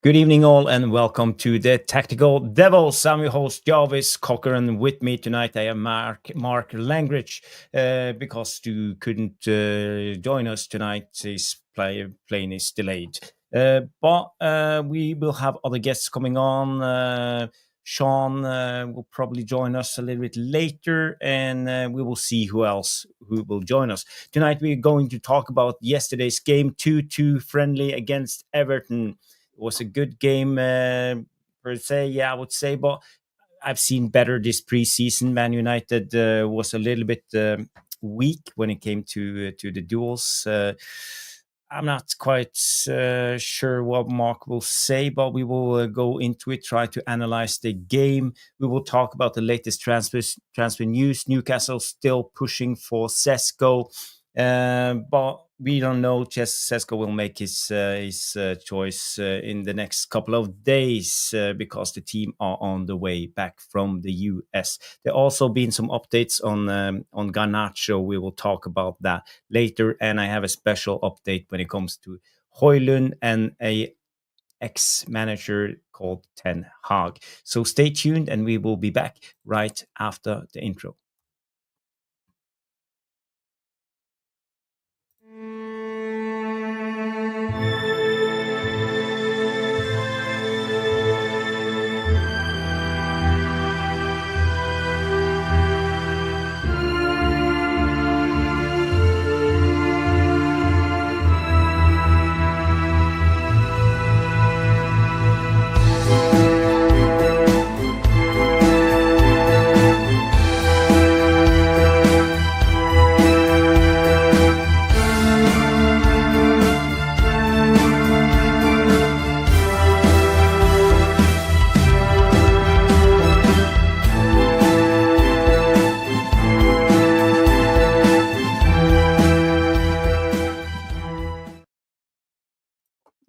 Good evening, all, and welcome to the Tactical Devils. I'm your host, Jarvis Cocker, and with me tonight I have Mark Langridge, because you couldn't join us tonight. His plane is delayed. But we will have other guests coming on. Sean will probably join us a little bit later, and we will see who will join us. Tonight we're going to talk about yesterday's game, 2-2 friendly against Everton. Was a good game per se, yeah, I would say, but I've seen better this preseason. Man United was a little bit weak when it came to the duels. I'm not quite sure what Mark will say, but we will go into it, try to analyze the game. We will talk about the latest transfer news. Newcastle still pushing for Sesko. But we don't know. Sesko will make his choice in the next couple of days because the team are on the way back from the US. There also been some updates on Garnacho. We will talk about that later, and I have a special update when it comes to Højlund and a ex-manager called Ten Hag. So stay tuned, and we will be back right after the intro.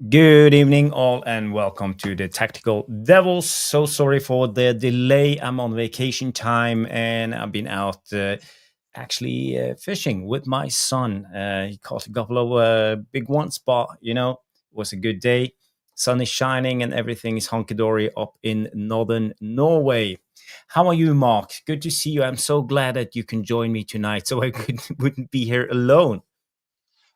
Good evening, all, and welcome to the Tactical Devils. So sorry for the delay. I'm on vacation time, and I've been out actually fishing with my son. He caught a couple of big ones, but it was a good day. Sun is shining, and everything is hunky dory up in northern Norway. How are you, Mark? Good to see you. I'm so glad that you can join me tonight, so I wouldn't be here alone.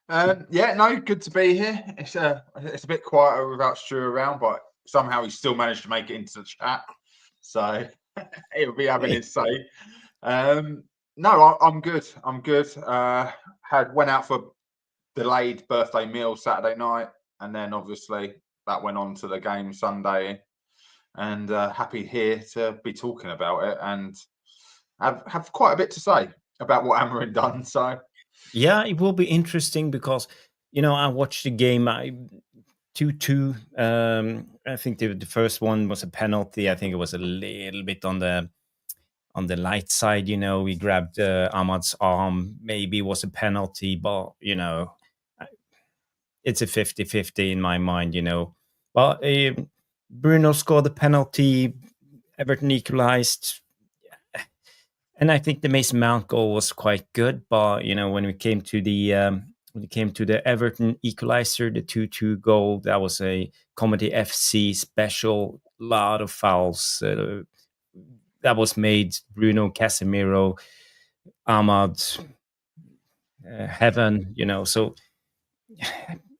Good to be here. It's a bit quieter without Stu around, but somehow he still managed to make it into the chat, so he'll be having his say. No, I'm good. I'm good. Went out for delayed birthday meal Saturday night, and then obviously that went on to the game Sunday, and happy here to be talking about it and have quite a bit to say about what Amarim done. So. Yeah, it will be interesting because I watched the game. 2-2. I think the first one was a penalty. I think it was a little bit on the light side. We grabbed Ahmad's arm. Maybe it was a penalty, but it's a 50-50 in my mind. But Bruno scored the penalty. Everton equalized. And I think the Mason Mount goal was quite good, but when we came to the Everton equalizer, the 2-2 goal, that was a Comedy FC special. Lot of fouls that was made. Bruno, Casemiro, Ahmad, Heaven. So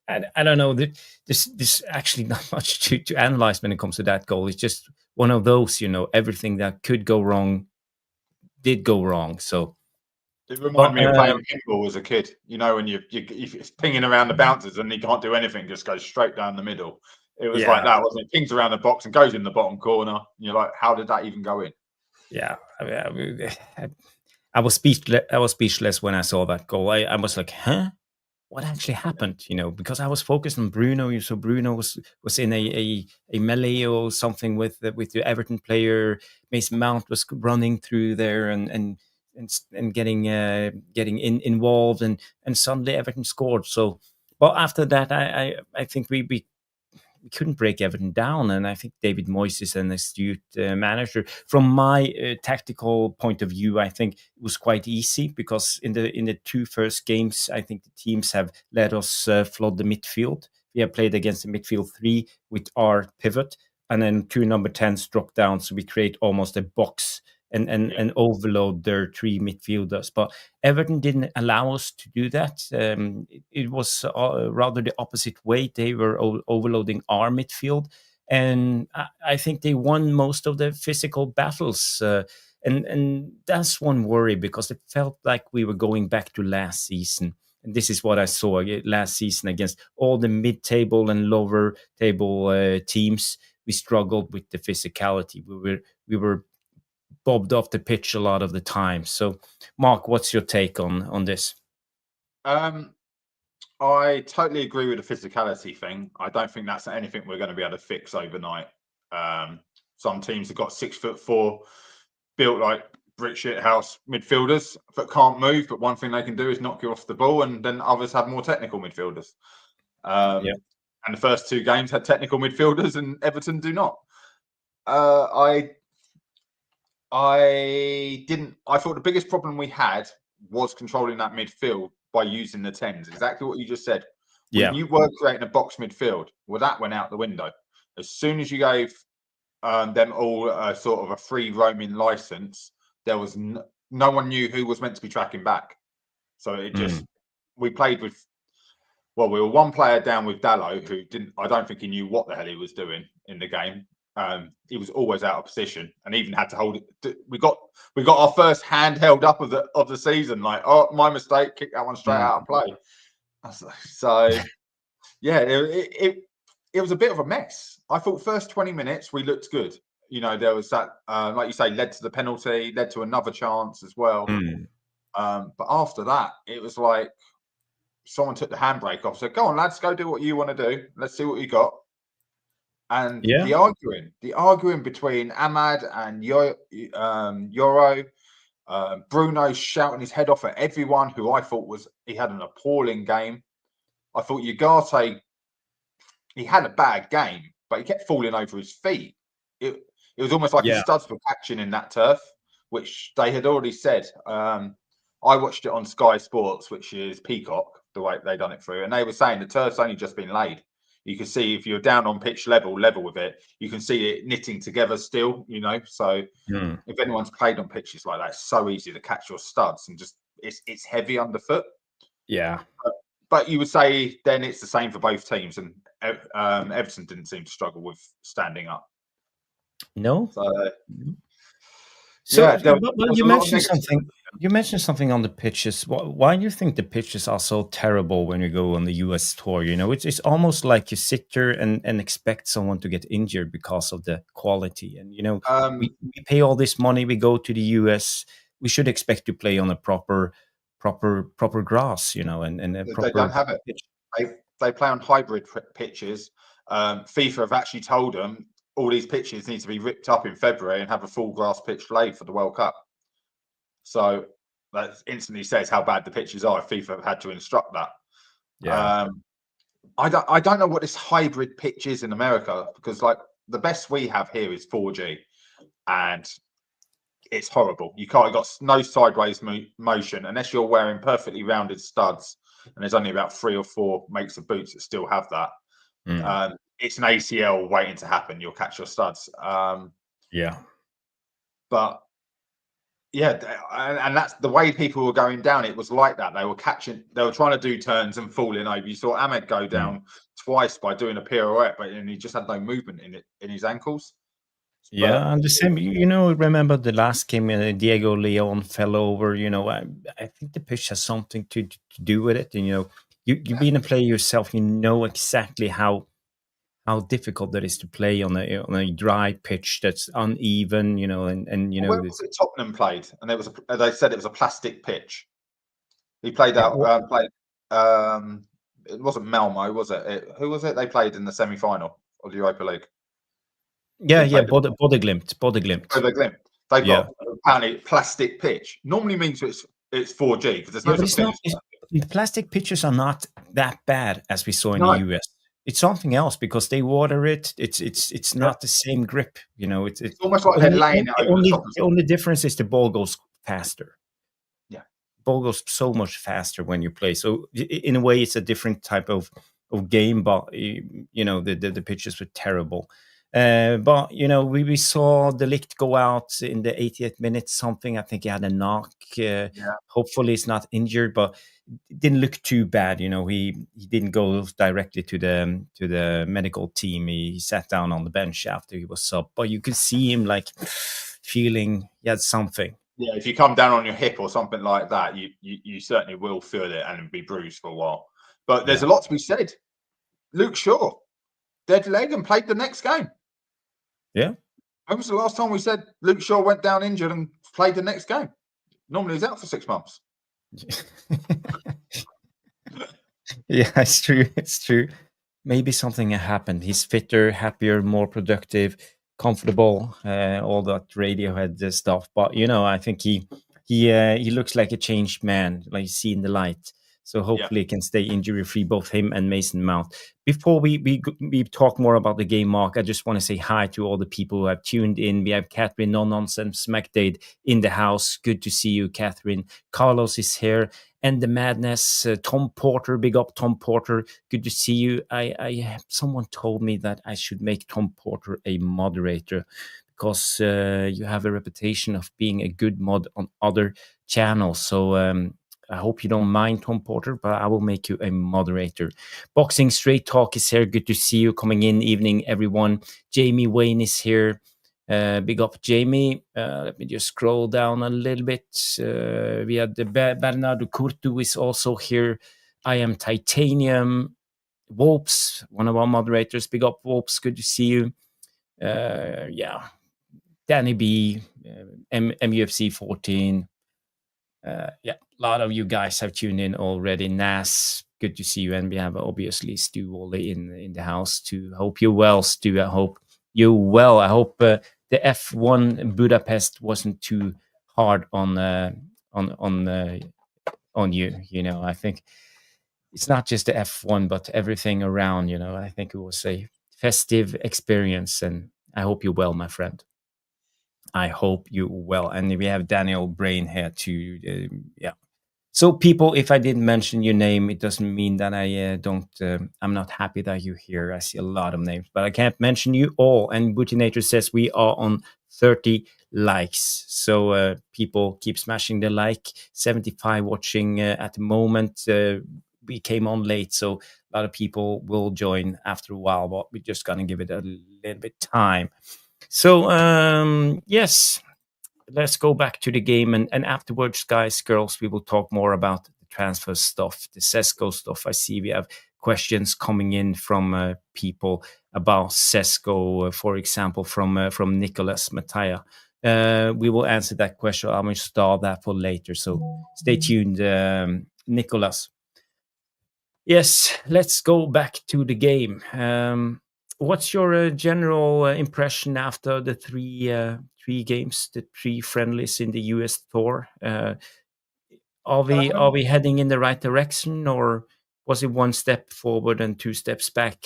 I don't know. This actually not much to analyze when it comes to that goal. It's just one of those. Everything that could go wrong did go wrong. So it reminded me of playing pinball as a kid. When if it's pinging around the bouncers and he can't do anything, just goes straight down the middle. It was like that, wasn't it? Pings around the box and goes in the bottom corner. And you're like, how did that even go in? Yeah, I was speechless when I saw that goal. I was like, huh? What actually happened? Because I was focused on Bruno. So Bruno was in a melee or something with the Everton player. Mason Mount was running through there and getting involved, and suddenly Everton scored. So, well, after that, I think we couldn't break Everton down, and I think David Moyes is an astute manager. From my tactical point of view, I think it was quite easy because in the two first games, I think the teams have let us flood the midfield. played against the midfield three with our pivot, and then two number 10s drop down, so we create almost a box and overload their three midfielders. But Everton didn't allow us to do that. It was rather the opposite way. They were overloading our midfield, and I think they won most of the physical battles. And that's one worry, because it felt like we were going back to last season. And this is what I saw last season against all the mid-table and lower table teams. We struggled with the physicality. We were bobbed off the pitch a lot of the time. So, Mark, what's your take on this? I totally agree with the physicality thing. I don't think that's anything we're going to be able to fix overnight. Some teams have got 6'4", built like brick shit house midfielders that can't move, but one thing they can do is knock you off the ball, and then others have more technical midfielders. And the first two games had technical midfielders, and Everton do not. I thought the biggest problem we had was controlling that midfield by using the 10s. Exactly what you just said. When you were creating a box midfield, well, that went out the window. As soon as you gave them all sort of a free roaming license, there was no one knew who was meant to be tracking back. So it just, we played with, well, we were one player down with Dallo, who I don't think he knew what the hell he was doing in the game. He was always out of position, and even had to hold it. We got our first handheld up of the season. Like, oh, my mistake, kick that one straight out of play. So, yeah, it was a bit of a mess. I thought first 20 minutes we looked good. You know, there was that, like you say, led to the penalty, led to another chance as well. But after that, it was like someone took the handbrake off. Said, "Go on, lads, go do what you want to do. Let's see what you got." And the arguing between Ahmad and Yoro, Bruno shouting his head off at everyone, who I thought he had an appalling game. I thought Ugarte, he had a bad game, but he kept falling over his feet. It was almost like his studs were catching in that turf, which they had already said. I watched it on Sky Sports, which is Peacock, the way they done it through, and they were saying the turf's only just been laid. You can see if you're down on pitch level with it, you can see it knitting together still, you know. So if anyone's played on pitches like that, it's so easy to catch your studs, and just it's heavy underfoot. Yeah. But you would say then it's the same for both teams, and Everton didn't seem to struggle with standing up. No. So you mentioned something. You mentioned something on the pitches. Why do you think the pitches are so terrible when you go on the US tour? You know, it's almost like you sit there and expect someone to get injured because of the quality. And you know, we pay all this money. We go to the US. We should expect to play on a proper grass. You know, and proper. They don't have it. They play on hybrid pitches. FIFA have actually told them all these pitches need to be ripped up in February and have a full grass pitch laid for the World Cup. So that instantly says how bad the pitches are if FIFA have had to instruct that. I don't know what this hybrid pitch is in America, because like the best we have here is 4G, and it's horrible. You got no sideways motion unless you're wearing perfectly rounded studs, and there's only about 3 or 4 makes of boots that still have that. It's an ACL waiting to happen. You'll catch your studs. But and that's the way people were going down. It was like that. They were trying to do turns and falling over. You saw Ahmad go down twice by doing a pirouette, and he just had no movement in his ankles. And the same, you know, remember the last game, Diego Leon fell over. You know, I think the pitch has something to do with it. And, you know, you've been a player yourself. You know exactly how difficult that is to play on a dry pitch that's uneven, you know, and you know. Where was it Tottenham played, and they said it was a plastic pitch. He played out. It wasn't Malmo, was it? Who was it? They played in the semi-final of the Europa League. Bodeglimt. They've got apparently plastic pitch. Normally means it's 4G, because there's no such thing. The plastic pitches are not that bad as we saw in the US. It's something else, because they water it. It's not the same grip, you know. It's almost like they're laying it over the top. The only difference is the ball goes faster. Yeah, ball goes so much faster when you play. So in a way, it's a different type of of game, but the pitches were terrible. But we saw the Ligt go out in the 80th minute. Something, I think he had a knock. Yeah. Hopefully, he's not injured, but it didn't look too bad. He didn't go directly to the medical team. He sat down on the bench after he was sub, but you could see him like feeling he had something. Yeah, if you come down on your hip or something like that, you certainly will feel it and be bruised for a while. But there's a lot to be said. Luke Shaw, dead leg and played the next game. Yeah. When was the last time we said Luke Shaw went down injured and played the next game? Normally he's out for 6 months. Yeah, it's true. It's true. Maybe something happened. He's fitter, happier, more productive, comfortable, all that Radiohead stuff. But I think he looks like a changed man, like seeing the light. So hopefully he can stay injury free, both him and Mason Mount. Before we talk more about the game, Mark, I just want to say hi to all the people who have tuned in. We have Catherine No Nonsense Smackdade in the house. Good to see you, Catherine. Carlos is here. And the Madness, Tom Porter, big up Tom Porter. Good to see you. Someone told me that I should make Tom Porter a moderator because you have a reputation of being a good mod on other channels. So I hope you don't mind, Tom Porter, but I will make you a moderator. Boxing Straight Talk is here. Good to see you coming in. Evening, everyone. Jamie Wayne is here. Big up, Jamie. Let me just scroll down a little bit. We had the Bernardo Curto is also here. I am Titanium. Wopes, one of our moderators. Big up, Wopes. Good to see you. Yeah. Danny B, MUFC 14. Yeah, a lot of you guys have tuned in already. Nas, good to see you. And we have obviously Stu Wally in the house too. Hope you're well, Stu. I hope you're well. I hope the F1 Budapest wasn't too hard on you. I think it's not just the F1, but everything around. I think it was a festive experience, and I hope you're well, my friend. I hope you well. And we have Daniel Brain here too. Yeah. So, people, if I didn't mention your name, it doesn't mean that I don't. I'm not happy that you're here. I see a lot of names, but I can't mention you all. And Bootinator says we are on 30 likes. So, people keep smashing the like. 75 watching at the moment. We came on late, so a lot of people will join after a while, but we're just gonna give it a little bit time. So, yes, let's go back to the game. And afterwards, guys, girls, we will talk more about the transfer stuff, the Sesko stuff. I see we have questions coming in from people about Sesko, for example, from Nicholas Mattia. We will answer that question. I'm going to stall that for later. So stay tuned, Nicholas. Yes, let's go back to the game. What's your general impression after the three games, the 3 friendlies in the US tour? Are we heading in the right direction, or was it 1 step forward and 2 steps back?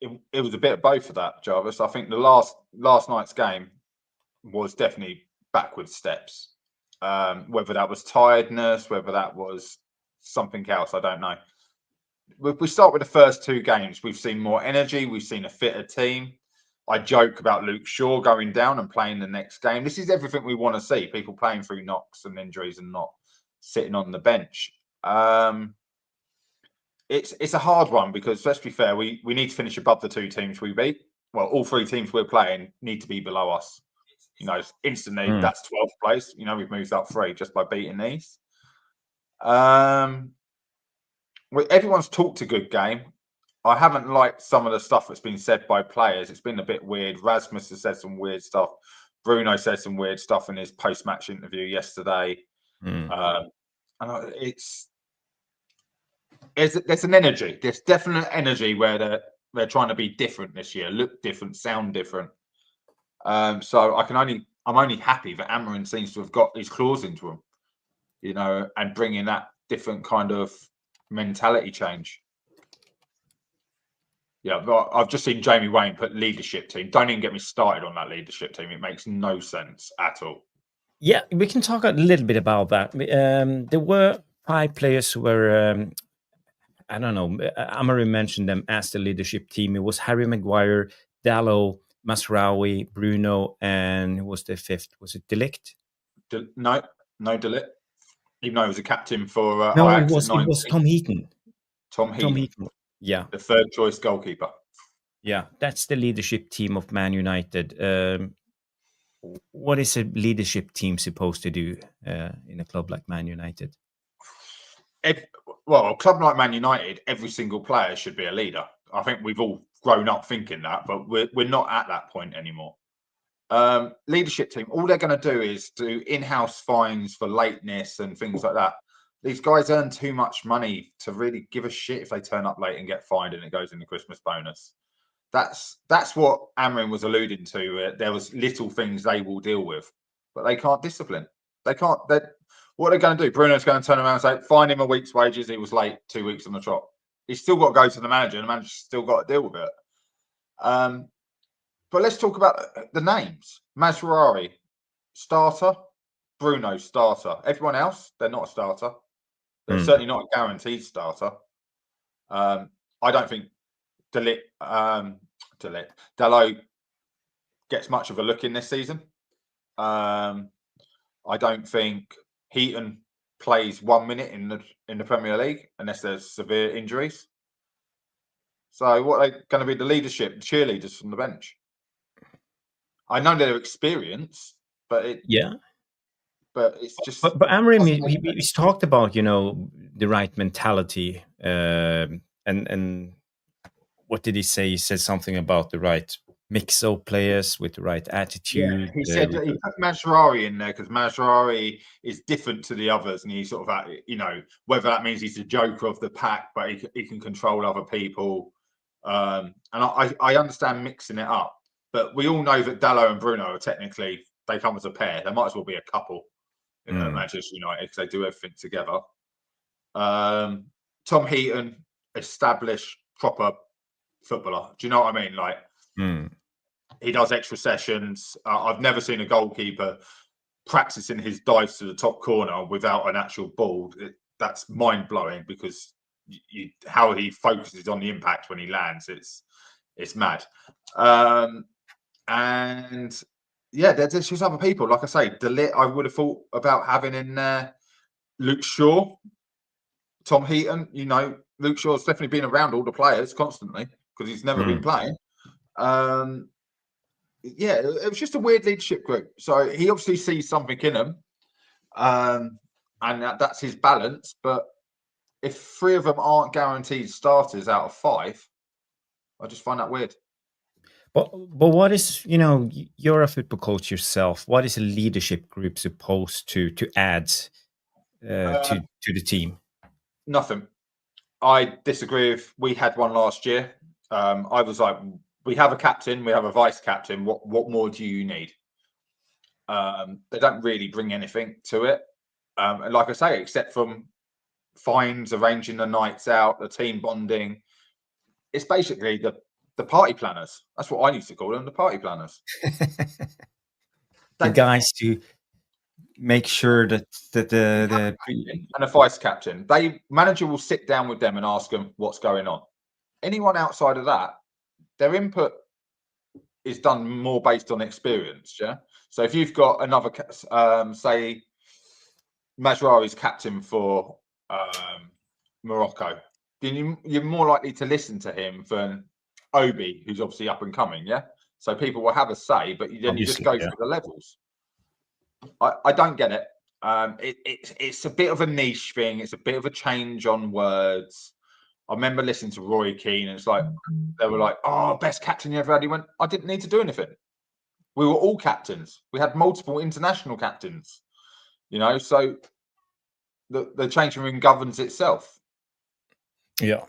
It was a bit of both of that, Jarvis. I think the last night's game was definitely backward steps. Whether that was tiredness, whether that was something else, I don't know. If we start with the first 2 games, we've seen more energy. We've seen a fitter team. I joke about Luke Shaw going down and playing the next game. This is everything we want to see. People playing through knocks and injuries and not sitting on the bench. It's a hard one because, let's be fair, we need to finish above the 2 teams we beat. Well, all 3 teams we're playing need to be below us. Instantly, that's 12th place. We've moved up 3 just by beating these. Everyone's talked a good game. I haven't liked some of the stuff that's been said by players. It's been a bit weird. Rasmus has said some weird stuff. Bruno said some weird stuff in his post-match interview yesterday. And there's an energy. There's definite energy where they're trying to be different this year, look different, sound different. So I'm only happy that Amarim seems to have got his claws into him, and bringing that different kind of mentality change. Yeah, but I've just seen Jamie Wayne put leadership team. Don't even get me started on that leadership team. It makes no sense at all. Yeah, we can talk a little bit about that. There were 5 players who were I don't know. Amarim mentioned them as the leadership team. It was Harry Maguire, Dallo, Masraoui, Bruno, and who was the fifth? Was it Delict? No De Ligt. Even though he was a captain for No, Ajax at 19. it was Tom Heaton. Tom Heaton. Yeah. The third choice goalkeeper. Yeah, that's the leadership team of Man United. What is a leadership team supposed to do in a club like Man United? A club like Man United, every single player should be a leader. I think we've all grown up thinking that, but we're not at that point anymore. Leadership team, all they're going to do is do in-house fines for lateness and things like that. These guys earn too much money to really give a shit if they turn up late and get fined and it goes in the Christmas bonus. That's what Amarim was alluding to. There was little things they will deal with, but they can't discipline. They can't. What they're going to do? Bruno's going to turn around and say, "Fine him a week's wages. He was late 2 weeks on the trot." He's still got to go to the manager, and the manager's still got to deal with it. But let's talk about the names. Masraoui, starter. Bruno, starter. Everyone else, they're not a starter. They're certainly not a guaranteed starter. I don't think Dallo gets much of a look in this season. I don't think Heaton plays 1 minute in the Premier League unless there's severe injuries. So what are they going to be? The leadership, cheerleaders from the bench. I know they're experienced, but it's just. But Amarim, he's talked about the right mentality, and what did he say? He said something about the right mix of players with the right attitude. Yeah, he said that he put Masraoui in there because Masraoui is different to the others, and he's sort of whether that means he's the joker of the pack, but he can control other people. And I understand mixing it up, but we all know that Dallo and Bruno are technically, they come as a pair. They might as well be a couple in Manchester United because they do everything together. Tom Heaton, established, proper footballer. Do you know what I mean? Like, he does extra sessions. I've never seen a goalkeeper practicing his dives to the top corner without an actual ball. That's mind-blowing because how he focuses on the impact when he lands, it's mad. And yeah, there's just other people. Like I say, De Ligt, I would have thought about having in there. Luke Shaw, Tom Heaton. Luke Shaw's definitely been around all the players constantly because he's never been playing. Yeah, it was just a weird leadership group. So he obviously sees something in them, and that's his balance. But if 3 of them aren't guaranteed starters out of 5, I just find that weird. But what is, you're a football coach yourself. What is a leadership group supposed to add to the team? Nothing. I disagree. We had one last year. I was like, we have a captain, we have a vice captain. What more do you need? They don't really bring anything to it. And like I say, except from fines, arranging the nights out, the team bonding. It's basically the party planners. That's what I used to call them, the party planners. The guys to make sure that the and a vice captain, manager will sit down with them and ask them what's going on. Anyone outside of that, their input is done more based on experience. Yeah. So if you've got another, say, Mazraoui's captain for Morocco, then you're more likely to listen to him than Obi, who's obviously up and coming. Yeah. So people will have a say, but then you just go through the levels. I don't get it. It's a bit of a niche thing. It's a bit of a change on words. I remember listening to Roy Keane, and it's like they were like, "Oh, best captain you ever had." He went, "I didn't need to do anything. We were all captains. We had multiple international captains. So the changing room governs itself." Yeah.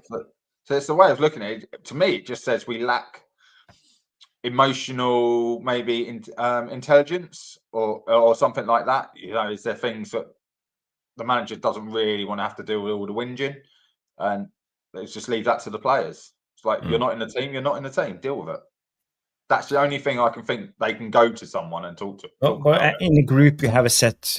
So it's the way of looking at it. To me, it just says we lack emotional, maybe intelligence or something like that. Is there things that the manager doesn't really want to have to deal with all the whinging, and let's just leave that to the players. It's like, you're not in the team, you're not in the team, deal with it. That's the only thing I can think they can go to someone and talk to. But in the group, you have a set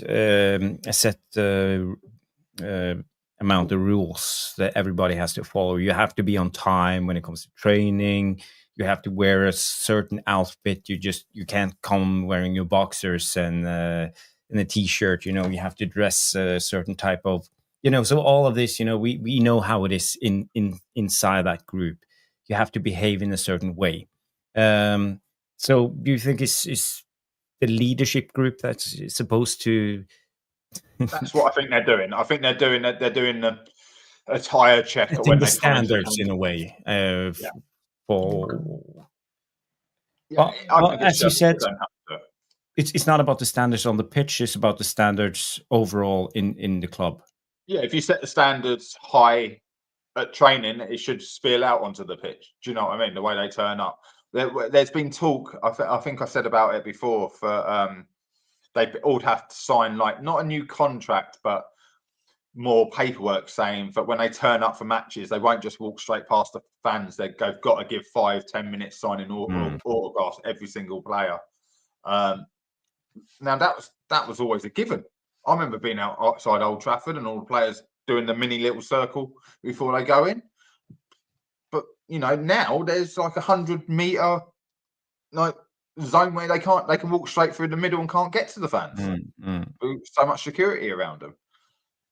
amount of rules that everybody has to follow. You have to be on time when it comes to training. You have to wear a certain outfit. You can't come wearing your boxers and in a t-shirt. You have to dress a certain type of. So all of this, we know how it is inside that group. You have to behave in a certain way. So do you think it's the leadership group that's supposed to? That's what I think they're doing. I think they're doing a tire check Setting when the they come into standards in a way Yeah. for. Yeah, I think it's As you just said, they don't have to do it. it's not about the standards on the pitch; it's about the standards overall in the club. Yeah, if you set the standards high at training, it should spill out onto the pitch. Do you know what I mean? The way they turn up. There's been talk. I think I said about it before. For they all have to sign like not a new contract, but more paperwork saying that when they turn up for matches, they won't just walk straight past the fans. They've got to give 5-10 minutes signing autographs every single player. Now that was always a given. I remember being outside Old Trafford and all the players doing the mini little circle before they go in. But now there's like 100-meter like zone where they can walk straight through the middle and can't get to the fans. So much security around them.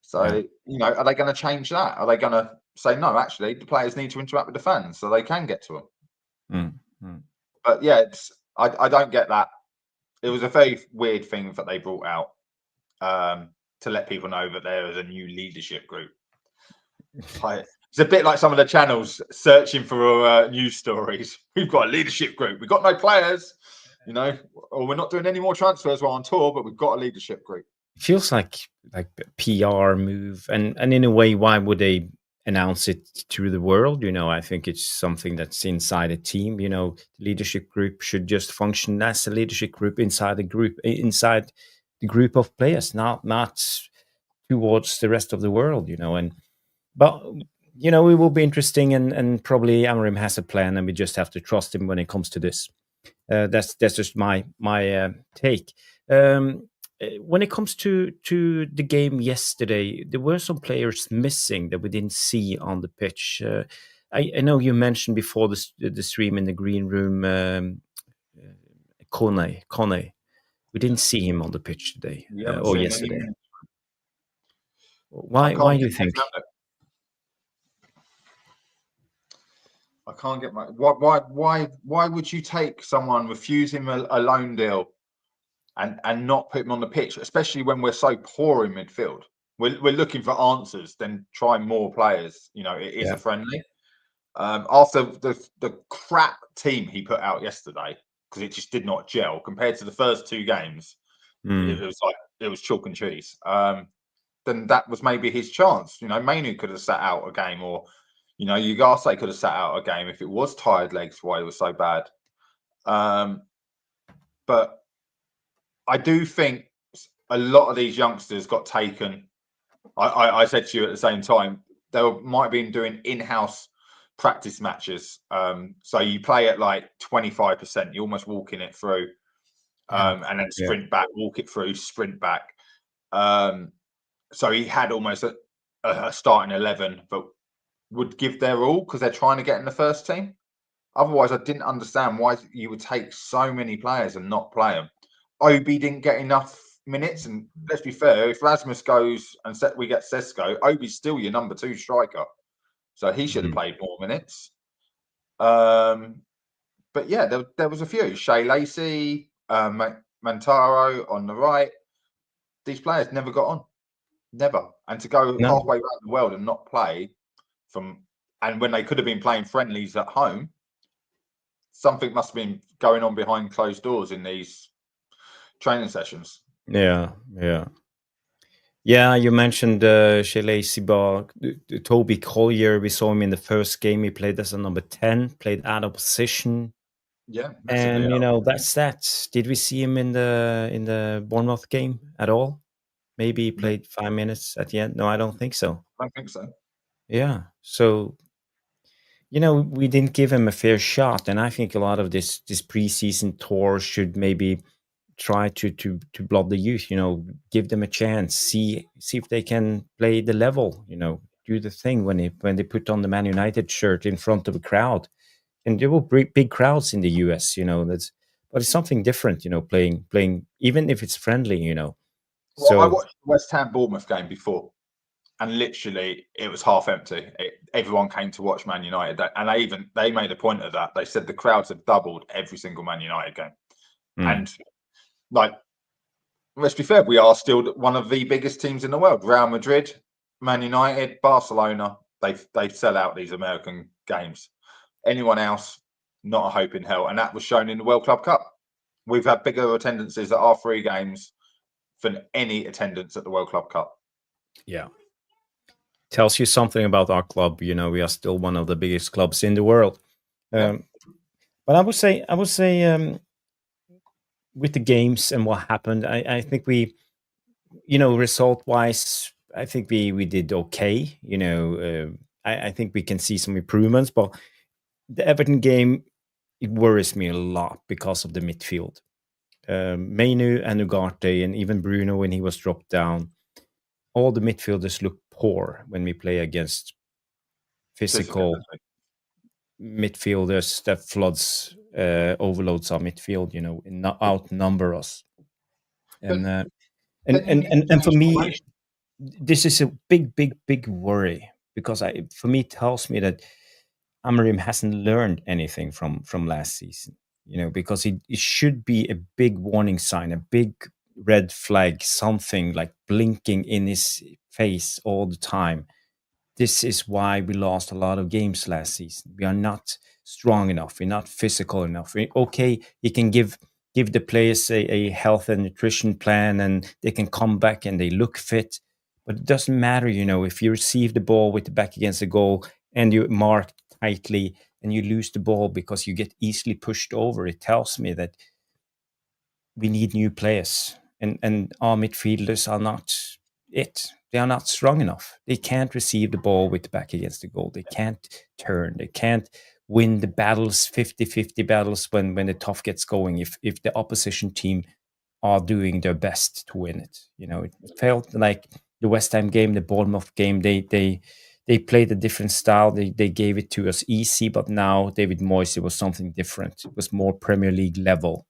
So, are they going to change that? Are they going to say, no, actually, the players need to interact with the fans so they can get to them? But yeah, I don't get that. It was a very weird thing that they brought out to let people know that there is a new leadership group. It's a bit like some of the channels searching for news stories. We've got a leadership group. We've got no players, or we're not doing any more transfers while on tour, but we've got a leadership group. It feels like a PR move, and in a way, why would they announce it to the world? I think it's something that's inside a team. The leadership group should just function as a leadership group inside the group of players, not towards the rest of the world. But it will be interesting, and probably Amarim has a plan, and we just have to trust him when it comes to this. That's just my take. When it comes to the game yesterday, there were some players missing that we didn't see on the pitch. I know you mentioned before the stream in the green room, Kone. We didn't see him on the pitch today or yesterday. Why do you think? I can't get my why would you take someone, refuse him a loan deal and not put him on the pitch, especially when we're so poor in midfield? We're looking for answers, then try more players. It is a friendly. After the crap team he put out yesterday, because it just did not gel compared to the first two games, it was chalk and cheese. Then that was maybe his chance. Manu could have sat out a game, or Ugarte could have sat out a game if it was tired legs why it was so bad. But I do think a lot of these youngsters got taken. I said to you at the same time, they might have been doing in-house practice matches. So you play at like 25%, you're almost walking it through, and then sprint back, walk it through, sprint back. So he had almost a starting 11, but would give their all because they're trying to get in the first team. Otherwise, I didn't understand why you would take so many players and not play them. Obi didn't get enough minutes, and let's be fair, if Rasmus goes and we get Sesko, Obi's still your number 2 striker, so he should have played more minutes. But yeah, there was a few. Shea Lacey, Mantaro on the right. These players never got on, never. And to go halfway around the world and not play and when they could have been playing friendlies at home, something must have been going on behind closed doors in these training sessions. Yeah. You mentioned Shelley Sibar, Toby Collier. We saw him in the first game. He played as a number 10, played out of position. Yeah, and that's that. Did we see him in the Bournemouth game at all? Maybe he played 5 minutes at the end. No, I don't think so. I don't think so. Yeah. So, we didn't give him a fair shot, and I think a lot of this preseason tour should maybe try to blood the youth. Give them a chance. See if they can play the level. Do the thing when they put on the Man United shirt in front of a crowd, and there will be big crowds in the US. But it's something different. Playing even if it's friendly. Well, I So watched the West Ham Bournemouth game before, and literally it was half empty. Everyone came to watch Man United, and they made a point of that. They said the crowds have doubled every single Man United game, and like, let's be fair, we are still one of the biggest teams in the world. Real Madrid, Man United, Barcelona, they sell out these American games. Anyone else, not a hope in hell, and that was shown in the World Club Cup. We've had bigger attendances at our 3 games than any attendance at the World Club Cup. yeah, tells you something about our club. We are still one of the biggest clubs in the world. Yeah. But I would say, with the games and what happened, I think we, result wise, I think we did okay. I think we can see some improvements, but the Everton game, it worries me a lot because of the midfield. Mainu and Ugarte, and even Bruno when he was dropped down, all the midfielders look poor when we play against physical midfielders that overloads our midfield, and outnumber us. And and for me, this is a big worry, because for me it tells me that Amarim hasn't learned anything from last season. Because it should be a big warning sign, a big red flag, something like blinking in his face all the time. This is why we lost a lot of games last season. We are not strong enough. We're not physical enough. Okay, you can give the players a health and nutrition plan, and they can come back and they look fit. But it doesn't matter, if you receive the ball with the back against the goal and you mark tightly and you lose the ball because you get easily pushed over. It tells me that we need new players, and our midfielders are not it. They are not strong enough. They can't receive the ball with the back against the goal. They can't turn. They can't win the battles, 50-50 battles, when the tough gets going, if the opposition team are doing their best to win it. It felt like the West Ham game, the Bournemouth game, they played a different style. They gave it to us easy, but now David Moyes, it was something different. It was more Premier League level.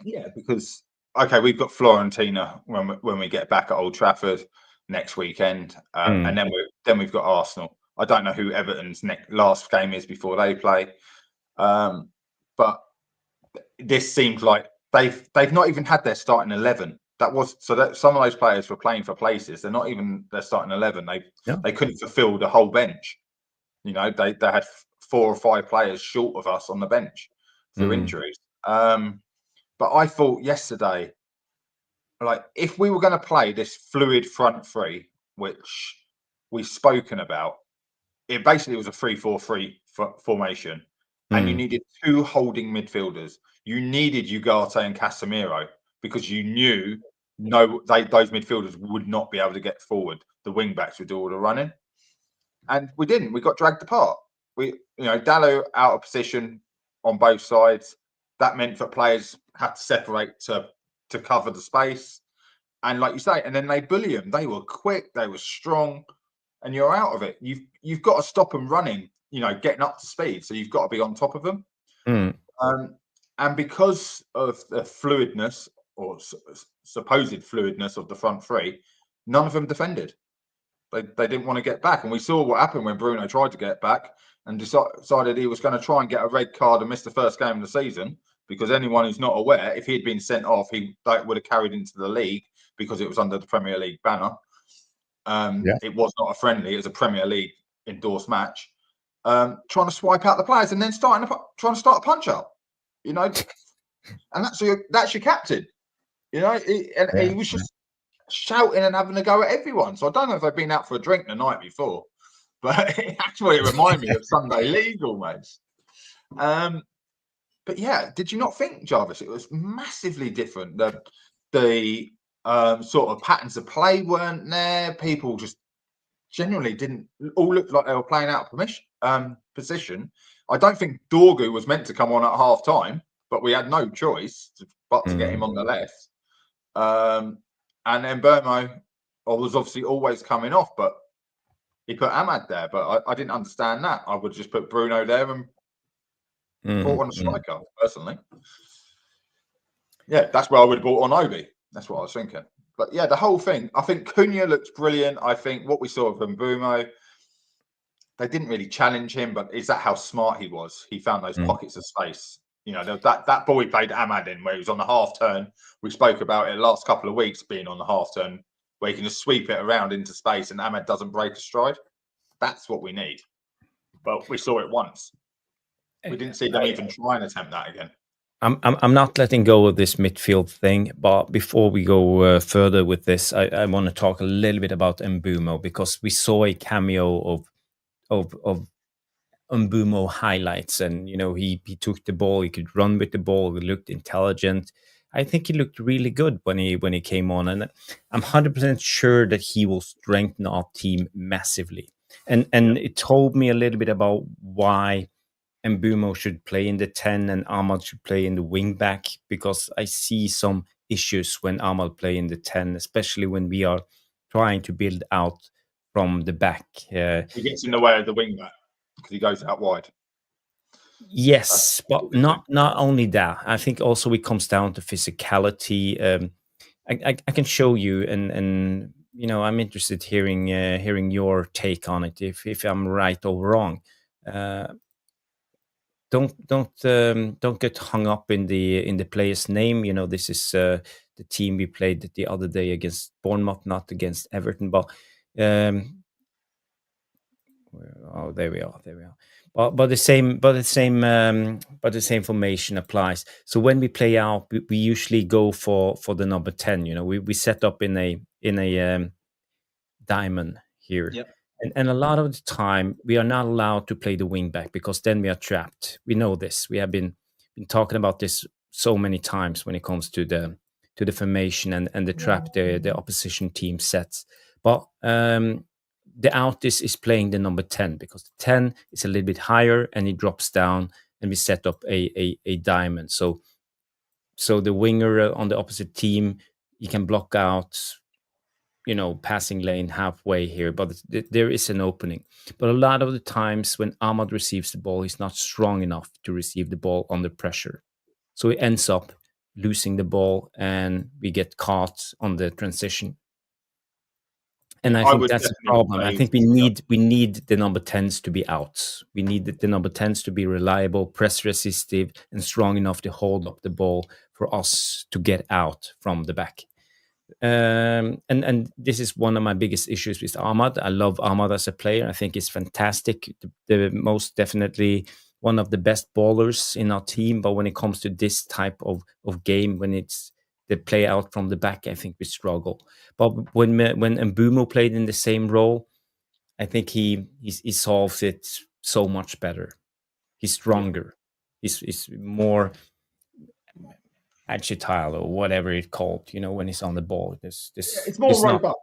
Yeah, because okay, we've got Fiorentina when we get back at Old Trafford next weekend, and then we've got Arsenal. I don't know who Everton's last game is before they play, but this seems like they've not even had their starting 11. That some of those players were playing for places. They're not even their starting 11. They couldn't fulfil the whole bench. They had 4 or 5 players short of us on the bench through injuries. But I thought yesterday, like, if we were going to play this fluid front 3, which we've spoken about, it basically was a 3-4-3 formation, and you needed 2 holding midfielders. You needed Ugarte and Casemiro, because you knew those midfielders would not be able to get forward. The wing backs would do all the running, and we didn't. We got dragged apart. Dallo out of position on both sides. That meant that players had to separate to cover the space. And like you say, and then they bully them. They were quick, they were strong, and you're out of it. You've got to stop them running, getting up to speed. So you've got to be on top of them. And because of the fluidness, or supposed fluidness, of the front 3, none of them defended. They didn't want to get back. And we saw what happened when Bruno tried to get back and decided he was going to try and get a red card and miss the first game of the season. Because anyone who's not aware, if he had been sent off, he would have carried into the league, because it was under the Premier League banner. It was not a friendly; it was a Premier League endorsed match. Trying to swipe out the players and then trying to start a punch up, and that's your captain, he was just shouting and having a go at everyone. So I don't know if they've been out for a drink the night before, but actually it reminded me of Sunday League almost. But yeah, did you not think, Jarvis, it was massively different? The sort of patterns of play weren't there. People just generally didn't all look like they were playing out of position. I don't think Dorgu was meant to come on at half time, but we had no choice. but to get him on the left. And then Mbuemo was obviously always coming off, but he put Ahmad there. But I didn't understand that. I would just put Bruno there and brought on a striker, personally. Yeah, that's where I would have brought on Obi. That's what I was thinking. But yeah, the whole thing, I think Cunha looks brilliant. I think what we saw from Mbuemo, they didn't really challenge him, but is that how smart he was? He found those pockets of space. You know, that ball he played Ahmad in, where he was on the half turn. We spoke about it the last couple of weeks, being on the half turn, where you can just sweep it around into space and Ahmad doesn't break a stride. That's what we need. But we saw it once. We didn't see them even try and attempt that again. I'm not letting go of this midfield thing, but before we go further with this, I want to talk a little bit about Mbuemo, because we saw a cameo of Mbuemo highlights, and you know, he took the ball, he could run with the ball, he looked intelligent. I think he looked really good when he came on, and I'm 100% sure that he will strengthen our team massively. And it told me a little bit about why Mbuemo should play in the 10 and Ahmad should play in the wing back, because I see some issues when Ahmad play in the 10, especially when we are trying to build out from the back. He gets in the way of the wing back because he goes out wide. Yes, but not only that. I think also it comes down to physicality. I can show you, and you know, I'm interested hearing your take on it, if I'm right or wrong. Don't get hung up in the player's name. You know, this is the team we played the other day against Bournemouth, not against Everton. But oh, there we are. But the same formation applies. So when we play out, we usually go for the number 10. You know, we set up in a diamond here. Yep. And a lot of the time, we are not allowed to play the wing back, because then we are trapped. We know this. We have been talking about this so many times when it comes to the formation and the trap the opposition team sets. But the out is playing the number 10, because the 10 is a little bit higher and it drops down, and we set up a diamond. So the winger on the opposite team, he can block out, you know, passing lane halfway here, but there is an opening. But a lot of the times when Ahmad receives the ball, he's not strong enough to receive the ball under pressure. So he ends up losing the ball and we get caught on the transition. And I think that's a problem. I think we need the number 10s to be out. We need the number 10s to be reliable, press resistive, and strong enough to hold up the ball for us to get out from the back. And this is one of my biggest issues with Ahmad. I love Ahmad as a player. I think he's fantastic. The most definitely one of the best ballers in our team. But when it comes to this type of game, when it's the play out from the back, I think we struggle. But when Mbuemo played in the same role, I think he solves it so much better. He's stronger. He's more agile, or whatever it's called, you know, when he's on the ball. It's more robust.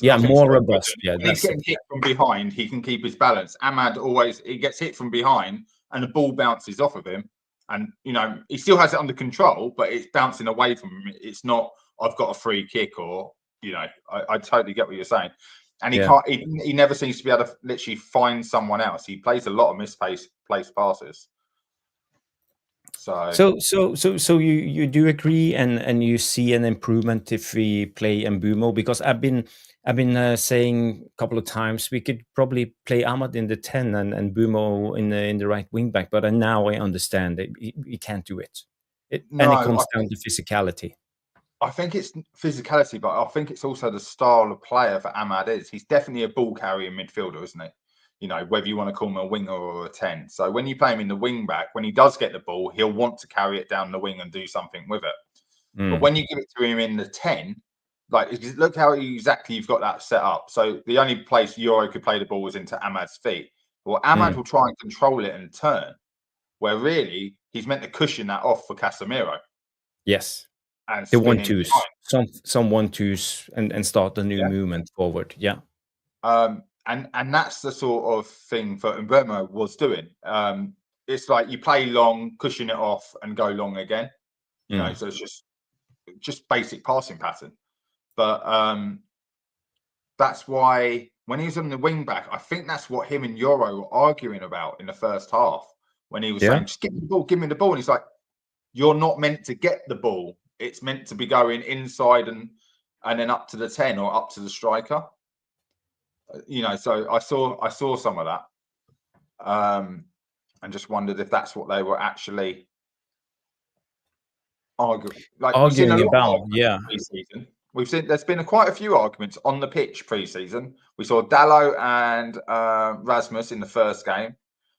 More robust. Yeah, when he's getting hit from behind, he can keep his balance. Ahmad he gets hit from behind and the ball bounces off of him. And, you know, he still has it under control, but it's bouncing away from him. It's not, I've got a free kick, or, you know, I totally get what you're saying. And he never seems to be able to literally find someone else. He plays a lot of misplaced passes. So you do agree, and you see an improvement if we play Mbuemo? Because I've been saying a couple of times we could probably play Ahmad in the 10 and Mbuemo in the right wing back, but now I understand that we can't do it. And it comes down to physicality. I think it's physicality, but I think it's also the style of player that Ahmad is. He's definitely a ball carrying midfielder, isn't he? You know, whether you want to call him a winger or a 10. So when you play him in the wing back, when he does get the ball, he'll want to carry it down the wing and do something with it. But when you give it to him in the 10, like, look how exactly you've got that set up. So the only place Euro could play the ball was into Ahmad's feet. Well, Ahmad will try and control it and turn, where really he's meant to cushion that off for Casemiro. Yes. And the 1-2s, some 1-2s, and start a new movement forward. Yeah. And that's the sort of thing that Mbuemo was doing. It's like you play long, cushion it off, and go long again. You know, so it's just basic passing pattern. But that's why when he was on the wing back, I think that's what him and Euro were arguing about in the first half when he was saying, just give me the ball, give me the ball. And he's like, you're not meant to get the ball. It's meant to be going inside and then up to the 10 or up to the striker. You know, so I saw some of that. And just wondered if that's what they were actually arguing. Like we've seen a lot about, of pre-season. We've seen there's been quite a few arguments on the pitch pre-season. We saw Dallo and Rasmus in the first game.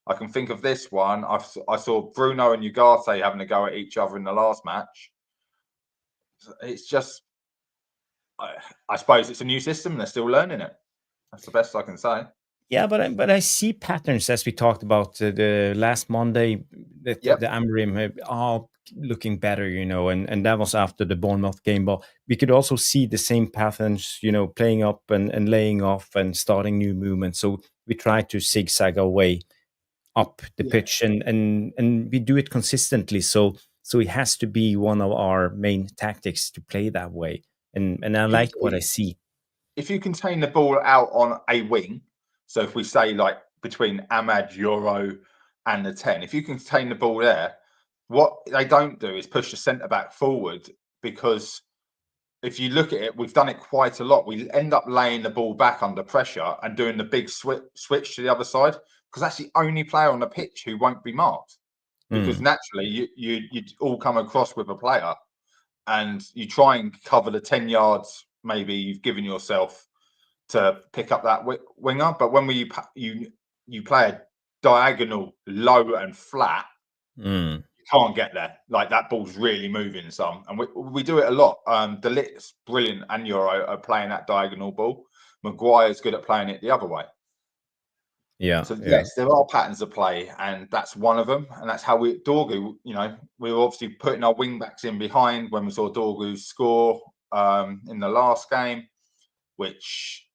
I can think of this one. I saw Bruno and Ugarte having a go at each other in the last match. It's just, I suppose it's a new system. They're still learning it. That's the best I can say. Yeah, but I see patterns as we talked about the last Monday. The Amarim are looking better, you know, and that was after the Bournemouth game. But we could also see the same patterns, you know, playing up and laying off and starting new movements. So we try to zigzag our way up the pitch, and we do it consistently. So it has to be one of our main tactics to play that way. And I like what I see. If you contain the ball out on a wing, so if we say like between Ahmad, Euro, and the 10, if you can contain the ball there, what they don't do is push the centre back forward, because if you look at it, we've done it quite a lot. We end up laying the ball back under pressure and doing the big switch to the other side, because that's the only player on the pitch who won't be marked. Because naturally, you all come across with a player, and you try and cover the 10 yards maybe you've given yourself to pick up that winger. But when you play a diagonal low and flat, you can't get there. Like that ball's really moving some, and we do it a lot. De Ligt's brilliant, and Euro are playing that diagonal ball. Maguire's good at playing it the other way. So yes, there are patterns of play, and that's one of them. And that's how Dorgu, you know, we were obviously putting our wing backs in behind when we saw Dorgu score in the last game, which,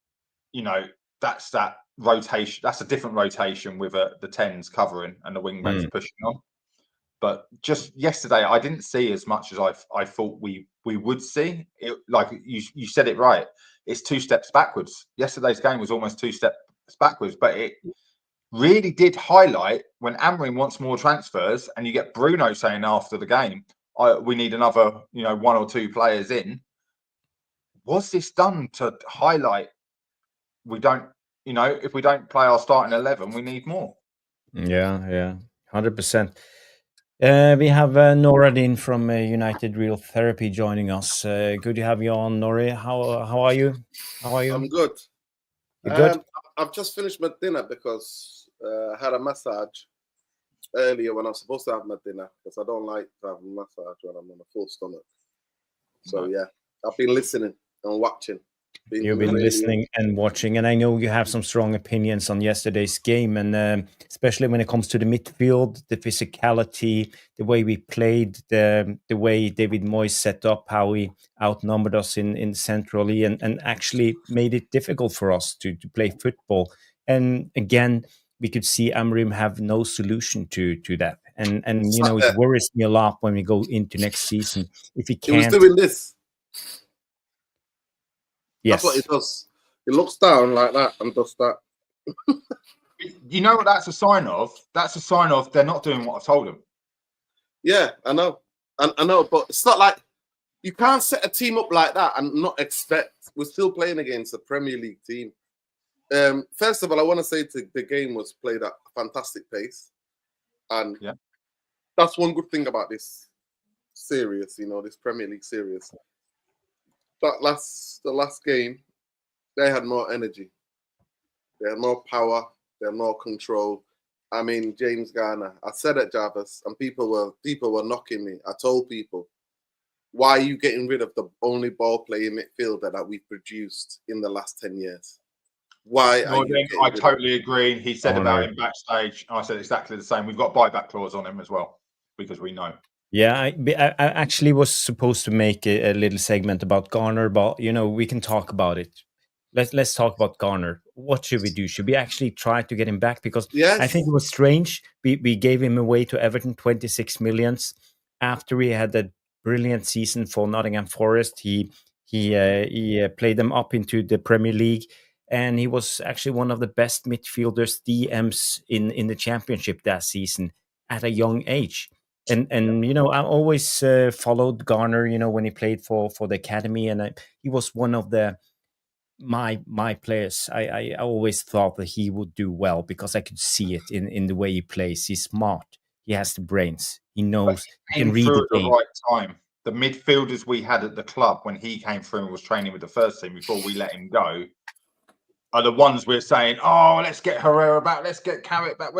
you know, that's that rotation. That's a different rotation with the 10s covering and the wing backs pushing on. But just yesterday, I didn't see as much as I thought we would see. It, like you said it right. It's 2 steps backwards. Yesterday's game was almost 2 steps backwards, but it really did highlight when Amarim wants more transfers, and you get Bruno saying after the game, we need another, you know, 1 or 2 players in. Was this done to highlight we don't, you know, if we don't play our starting 11, we need more? Yeah, 100%. We have Noradin from United Real Therapy joining us. Good to have you on, Nori. How are you? I'm good. You good? I've just finished my dinner because I had a massage earlier when I was supposed to have my dinner, because I don't like to have a massage when I'm on a full stomach. So yeah, I've been listening and watching. You've been listening and watching, and I know you have some strong opinions on yesterday's game, and especially when it comes to the midfield, the physicality, the way we played, the way David Moyes set up, how he outnumbered us in centrally, and actually made it difficult for us to play football. And again, we could see Amarim have no solution to that, and you know, it worries me a lot when we go into next season if he can't. He was doing this. Yes. That's what he does. He looks down like that and does that. You know what that's a sign of? That's a sign of they're not doing what I told them. Yeah, I know. I know, but it's not like you can't set a team up like that and not expect. We're still playing against a Premier League team. First of all, I want to say the game was played at a fantastic pace. And that's one good thing about this series, you know, this Premier League series. The last game, they had more energy. They had more power. They had more control. I mean, James Garner. I said at Jarvis, and people were knocking me. I told people, why are you getting rid of the only ball playing midfielder that we've produced in the last 10 years? Why? I totally agree. He said about him backstage. I said exactly the same. We've got buyback clause on him as well, because we know. Yeah, I actually was supposed to make a little segment about Garner, but you know, we can talk about it. Let's talk about Garner. What should we do? Should we actually try to get him back? Because I think it was strange. We gave him away to Everton, 26 million, after we had that brilliant season for Nottingham Forest. He played them up into the Premier League, and he was actually one of the best midfielders, DMs in the Championship that season at a young age. And I always followed Garner, when he played for the academy, and he was one of my players. I always thought that he would do well because I could see it in the way he plays. He's smart. He has the brains. He knows. He can read the game. At the right time. The midfielders we had at the club when he came through and was training with the first team before we let him go are the ones we're saying, oh, let's get Herrera back, let's get Carrot back.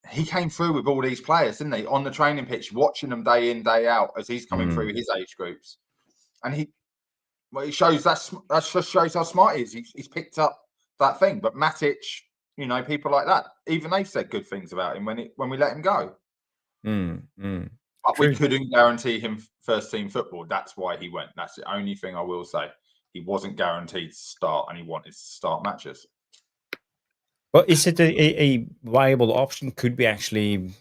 He came through with all these players, didn't he? On the training pitch, watching them day in, day out as he's coming through his age groups. And he shows that just shows how smart he is. He's picked up that thing. But Matic, people like that, even they said good things about him when we let him go. But we couldn't guarantee him first team football. That's why he went. That's the only thing I will say. He wasn't guaranteed to start, and he wanted to start matches. But is it a viable option? Could we actually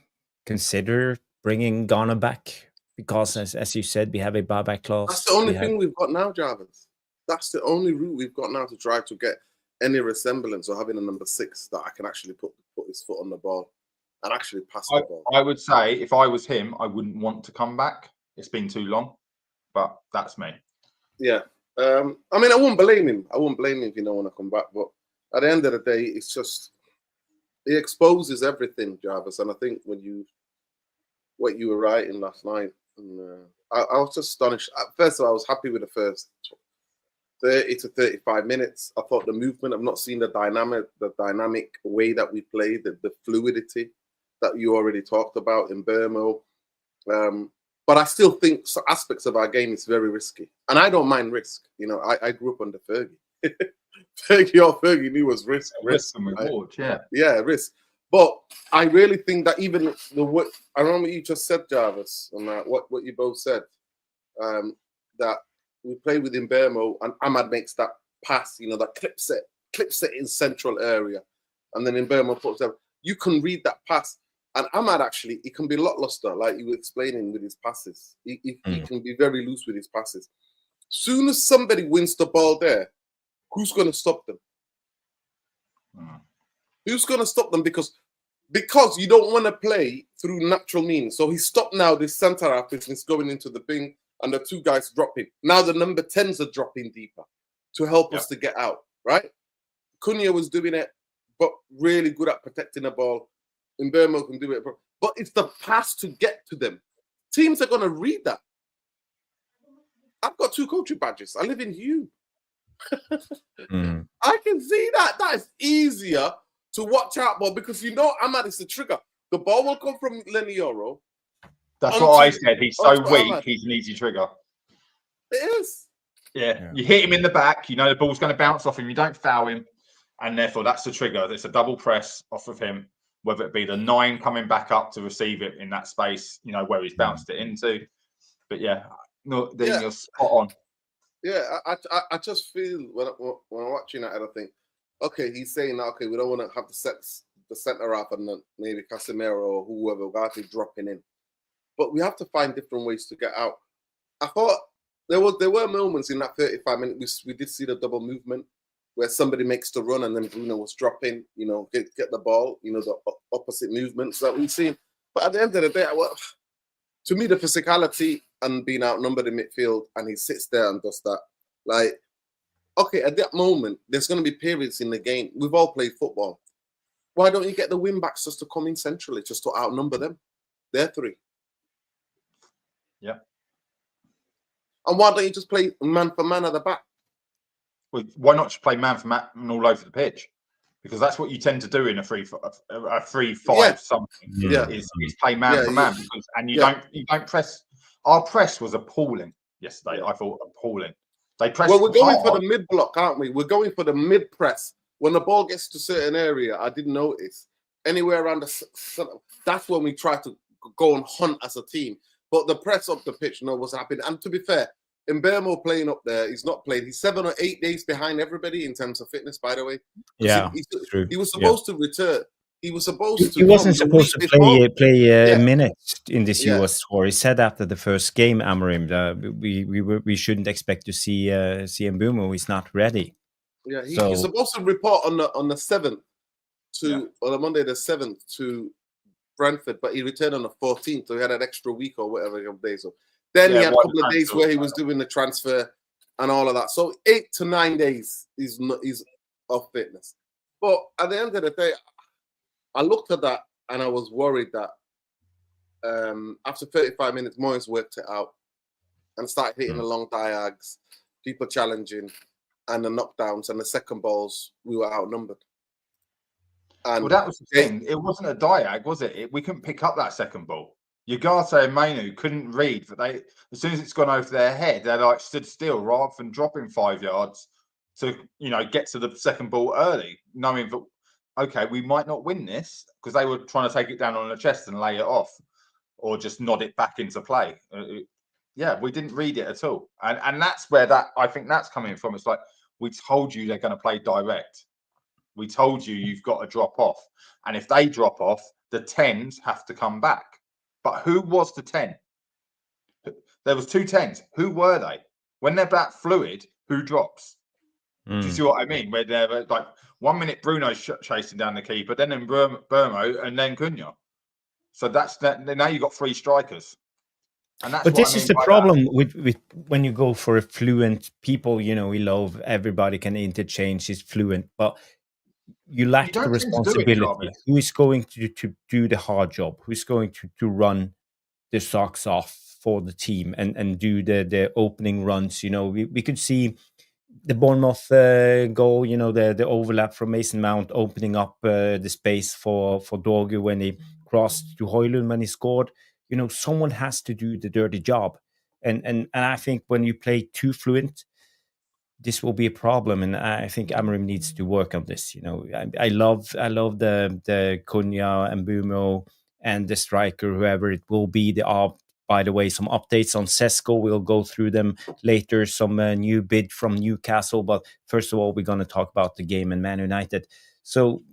consider bringing Ghana back? Because, as you said, we have a buyback clause. That's the only thing we've got now, Jarvis. That's the only route we've got now to try to get any resemblance of having a number 6 that I can actually put his foot on the ball and actually pass the ball. I would say, if I was him, I wouldn't want to come back. It's been too long. But that's me. Yeah. I wouldn't blame him. I wouldn't blame him if he don't want to come back. But at the end of the day, it's just it exposes everything, Jarvis. And I think what you were writing last night, and I was just astonished. First of all, I was happy with the first 30 to 35 minutes. I thought the movement. I've not seen the dynamic way that we played, the fluidity that you already talked about in Mbuemo. But I still think some aspects of our game is very risky. And I don't mind risk. I grew up under Fergie. Fergie knew was risk and reward, right? Yeah, risk. But I really think that even I remember what you just said, Jarvis, and what you both said, that we play with Mbuemo and Ahmad makes that pass, that clips it in central area. And then Mbuemo puts up. You can read that pass. And Ahmad actually, he can be lackluster, like you were explaining with his passes. He can be very loose with his passes. Soon as somebody wins the ball there, who's going to stop them? Who's going to stop them? Because you don't want to play through natural means. So he stopped now this centre half business going into the bin and the 2 guys dropping. Now the number 10s are dropping deeper to help us to get out, right? Cunha was doing it, but really good at protecting the ball. Mbuemo can do it, but it's the pass to get to them. Teams are going to read that. I've got 2 coaching badges. I live in Hugh. I can see that. That is easier to watch out for because Ahmad is the trigger. The ball will come from Lenioro. That's what I said. He's so weak, Ahmad. He's an easy trigger. It is. Yeah. You hit him in the back, the ball's going to bounce off him. You don't foul him. And therefore, that's the trigger. It's a double press off of him. Whether it be the 9 coming back up to receive it in that space, where he's bounced it into. But you're spot on. Yeah, I just feel when I'm watching that, I think, okay, he's saying that, okay, we don't want to have the centre half and then maybe Casemiro or whoever, Ugarte dropping in. But we have to find different ways to get out. I thought there were moments in that 35 minutes, we did see the double movement, where somebody makes the run and then Bruno was dropping, get the ball, the opposite movements that we've seen. But at the end of the day, to me, the physicality and being outnumbered in midfield and he sits there and does that. Like, okay, at that moment, there's going to be periods in the game. We've all played football. Why don't you get the wing backs just to come in centrally, just to outnumber them? They're 3. Yeah. And why don't you just play man for man at the back? Well, why not just play man for man all over the pitch? Because that's what you tend to do in a 3-5 something. Yeah, is play man for man. Because you don't press. Our press was appalling yesterday. I thought appalling. They pressed. Well, we're going for the mid block, aren't we? We're going for the mid press. When the ball gets to a certain area, I didn't notice anywhere around that's when we try to go and hunt as a team. But the press up the pitch, what's happening. And to be fair, Mbuemo playing up there, he's not played. He's 7 or 8 days behind everybody in terms of fitness, by the way. Yeah, he was supposed to return. he was supposed to. He wasn't come the supposed to week before. play minutes in this Yeah. US tour. He said after the first game, Amarim, we shouldn't expect to see Mbuemo. He's not ready. Yeah, So- he's supposed to report on the 7th on the Monday the 7th to Brentford, but he returned on the 14th, so he had an extra week or whatever days. So then he had a couple of days where he was doing the transfer and all of that. So 8 to 9 days he's off fitness. But at the end of the day, I looked at that and I was worried that after 35 minutes, Moyes worked it out and started hitting the long diags, people challenging, and the knockdowns and the second balls, we were outnumbered. And well, that was the thing. It wasn't a diag, was it? We couldn't pick up that second ball. Ugarte and Manu couldn't read, but as soon as it's gone over their head, they like stood still rather than dropping 5 yards to get to the second ball early, knowing that okay, we might not win this, because they were trying to take it down on the chest and lay it off, or just nod it back into play. Yeah, we didn't read it at all, and that's where I think that's coming from. It's like, we told you they're going to play direct. We told you you've got to drop off. And if they drop off, the 10s have to come back. But who was the 10? There was 2 10s. Who were they? When they're that fluid, who drops? Do you see what I mean? Where they're like, 1 minute Bruno's chasing down the keeper, then Mbuemo, and then Cunha. So that's that. Now you've got 3 strikers. And that's but this is the problem with when you go for a fluent people, we love everybody can interchange, is fluent, but you lack the responsibility. Who is going to do the hard job? Who's going to run the socks off for the team and do the opening runs? We could see the Bournemouth goal, the overlap from Mason Mount opening up the space for Dorgu when he crossed to Højlund when he scored. Someone has to do the dirty job. And I think when you play too fluent, this will be a problem, and I think Amarim needs to work on this. I love the Cunha and Mbuemo and the striker, whoever it will be. There are, by the way, some updates on Sesko. We'll go through them later. Some new bid from Newcastle, but first of all, we're going to talk about the game and Man United. So,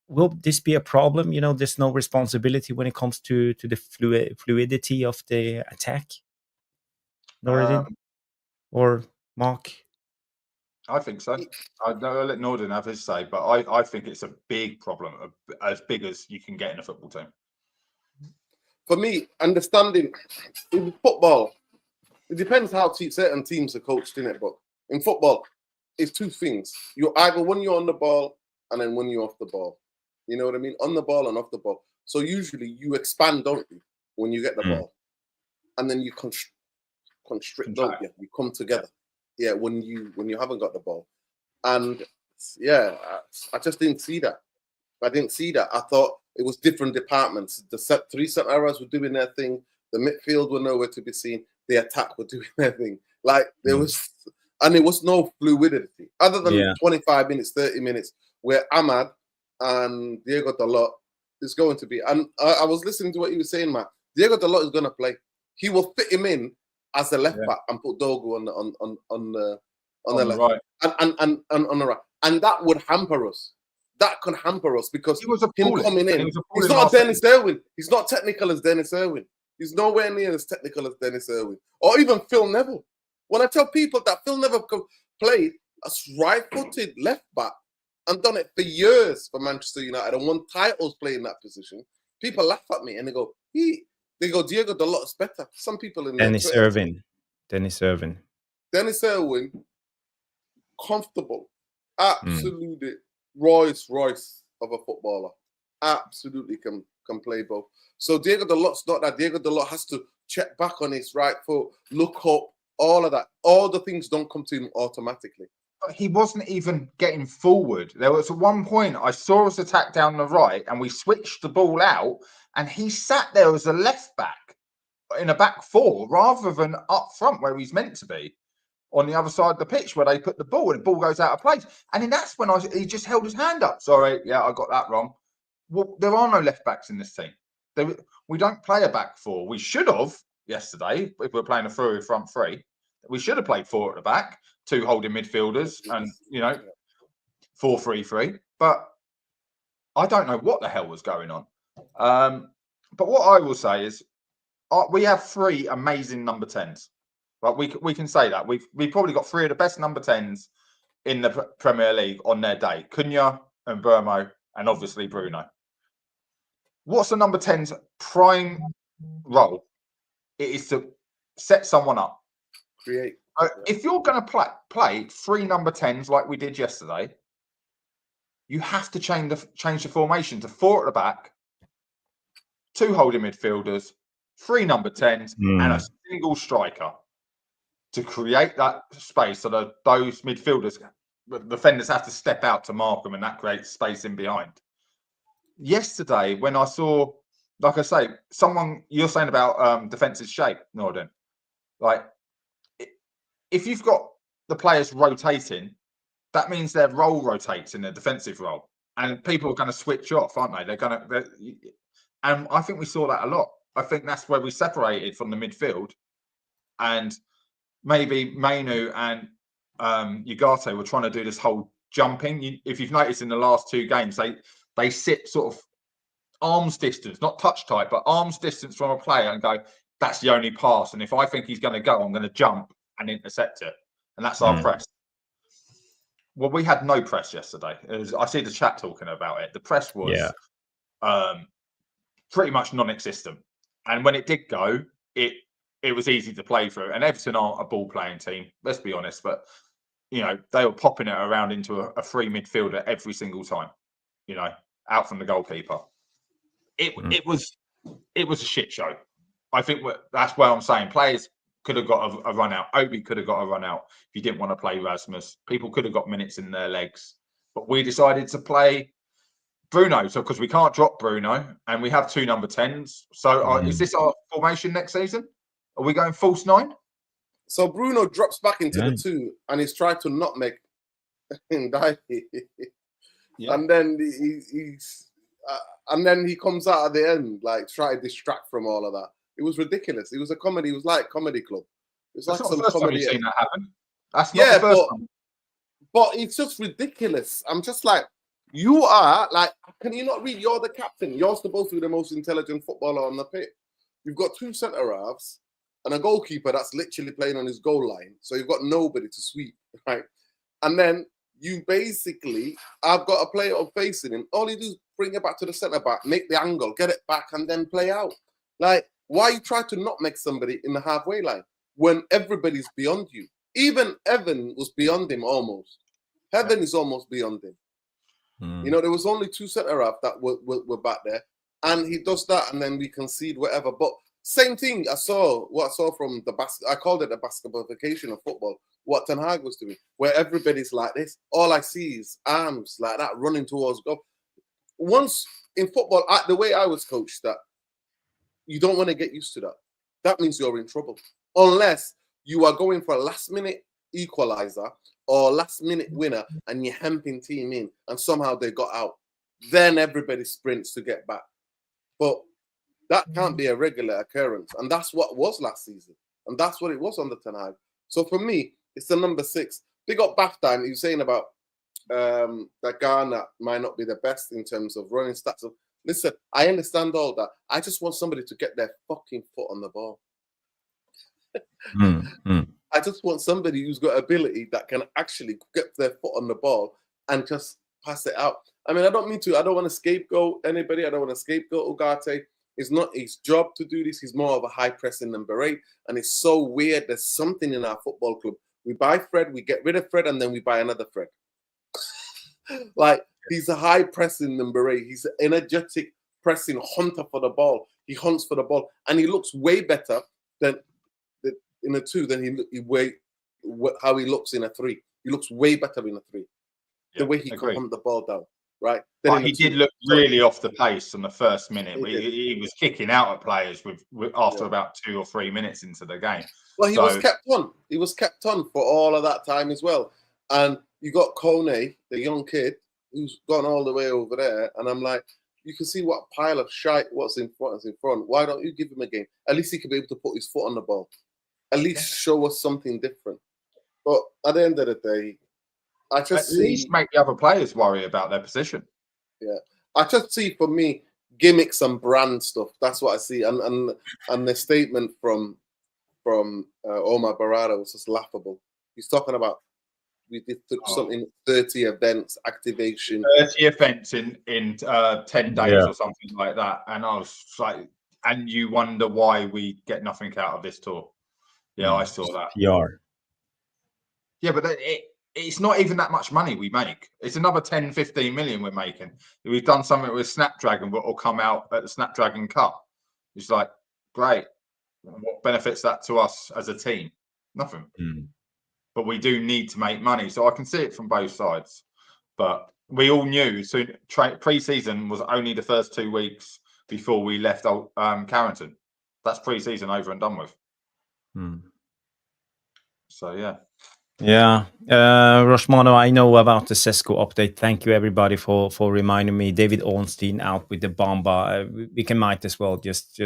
will this be a problem? There's no responsibility when it comes to the fluidity of the attack. Noradin or Mark? I think so. I'll let Norden have his say, but I think it's a big problem, as big as you can get in a football team. For me, understanding in football, it depends how certain teams are coached in it, but in football, it's 2 things. You're either when you're on the ball and then when you're off the ball. You know what I mean? On the ball and off the ball. So usually you expand, don't you, when you get the ball, and then you constrict, don't you? You come together. Yeah, when you haven't got the ball, and yeah, I just didn't see that. I thought it was different departments. The 3 centre-halves were doing their thing. The midfield were nowhere to be seen. The attack were doing their thing. Like there was no fluidity other than 25 minutes, 30 minutes where Ahmad and Diego Dalot is going to be. And I was listening to what you were saying, Matt. Diego Dalot is going to play. He will fit him in as a left back and put Dogu on the left, right. and on the right, and that would hamper us. That can hamper us because him coming in. He's not Dennis Irwin. He's not technical as Dennis Irwin. He's nowhere near as technical as Dennis Irwin or even Phil Neville. When I tell people that Phil Neville played a right-footed left back and done it for years for Manchester United and won titles playing that position, people laugh at me and they go, Diego Dalot is better. Some people in Dennis Irwin. Dennis Irwin, comfortable. Absolutely Royce of a footballer. Absolutely can play both. So Diego Dalot's not that. Diego Dalot has to check back on his right foot, look up, all of that. All the things don't come to him automatically. But he wasn't even getting forward. There was at one point I saw us attack down the right and we switched the ball out and he sat there as a left back in a back 4 rather than up front where he's meant to be on the other side of the pitch where they put the ball and the ball goes out of place. And then that's when he just held his hand up. Sorry, yeah, I got that wrong. Well, there are no left backs in this team. We don't play a back 4. We should have yesterday if we're playing a front 3. We should have played 4 at the back, 2 holding midfielders, and 4-3-3. But I don't know what the hell was going on. But what I will say is, we have 3 amazing number 10s. Right, we can say that we've probably got 3 of the best number 10s in the Premier League on their day: Cunha and Mbuemo, and obviously Bruno. What's the number 10's prime role? It is to set someone up, Create. If you're going to play 3 number 10s like we did yesterday, you have to change the formation to 4 at the back, 2 holding midfielders, 3 number 10s, and a single striker to create that space so that those midfielders, the defenders, have to step out to mark them, and that creates space in behind. Yesterday, when I saw, like I say, you're saying about defensive shape, Norden, like, if you've got the players rotating, that means their role rotates in their defensive role, and people are going to switch off, aren't they? And I think we saw that a lot. I think that's where we separated from the midfield, and maybe Manu and Ugarte were trying to do this whole jumping. If you've noticed in the last 2 games, they sit sort of arm's distance, not touch tight, but arm's distance from a player and go, that's the only pass. And if I think he's going to go, I'm going to jump and intercept it. And that's our press. Well, we had no press yesterday. I see the chat talking about it. The press was pretty much non-existent. And when it did go, it was easy to play through. And Everton aren't a ball-playing team, let's be honest. But, they were popping it around into a free midfielder every single time, out from the goalkeeper. It was a shit show. I think that's where I'm saying players could have got a run out. Obi could have got a run out if you didn't want to play Rasmus. People could have got minutes in their legs. But we decided to play Bruno, because we can't drop Bruno, and we have 2 number 10s. So is this our formation next season? Are we going false 9? So Bruno drops back into the 2, and he's tried to not make him die. And then and then he comes out at the end, like, try to distract from all of that. It was ridiculous. It was a comedy. It was like Comedy Club. It was that's like not some the first comedy. Time you've seen that happen. That's not the first time. But it's just ridiculous. I'm just like, you are like, can you not read? You're the captain. You're supposed to be the most intelligent footballer on the pitch. You've got 2 centre halves and a goalkeeper that's literally playing on his goal line. So you've got nobody to sweep, right? And then you basically, I've got a player facing him. All you do is bring it back to the centre back, make the angle, get it back, and then play out. Like, why you try to not make somebody in the halfway line when everybody's beyond you? Even Evan was beyond him almost. Heaven is almost beyond him. There was only 2 centre half that were back there, and he does that, and then we concede whatever. But same thing, what I saw from the I called it the basketballification of football. What Ten Hag was doing, where everybody's like this. All I see is arms like that running towards goal. Once in football, the way I was coached, that you don't want to get used to that. That means you're in trouble, unless you are going for a last-minute equalizer or last-minute winner, and you're hemping team in, and somehow they got out. Then everybody sprints to get back. But that can't be a regular occurrence, and that's what was last season, and that's what it was under Ten Hag. So for me, it's the number 6. Big up Bath-time. He was saying about that Ghana might not be the best in terms of running stats. Listen, I understand all that. I just want somebody to get their fucking foot on the ball. I just want somebody who's got ability that can actually get their foot on the ball and just pass it out. I mean, I don't want to scapegoat anybody. I don't want to scapegoat Ugarte. It's not his job to do this. He's more of a high pressing number 8. And it's so weird. There's something in our football club. We buy Fred, we get rid of Fred, and then we buy another Fred. Like, he's a high pressing number 8. He's an energetic pressing hunter for the ball. He hunts for the ball. And he looks way better than in a 2 than how he looks in a 3. He looks way better in a 3. The way he can hunt the ball down. Right, but he did look really off the pace on the first minute. He was kicking out at players after about 2 or 3 minutes into the game. Well, he was kept on. He was kept on for all of that time as well. And you got Kone, the young kid, who's gone all the way over there. And I'm like, you can see what pile of shite what's in front. Why don't you give him a game? At least he could be able to put his foot on the ball. At least show us something different. But at the end of the day, I just at least make the other players worry about their position. Yeah, I just see for me gimmicks and brand stuff. That's what I see, and the statement from Omar Barada was just laughable. He's talking about we did something 30 events activation, 30 events in 10 days or something like that, and I was like, and you wonder why we get nothing out of this tour. Yeah, I saw that. Yeah, but it's not even that much money we make. It's another 10, 15 million we're making. We've done something with Snapdragon, but will come out at the Snapdragon Cup. It's like, great. What benefits that to us as a team? Nothing. But we do need to make money. So I can see it from both sides. But we all knew pre-season was only the first 2 weeks before we left Carrington. That's pre-season over and done with. So, yeah. Yeah, Rosmano, I know about the Sesko update. Thank you, everybody, for reminding me. David Ornstein out with the bomba. We might as well just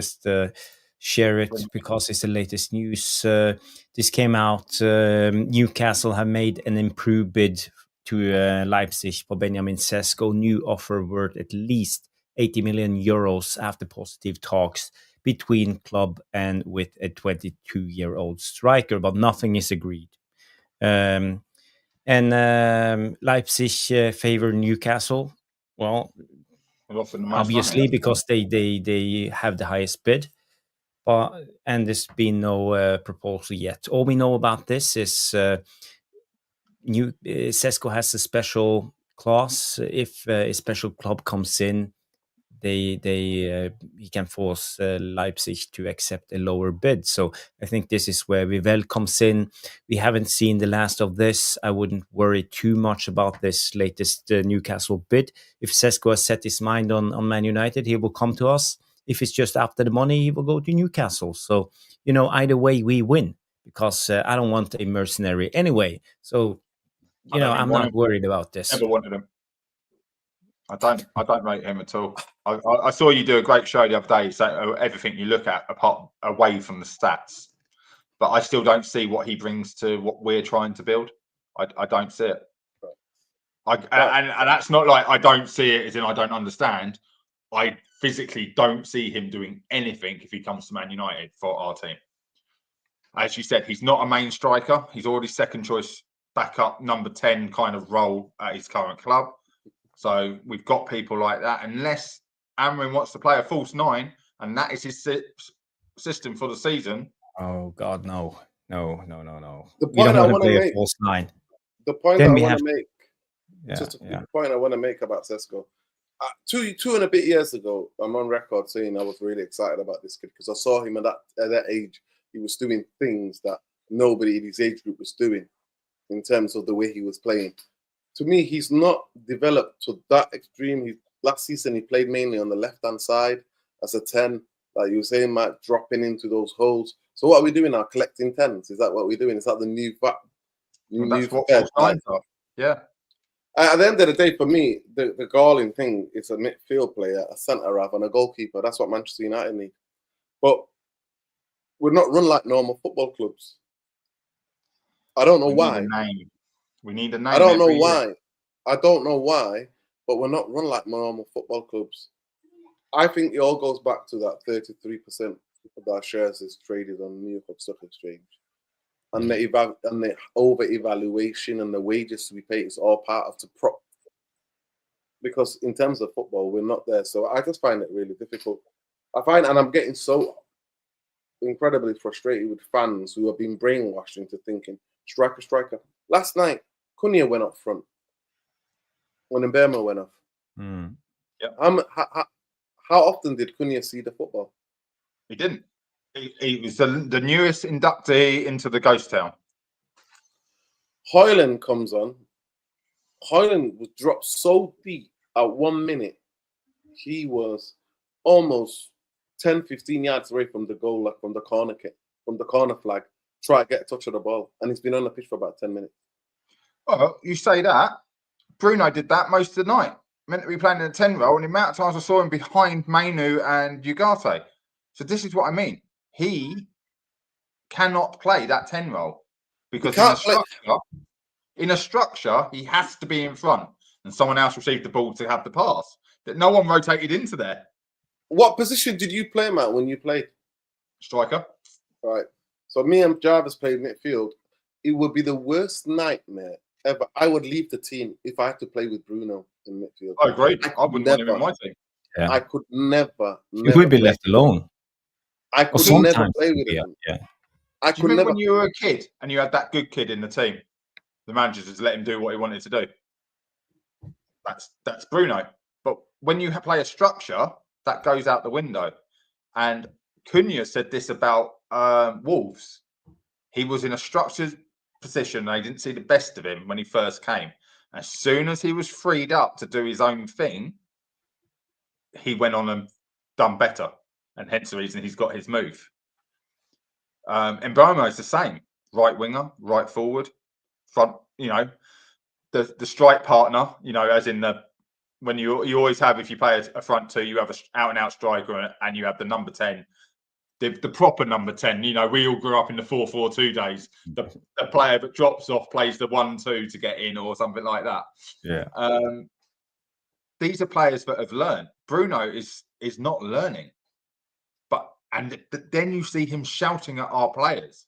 share it because it's the latest news. This came out. Newcastle have made an improved bid to Leipzig for Benjamin Sesko. New offer worth at least 80 million euros after positive talks between club and with a 22-year-old striker, but nothing is agreed. Leipzig favor Newcastle. Well, obviously because they have the highest bid, and there's been no proposal yet. All we know about this is Sesko has a special clause. If a special club comes in, he can force Leipzig to accept a lower bid. So I think this is where Vivell comes in. We haven't seen the last of this. I wouldn't worry too much about this latest Newcastle bid. If Sesko has set his mind on Man United, he will come to us. If it's just after the money, he will go to Newcastle. So, either way we win, because I don't want a mercenary anyway. So, I'm not worried about this. Never wanted him. I don't rate him at all. I saw you do a great show the other day, so everything you look at apart away from the stats, but I still don't see what he brings to what we're trying to build. I don't see it. And that's not like I don't see it as in I don't understand. I physically don't see him doing anything if he comes to Man United for our team. As you said, he's not a main striker. He's already second choice backup number 10 kind of role at his current club. So we've got people like that. Unless Amarim wants to play a false 9, and that is his system for the season. Oh God, no. The point I want to make. A false 9. The point I want to make. The point I want to make about Sesko. 2 and a bit years ago, I'm on record saying I was really excited about this kid because I saw him at that age. He was doing things that nobody in his age group was doing in terms of the way he was playing. To me, he's not developed to that extreme. Last season, he played mainly on the left-hand side as a 10, like you were saying, Matt, dropping into those holes. So what are we doing now? Collecting 10s? Is that what we're doing? Is that the new Yeah. At the end of the day, for me, the galling thing is a midfield player, a centre-half, and a goalkeeper. That's what Manchester United need. But we're not run like normal football clubs. I don't know why. We need a name. I don't know why, but we're not run like normal football clubs. I think it all goes back to that 33% of our shares is traded on New York Stock Exchange. And the over-evaluation and the wages to be paid is all part of the prop. Because in terms of football, we're not there. So I just find it really difficult. And I'm getting so incredibly frustrated with fans who have been brainwashed into thinking, striker. Last night, Cunha went up front when Mbuemo went off. Yep. How often did Cunha see the football? He didn't. He was the newest inductee into the ghost town. Højlund comes on. Højlund was dropped so deep at 1 minute. He was almost 10, 15 yards away from the goal, like from the corner kick, from the corner flag, try to get a touch of the ball. And he's been on the pitch for about 10 minutes. Well, you say that. Bruno did that most of the night. Meant to be playing in a 10 role, and the amount of times I saw him behind Manu and Ugarte. So this is what I mean. He cannot play that 10 role because in a structure, he has to be in front and someone else received the ball to have the pass. that no one rotated into there. What position did you play, Matt, when you played? Striker. Right. So me and Jarvis played midfield. It would be the worst nightmare ever. I would leave the team if I had to play with Bruno in midfield. I agree. I wouldn't want him in my team. Yeah. I could never. You would be left alone. I could never play with him. Yeah. I Do you remember when you were a kid and you had that good kid in the team? The manager just let him do what he wanted to do. That's Bruno. But when you play a structure, that goes out the window. And Cunha said this about Wolves. He was in a structured position. They didn't see the best of him when he first came. As soon as he was freed up to do his own thing, he went on and done better. And hence the reason he's got his move. Mbuemo is the same. Right winger, right forward, front, the strike partner, as in when you always have, if you play a front two, you have an out-and-out striker and you have the number 10, the proper number 10. We all grew up in the 4-4-2 days. The player that drops off plays the 1-2 to get in or something like that. Yeah. These are players that have learned. Bruno is not learning. And then you see him shouting at our players.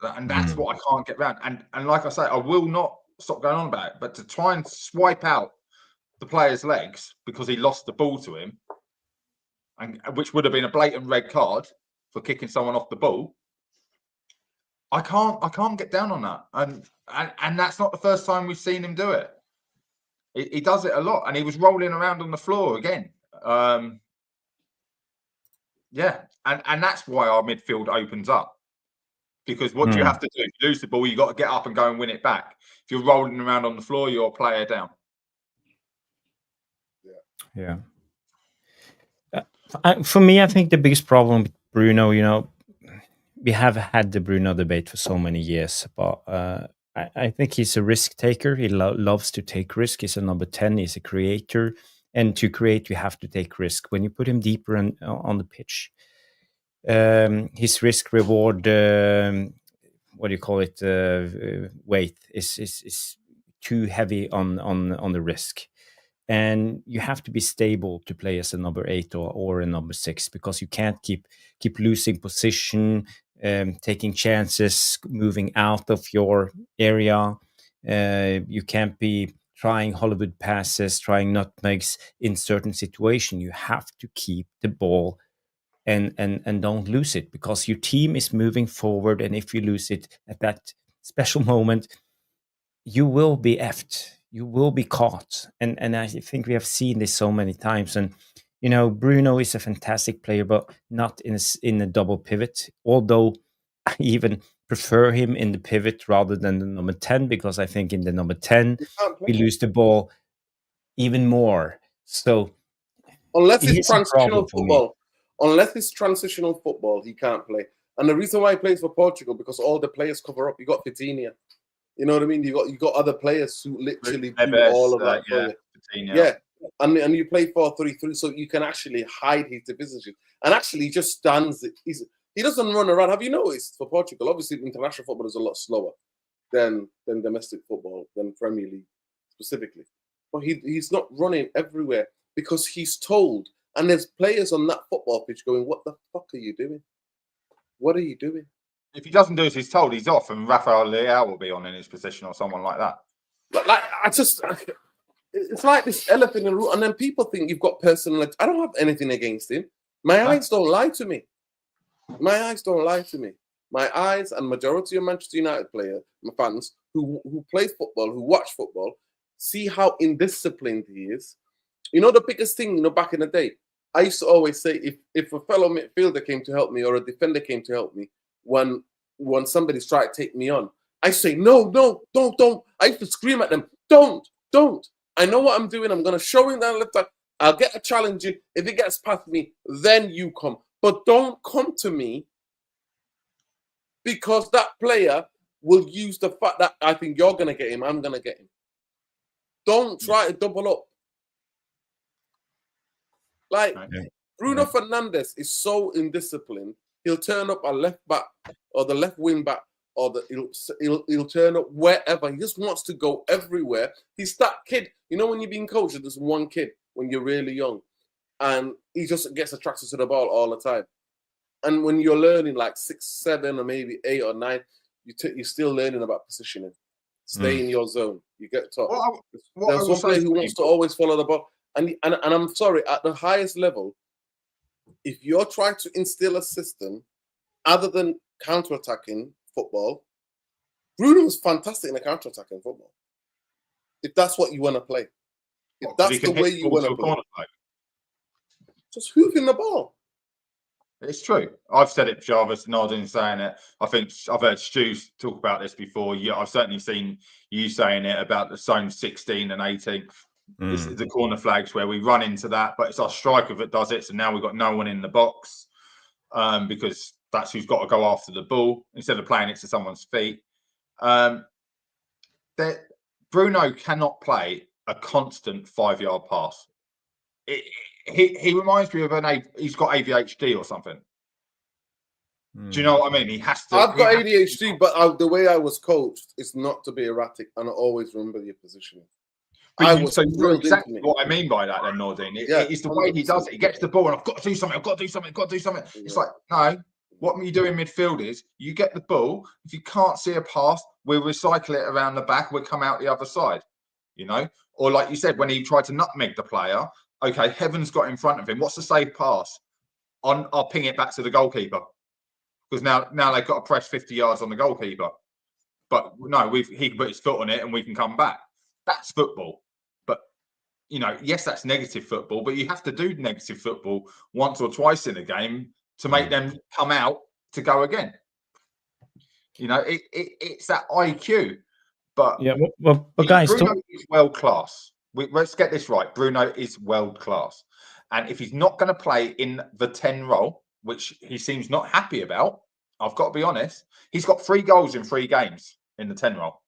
And that's what I can't get around. And like I say, I will not stop going on about it. But to try and swipe out the player's legs because he lost the ball to him, and which would have been a blatant red card for kicking someone off the ball, I can't get down on that. And that's not the first time we've seen him do it. He does it a lot. And he was rolling around on the floor again. Yeah, and that's why our midfield opens up. Because what do you have to do? If you lose the ball, you got to get up and go and win it back. If you're rolling around on the floor, you're a player down. Yeah. For me, I think the biggest problem with Bruno, we have had the Bruno debate for so many years, but I think he's a risk taker. He loves to take risk. He's a number 10. He's a creator. And to create, you have to take risk. When you put him deeper on the pitch, his risk reward, what do you call it, weight is too heavy on the risk. And you have to be stable to play as a number 8 or a number 6, because you can't keep losing position, taking chances, moving out of your area. You can't be trying Hollywood passes, trying nutmegs in certain situation. You have to keep the ball and don't lose it, because your team is moving forward. And if you lose it at that special moment, you will be effed. You will be caught. And I think we have seen this so many times. And, Bruno is a fantastic player, but not in a double pivot. Although I even prefer him in the pivot rather than the number 10, because I think in the number 10, we lose the ball even more. So unless it's transitional football, he can't play. And the reason why he plays for Portugal, because all the players cover up. You got Vitinha. You know what I mean? You got other players who literally do all of that for you. Yeah. And you play 4-3-3, so you can actually hide his deficiencies. And actually, he just stands. He doesn't run around. Have you noticed for Portugal? Obviously, international football is a lot slower than domestic football, than Premier League specifically. But he's not running everywhere because he's told. And there's players on that football pitch going, "What the fuck are you doing? What are you doing?" If he doesn't do as he's told, he's off, and Rafael Leao will be on in his position or someone like that. It's like this elephant in the room, and then people think you've got personal. I don't have anything against him. My eyes don't lie to me. My eyes and majority of Manchester United players, my fans who play football, who watch football, see how indisciplined he is. The biggest thing, back in the day, I used to always say, if a fellow midfielder came to help me or a defender came to help me, when somebody's trying to take me on, I say, no, don't. I used to scream at them, don't. I know what I'm doing. I'm going to show him that left side. I'll get a challenge. If he gets past me, then you come. But don't come to me, because that player will use the fact that I think you're going to get him, I'm going to get him. Don't try to double up. Bruno Fernandes is so indisciplined. He'll turn up a left back or the left wing back or he'll turn up wherever. He just wants to go everywhere. He's that kid. You know, when you're being coached, there's one kid when you're really young, and he just gets attracted to the ball all the time. And when you're learning like 6, 7, or maybe 8 or 9, you're still learning about positioning. Stay in your zone. You get taught. There's one player who wants to always follow the ball. And I'm sorry, at the highest level, if you're trying to instill a system other than counter-attacking football, Bruno is fantastic in a counter-attacking football. If that's what you want to play. If that's the way you want to play. Just hooving the ball. It's true. I've said it, Jarvis, Nardin saying it. I think I've heard Stu talk about this before. Yeah, I've certainly seen you saying it about the zone 16 and 18. This is the corner flags where we run into that, but it's our striker that does it. So now we've got no one in the box because that's who's got to go after the ball instead of playing it to someone's feet. Bruno cannot play a constant 5-yard pass. He reminds me of he's got ADHD or something. Do you know what I mean? He has to. I've got ADHD, but the way I was coached is not to be erratic and always remember your positioning. So you're exactly what I mean by that, then, Nordine. It's the way he does it. He gets the ball, and I've got to do something. Yeah. It's like, no. What you do in midfield is you get the ball. If you can't see a pass, we'll recycle it around the back. We'll come out the other side. You know, or like you said, when he tried to nutmeg the player. Okay, Heaven's got in front of him. What's the safe pass? I'll ping it back to the goalkeeper because now they've got to press 50 yards on the goalkeeper. But no, he can put his foot on it and we can come back. That's football. But you know, yes, that's negative football. But you have to do negative football once or twice in a game to make them come out to go again. You know, it's that IQ. But yeah, but guys, Bruno is world class. Let's get this right. Bruno is world class. And if he's not going to play in the 10 role, which he seems not happy about, I've got to be honest, he's got 3 goals in 3 games in the 10 role.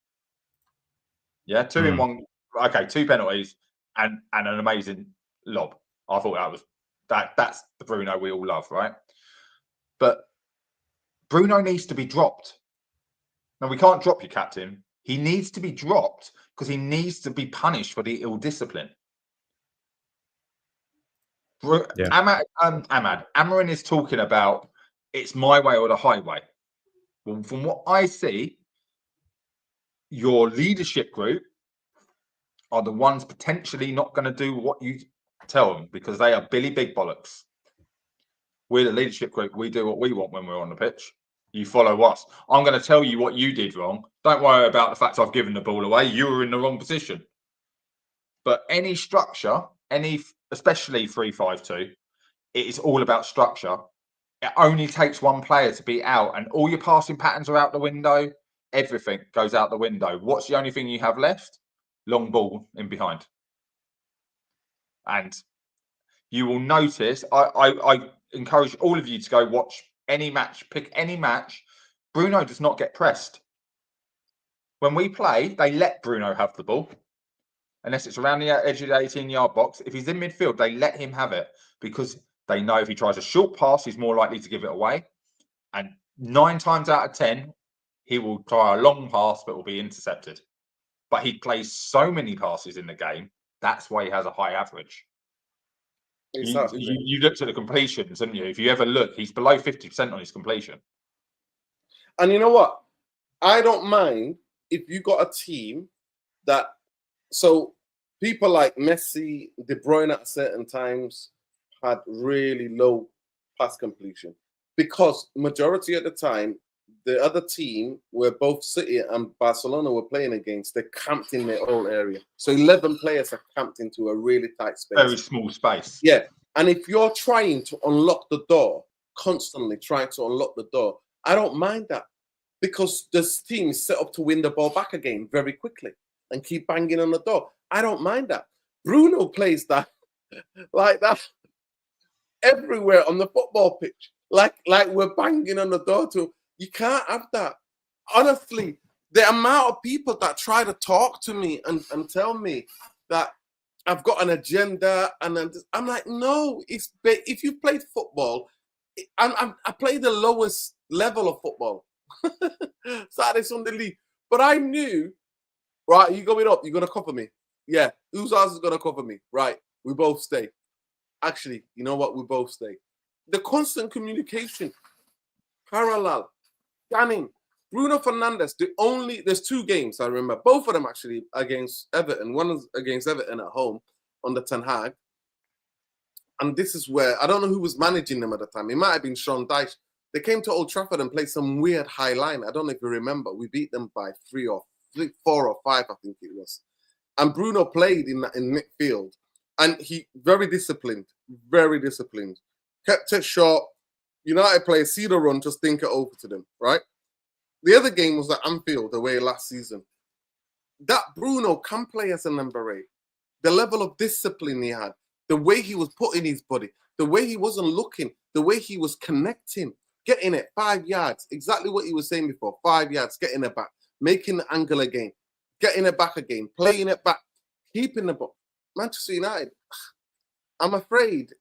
Yeah, 2 in 1. Okay, 2 penalties and an amazing lob. I thought that's the Bruno we all love, right? But Bruno needs to be dropped. Now, we can't drop your captain. He needs to be dropped because he needs to be punished for the ill discipline. Ahmad, Amarim is talking about it's my way or the highway. Well, from what I see, your leadership group are the ones potentially not going to do what you tell them because they are Billy Big Bollocks. We're the leadership group. We do what we want when we're on the pitch. You follow us. I'm going to tell you what you did wrong. Don't worry about the fact I've given the ball away. You were in the wrong position. But any structure, especially 3-5-2, it is all about structure. It only takes one player to be out and all your passing patterns are out the window. Everything goes out the window. What's the only thing you have left? Long ball in behind. And you will notice, I encourage all of you to go watch any match, pick any match. Bruno does not get pressed. When we play, they let Bruno have the ball. Unless it's around the edge of the 18-yard box. If he's in midfield, they let him have it because they know if he tries a short pass, he's more likely to give it away. And 9 times out of 10, he will try a long pass but will be intercepted. But he plays so many passes in the game, that's why he has a high average. Exactly. You looked at the completions, didn't you? If you ever look, he's below 50% on his completion. And you know what? I don't mind if you got a team that... So people like Messi, De Bruyne at certain times had really low pass completion because majority of the time, the other team where both City and Barcelona were playing against, they're camped in their own area. So 11 players are camped into a really tight space. Very small space. Yeah. And if you're trying to unlock the door, constantly trying to unlock the door, I don't mind that because this team is set up to win the ball back again very quickly and keep banging on the door. I don't mind that. Bruno plays that like that everywhere on the football pitch. Like we're banging on the door to... You can't have that. Honestly, the amount of people that try to talk to me and tell me that I've got an agenda, and I'm like, no. If you played football, I play the lowest level of football, Saturday, Sunday league. But I knew, right, you going up, you're going to cover me. Yeah, whose ass is going to cover me? Right, we both stay. Actually, you know what? We both stay. The constant communication, parallel, scanning. Bruno Fernandes, there's 2 games I remember, both of them actually against Everton. One was against Everton at home under Ten Hag. And this is where, I don't know who was managing them at the time. It might have been Sean Dyche. They came to Old Trafford and played some weird high line. I don't know if you remember. We beat them by 4 or 5, I think it was. And Bruno played in midfield. And he, very disciplined. Kept it short. United players see the run, just think it over to them, right? The other game was at Anfield away last season. That Bruno can play as a number 8. The level of discipline he had, the way he was putting his body, the way he wasn't looking, the way he was connecting, getting it 5 yards, exactly what he was saying before, 5 yards, getting it back, making the angle again, getting it back again, playing it back, keeping the ball. Manchester United, I'm afraid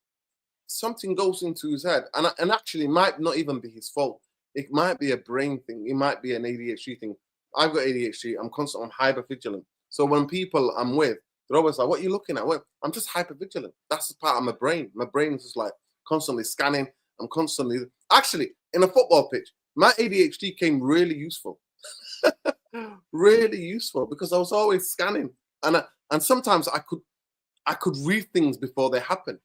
something goes into his head, and actually might not even be his fault. It might be a brain thing. It might be an ADHD thing. I've got ADHD. I'm hyper vigilant. So when people I'm with, they're always like, what are you looking at? Well, I'm just hyper vigilant. That's part of my brain. My brain is just like constantly scanning. I'm constantly, actually, in a football pitch, my ADHD came really useful. Really useful, because I was always scanning. And sometimes I could read things before they happen.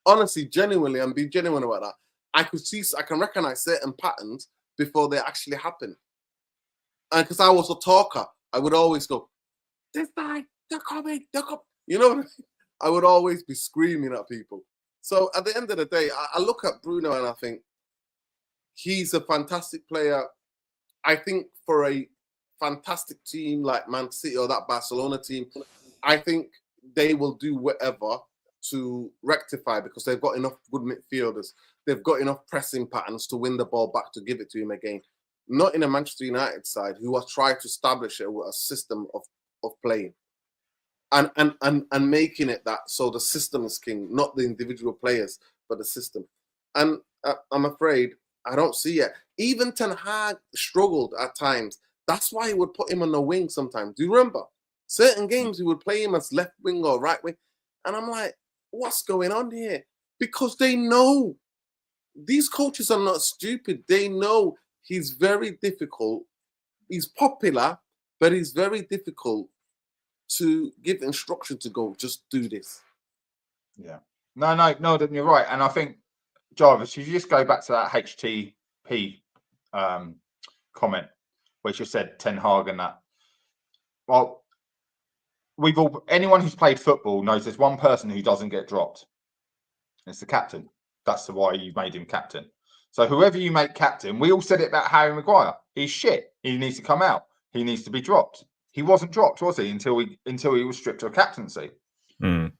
Honestly, genuinely, I'm being genuine about that. I can recognize certain patterns before they actually happen. And because I was a talker, I would always go, this guy, they're coming. You know what I mean? I would always be screaming at people. So at the end of the day, I look at Bruno and I think he's a fantastic player. I think for a fantastic team like Man City or that Barcelona team, I think they will do whatever to rectify, because they've got enough good midfielders. They've got enough pressing patterns to win the ball back, to give it to him again. Not in a Manchester United side who are trying to establish a system of playing and making it that, so the system is king, not the individual players, but the system. And I'm afraid I don't see it. Even Ten Hag struggled at times. That's why he would put him on the wing sometimes. Do you remember? Certain games he would play him as left wing or right wing. And I'm like, what's going on here? Because they know. These coaches are not stupid. They know he's very difficult. He's popular, but he's very difficult to give instruction to go, just do this. Yeah. No, you're right. And I think, Jarvis, if you just go back to that HTP comment, which you said Ten Hag and that. Well, anyone who's played football knows there's one person who doesn't get dropped. It's the captain. That's why you made him captain. So whoever you make captain, we all said it about Harry Maguire. He's shit. He needs to come out. He needs to be dropped. He wasn't dropped, was he? Until he was stripped of captaincy. Mm.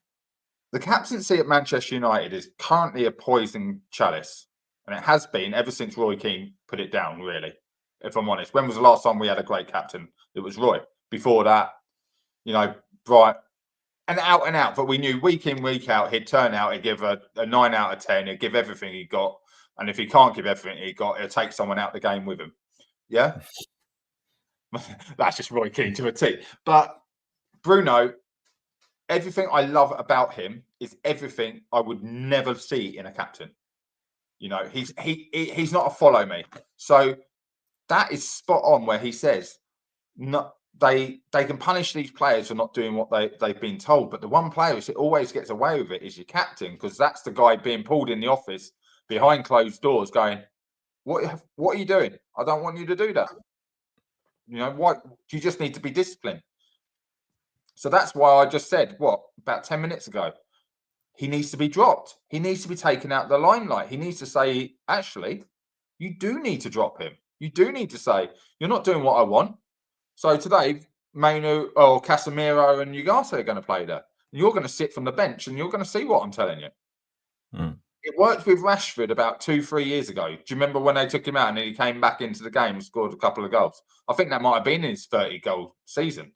The captaincy at Manchester United is currently a poison chalice, and it has been ever since Roy Keane put it down. Really, if I'm honest, when was the last time we had a great captain? It was Roy. Before that, Bright. And out, but we knew week in, week out, he'd turn out, he'd give a 9 out of 10, he'd give everything he got. And if he can't give everything he got, he'll take someone out the game with him. Yeah? That's just Roy Keane to a T. But Bruno, everything I love about him is everything I would never see in a captain. He's not a follow me. So that is spot on where he says, no. They can punish these players for not doing what they've been told. But the one player who always gets away with it is your captain, because that's the guy being pulled in the office behind closed doors going, what are you doing? I don't want you to do that. What? You just need to be disciplined. So that's why I just said, about 10 minutes ago, he needs to be dropped. He needs to be taken out of the limelight. He needs to say, actually, you do need to drop him. You do need to say, you're not doing what I want. So today, Manuel or Casemiro and Ugarte are going to play there. And you're going to sit from the bench and you're going to see what I'm telling you. Mm. It worked with Rashford about 2-3 years ago. Do you remember when they took him out and he came back into the game and scored a couple of goals? I think that might have been his 30-goal season.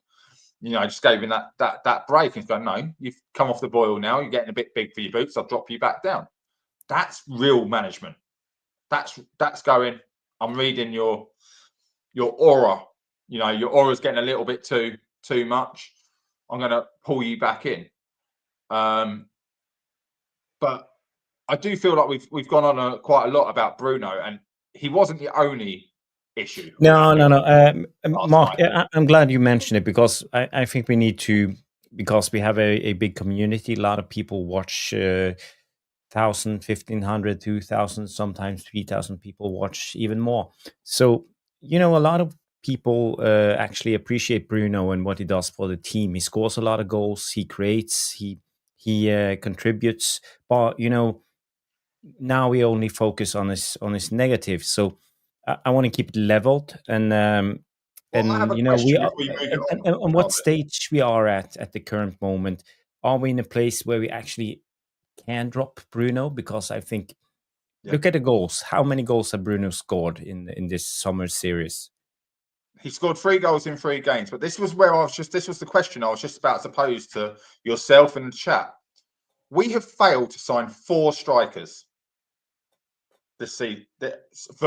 Just gave him that break and going, no, you've come off the boil now. You're getting a bit big for your boots. I'll drop you back down. That's real management. That's going, I'm reading your your aura. Your aura's getting a little bit too much. I'm going to pull you back in. But I do feel like we've gone on quite a lot about Bruno, and he wasn't the only issue. No. Mark, I'm glad you mentioned it, because I think we need to, because we have a big community. A lot of people watch. 1,000, 1,500, 2,000, sometimes 3,000 people watch, even more. So, a lot of people actually appreciate Bruno and what he does for the team. He scores a lot of goals. He creates. He contributes. But now we only focus on his negative. So I want to keep it leveled, and Well, I have a we question are, before you move it and on. what stage we are at the current moment. Are we in a place where we actually can drop Bruno? Because I think, look at the goals. How many goals have Bruno scored in this summer series? He scored 3 goals in 3 games, but this was the question I was just about to pose to yourself in the chat. We have failed to sign 4 strikers this season that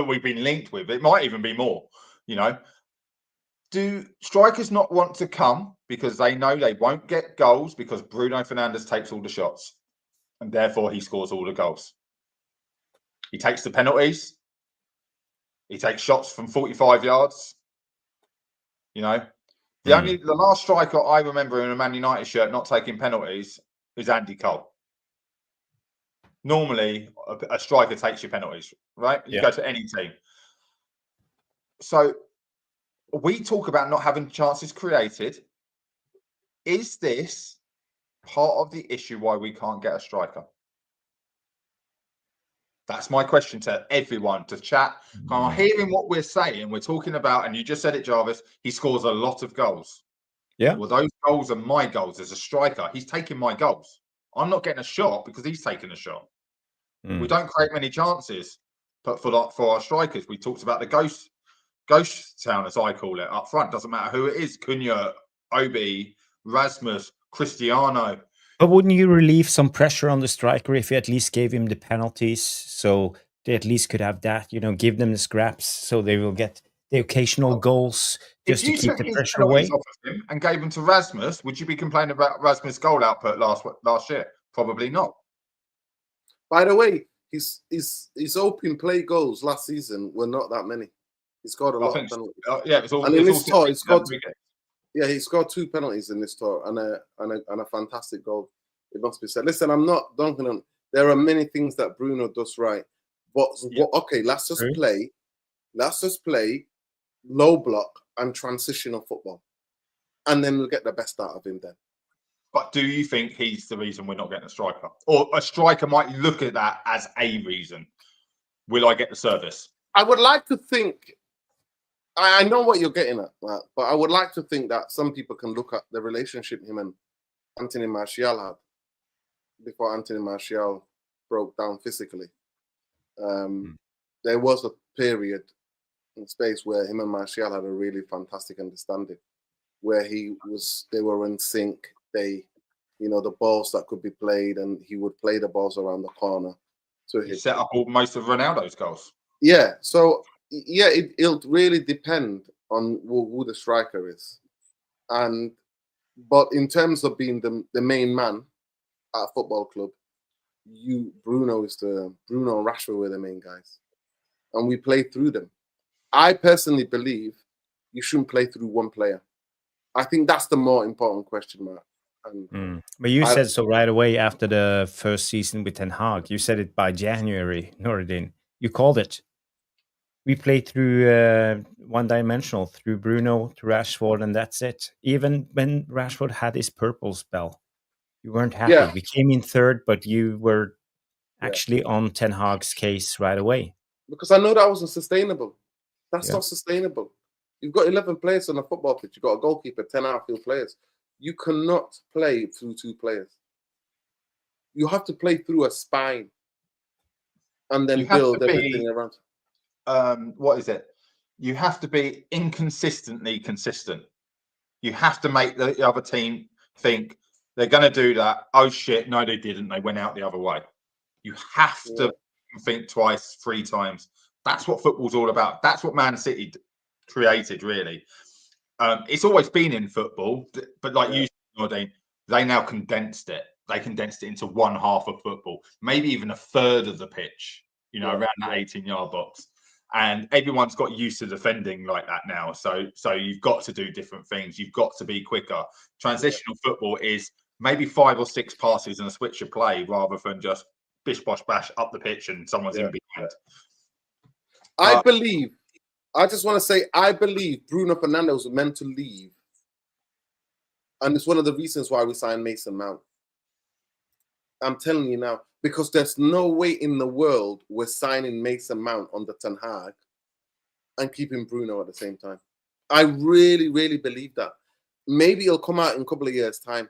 we've been linked with. It might even be more. Do strikers not want to come because they know they won't get goals because Bruno Fernandes takes all the shots, and therefore he scores all the goals? He takes the penalties. He takes shots from 45 yards. The last striker I remember in a Man United shirt not taking penalties is Andy Cole. Normally, a striker takes your penalties, right? You go to any team. So we talk about not having chances created. Is this part of the issue why we can't get a striker? That's my question to everyone, to chat. I'm hearing what we're saying. We're talking about, and you just said it, Jarvis, he scores a lot of goals. Yeah. Well, those goals are my goals as a striker. He's taking my goals. I'm not getting a shot because he's taking a shot. We don't create many chances. But for our strikers, we talked about the ghost town, as I call it, up front. Doesn't matter who it is. Cunha, Obi, Rasmus, Cristiano. But wouldn't you relieve some pressure on the striker if you at least gave him the penalties, so they at least could have that, give them the scraps so they will get the occasional goals just to keep the pressure away? Off of him and gave them to Rasmus, would you be complaining about Rasmus' goal output last year? Probably not. By the way, his open play goals last season were not that many. He scored a lot of penalties. It was all. And in this tour, he scored 2 penalties in this tour and a fantastic goal. It must be said. Listen, I'm not dunking on. There are many things that Bruno does right, but okay, let's just play. Let's just play low block and transitional football, and then we'll get the best out of him then. But do you think he's the reason we're not getting a striker? Or a striker might look at that as a reason. Will I get the service? I would like to think, I know what you're getting at, right? But I would like to think that some people can look at the relationship him and Anthony Martial had before Anthony Martial broke down physically. There was a period in space where him and Martial had a really fantastic understanding, where they were in sync. They, the balls that could be played, and he would play the balls around the corner. So he set up most of Ronaldo's goals. Yeah. So it'll really depend on who the striker is, but in terms of being the main man at a football club, Bruno and Rashford were the main guys, and we play through them. I personally believe you shouldn't play through one player. I think that's the more important question mark. But you said so right away after the first season with Ten Hag. You said it by January, Nourdin. You called it. We played through one-dimensional, through Bruno, to Rashford, and that's it. Even when Rashford had his purple spell, you weren't happy. Yeah. We came in third, but you were actually on Ten Hag's case right away. Because I know that wasn't sustainable. That's not sustainable. You've got 11 players on a football pitch. You've got a goalkeeper, 10 outfield players. You cannot play through 2 players. You have to play through a spine and then build everything around. What is it? You have to be inconsistently consistent. You have to make the other team think they're going to do that. Oh, shit. No, they didn't. They went out the other way. You have to think twice, 3 times. That's what football's all about. That's what Man City created, really. It's always been in football, but like you said, they now condensed it. They condensed it into one half of football, maybe even a third of the pitch, around that 18-yard box. And everyone's got used to defending like that now. So you've got to do different things. You've got to be quicker. Transitional football is maybe 5 or 6 passes and a switch of play rather than just bish, bosh, bash up the pitch and someone's in behind. I just want to say, I believe Bruno Fernandes was meant to leave. And it's one of the reasons why we signed Mason Mount. I'm telling you now, because there's no way in the world we're signing Mason Mount under Ten Hag and keeping Bruno at the same time. I really, really believe that. Maybe it'll come out in a couple of years' time.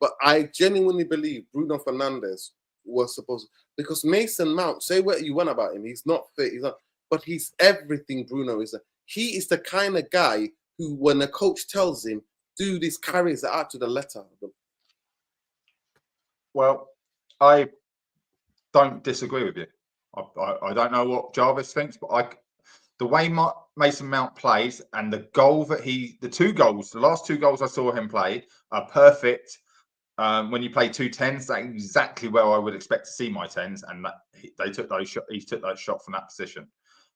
But I genuinely believe Bruno Fernandes was supposed to, because Mason Mount, say what you want about him, he's not fit, but he's everything Bruno is. He is the kind of guy who, when a coach tells him, do this, carries it out to the letter. Well, I don't disagree with you. I don't know what Jarvis thinks, but the way Mason Mount plays and the goal that the last 2 goals I saw him play are perfect. When you play 2 10s, that's exactly where I would expect to see my 10s, and he took those shots from that position.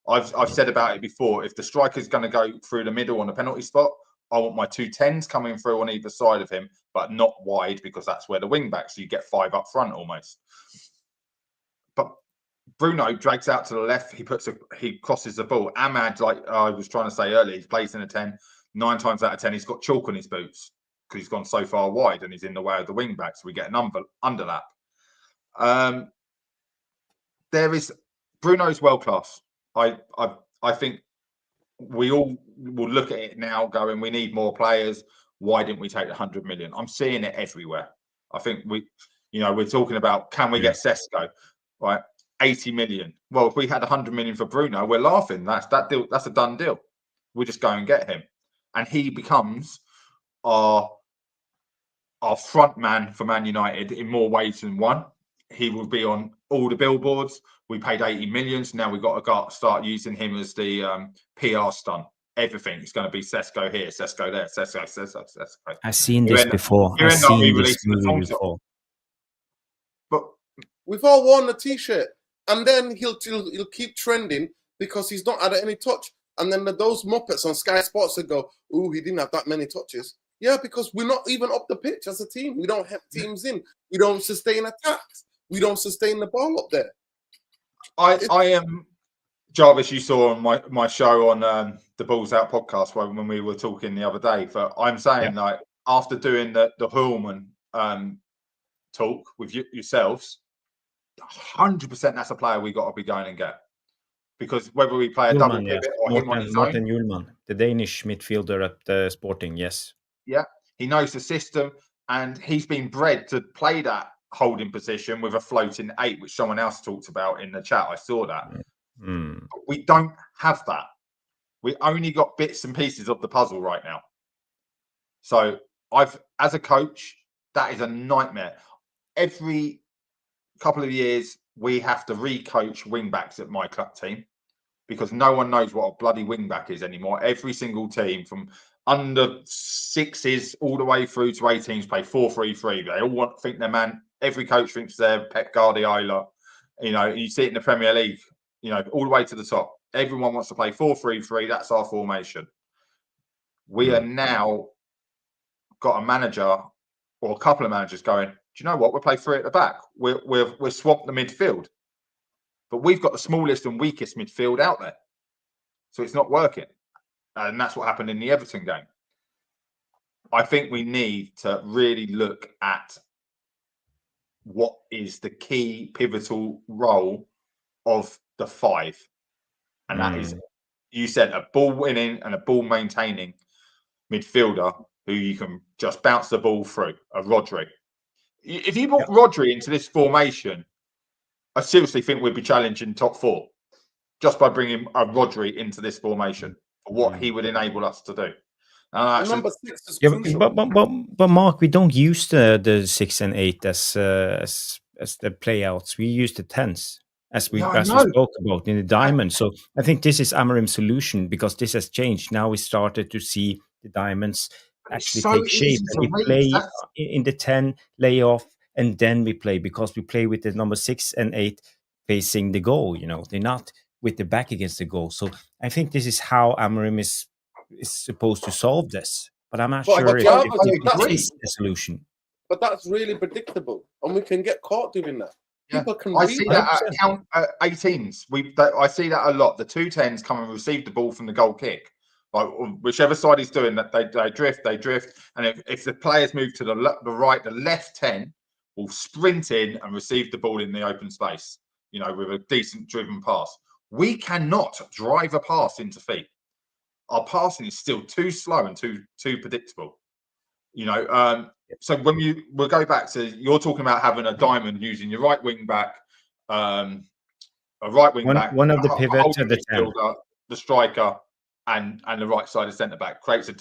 I've said about it before. If the striker's going to go through the middle on the penalty spot, I want my 2 10s coming through on either side of him, but not wide, because that's where the wing backs. So you get 5 up front almost. But Bruno drags out to the left. He crosses the ball. Ahmad, like I was trying to say earlier, he plays in a 10. 9 times out of 10, he's got chalk on his boots because he's gone so far wide and he's in the way of the wing back. So we get an underlap. Bruno's world class. I think we all will look at it now going, we need more players. Why didn't we take the 100 million? I'm seeing it everywhere. I think we're talking about, can we get Sesko, right? 80 million. Well, if we had 100 million for Bruno, we're laughing. That's a done deal. We'll just go and get him. And he becomes our front man for Man United in more ways than one. He will be on all the billboards. We paid 80 million. So now we've got to start using him as the PR stunt. Everything is going to be Sesko here, Sesko there, Sesko. I've seen this before. I've seen this movie before. But we've all worn the T-shirt, and then he'll keep trending because he's not had any touch. And then those Muppets on Sky Sports will go, "Ooh, he didn't have that many touches." Yeah, because we're not even up the pitch as a team. We don't have teams in. We don't sustain attacks. We don't sustain the ball up there. I am Jarvis. You saw on my show on the Balls Out podcast when we were talking the other day. But I'm saying, like, after doing the Højlund talk with yourselves, 100% that's a player we got to be going and get. Because whether we play a double pivot or him on his own. Morten Hjulmand, the Danish midfielder at the Sporting, yes. Yeah, he knows the system, and he's been bred to play that holding position with a floating 8, which someone else talked about in the chat. I saw that. But we don't have that. We only got bits and pieces of the puzzle right now. So as a coach, that is a nightmare. Every couple of years, we have to re-coach wing backs at my club team because no one knows what a bloody wing back is anymore. Every single team from under 6s all the way through to 18s play 4-3-3. They all think they're man. Every coach thinks they're Pep Guardiola. You see it in the Premier League, all the way to the top. Everyone wants to play 4-3-3. That's our formation. We are now got a manager or a couple of managers going, do you know what? We'll play 3 at the back. We're swamped the midfield. But we've got the smallest and weakest midfield out there. So it's not working. And that's what happened in the Everton game. I think we need to really look at what is the key pivotal role of the 5. And that is, you said, a ball winning and a ball maintaining midfielder who you can just bounce the ball through, a Rodri. If you brought Rodri into this formation, I seriously think we'd be challenging top 4 just by bringing a Rodri into this formation for what he would enable us to do. Number 6 is crucial. But Mark, we don't use the 6 and 8 as the playouts. We use the 10s. as we Yeah, I as we know. spoke about in the diamond. So I think this is Amarim's solution, because this has changed. Now we started to see the diamonds actually so take shape, easy and to we read. play That's in the 10, lay off, and then we play, because we play with the number 6 and 8 facing the goal. They're not with the back against the goal. So I think this is how Amarim is supposed to solve this. But I'm not But sure if, Jarvis, if this agree. is the solution. but that's really predictable, and we can get caught doing that. Yeah. People can I read see that. that at count 18s. I see that a lot. The 210s come and receive the ball from the goal kick. Like whichever side he's doing that, they drift, and if the players move to the right, the left 10 will sprint in and receive the ball in the open space. With a decent driven pass. We cannot drive a pass into feet. Our passing is still too slow and too predictable. So when we'll go back to, you're talking about having a diamond using your right wing back, a right wing back, one of the pivots at the 10, the striker, and the right side of centre back creates a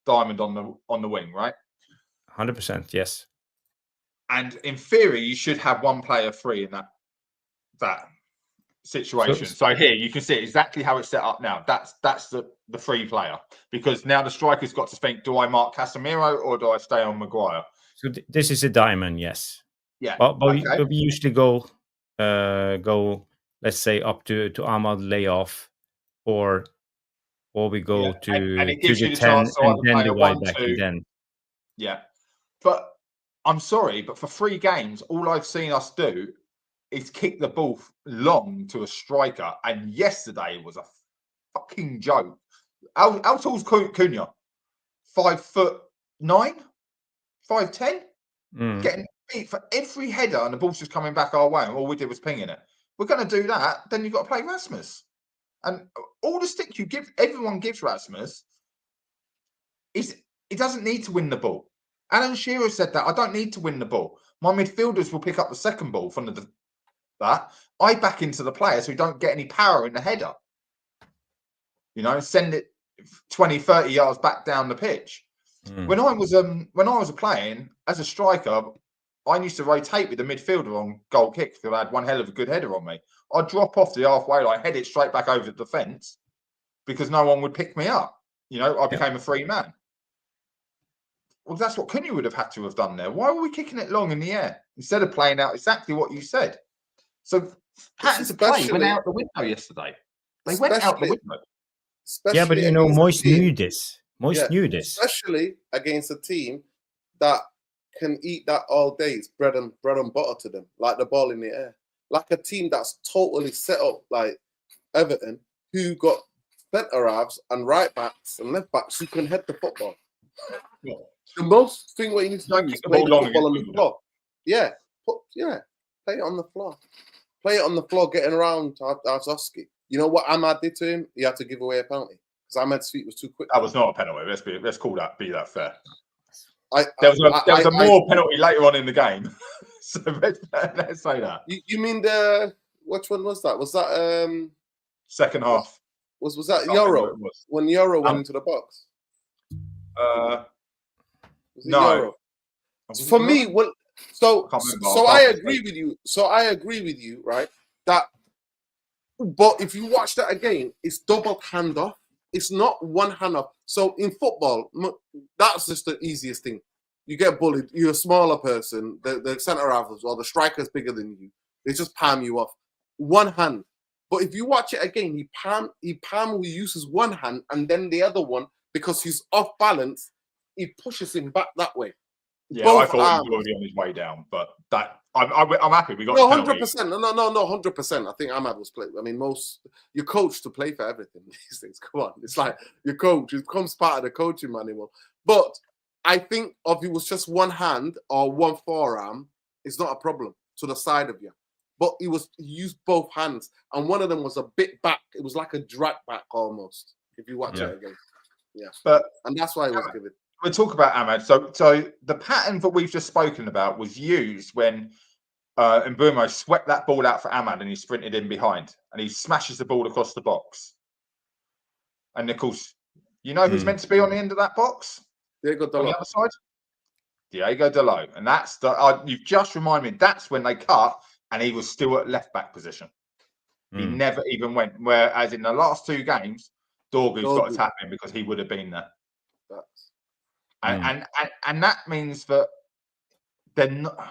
diamond on the wing, right? 100%, yes. And in theory, you should have one player free in that situation. So here you can see exactly how it's set up now. That's the free player, because now the striker's got to think: do I mark Casemiro or do I stay on Maguire? So this is a diamond, yes. Yeah. But Okay. we usually go let's say up to Ahmad layoff, or we go to and it gives the you the 10 chance to and either then play the a right 1-2. back, and then Yeah. But I'm sorry, but for 3 games, all I've seen us do is kick the ball long to a striker. And yesterday was a fucking joke. How tall's Cunha? 5'9", 5'10", getting beat for every header, and the ball's just coming back our way, and all we did was pinging it. We're going to do that, then you've got to play Rasmus. And all the stick everyone gives Rasmus is he doesn't need to win the ball. Alan Shearer said that, I don't need to win the ball. My midfielders will pick up the second ball from that. I back into the players who don't get any power in the header. Send it 20, 30 yards back down the pitch. When I was playing as a striker, I used to rotate with the midfielder on goal kicks because I had one hell of a good header on me. I'd drop off the halfway line, head it straight back over the defence because no one would pick me up. I became a free man. Well, that's what Cunha would have had to have done there. Why were we kicking it long in the air instead of playing out exactly what you said? So patterns of play went out the window yesterday. They went out the window. Yeah, but Moyes knew this. Moyes knew this, especially against a team that can eat that all day. It's bread and butter to them, like the ball in the air. Like a team that's totally set up like Everton, who got centre halves and right backs and left backs who can head the football. Yeah. The most thing what you need to do is play the football on the floor. Yeah, play it on the floor. Play it on the floor, getting around Arzowski. You know what Ahmad did to him? He had to give away a penalty because Ahmad's feet was too quick. That was not a penalty. Let's call that fair. There was a more penalty later on in the game. So let's say that. You mean which one was that? Was that second half? Was that Euro? When Euro went into the box? No. Euro? For me, so I agree with you. So I agree with you, right? But if you watch that again, it's double hand off. It's not one hand off. So in football, that's just the easiest thing. You get bullied. You're a smaller person. The centre half as well. The striker's bigger than you. They just palm you off. One hand. But if you watch it again, he uses one hand and then the other one, because he's off balance, he pushes him back that way. Yeah, I thought he was already on his way down, but that I'm happy we got 100%. No, 100%. I think Ahmad was playing. I mean, you're coached to play for everything. These things, come on, it's like your coach. It becomes part of the coaching manual. But I think if it was just one hand or one forearm, it's not a problem to the side of you. But he used both hands, and one of them was a bit back. It was like a drag back almost. If you watch it again, and that's why it was given. We'll talk about Ahmad. So the pattern that we've just spoken about was used when Mbuemo swept that ball out for Ahmad and he sprinted in behind and he smashes the ball across the box. And of course, who's meant to be on the end of that box? Diego Dalot. On the other side? Diego Dalot. And that's you've just reminded me, that's when they cut and he was still at left back position. He never even went. Whereas in the last 2 games, Dorgu's got to tap in because he would have been there. And that means that they're not.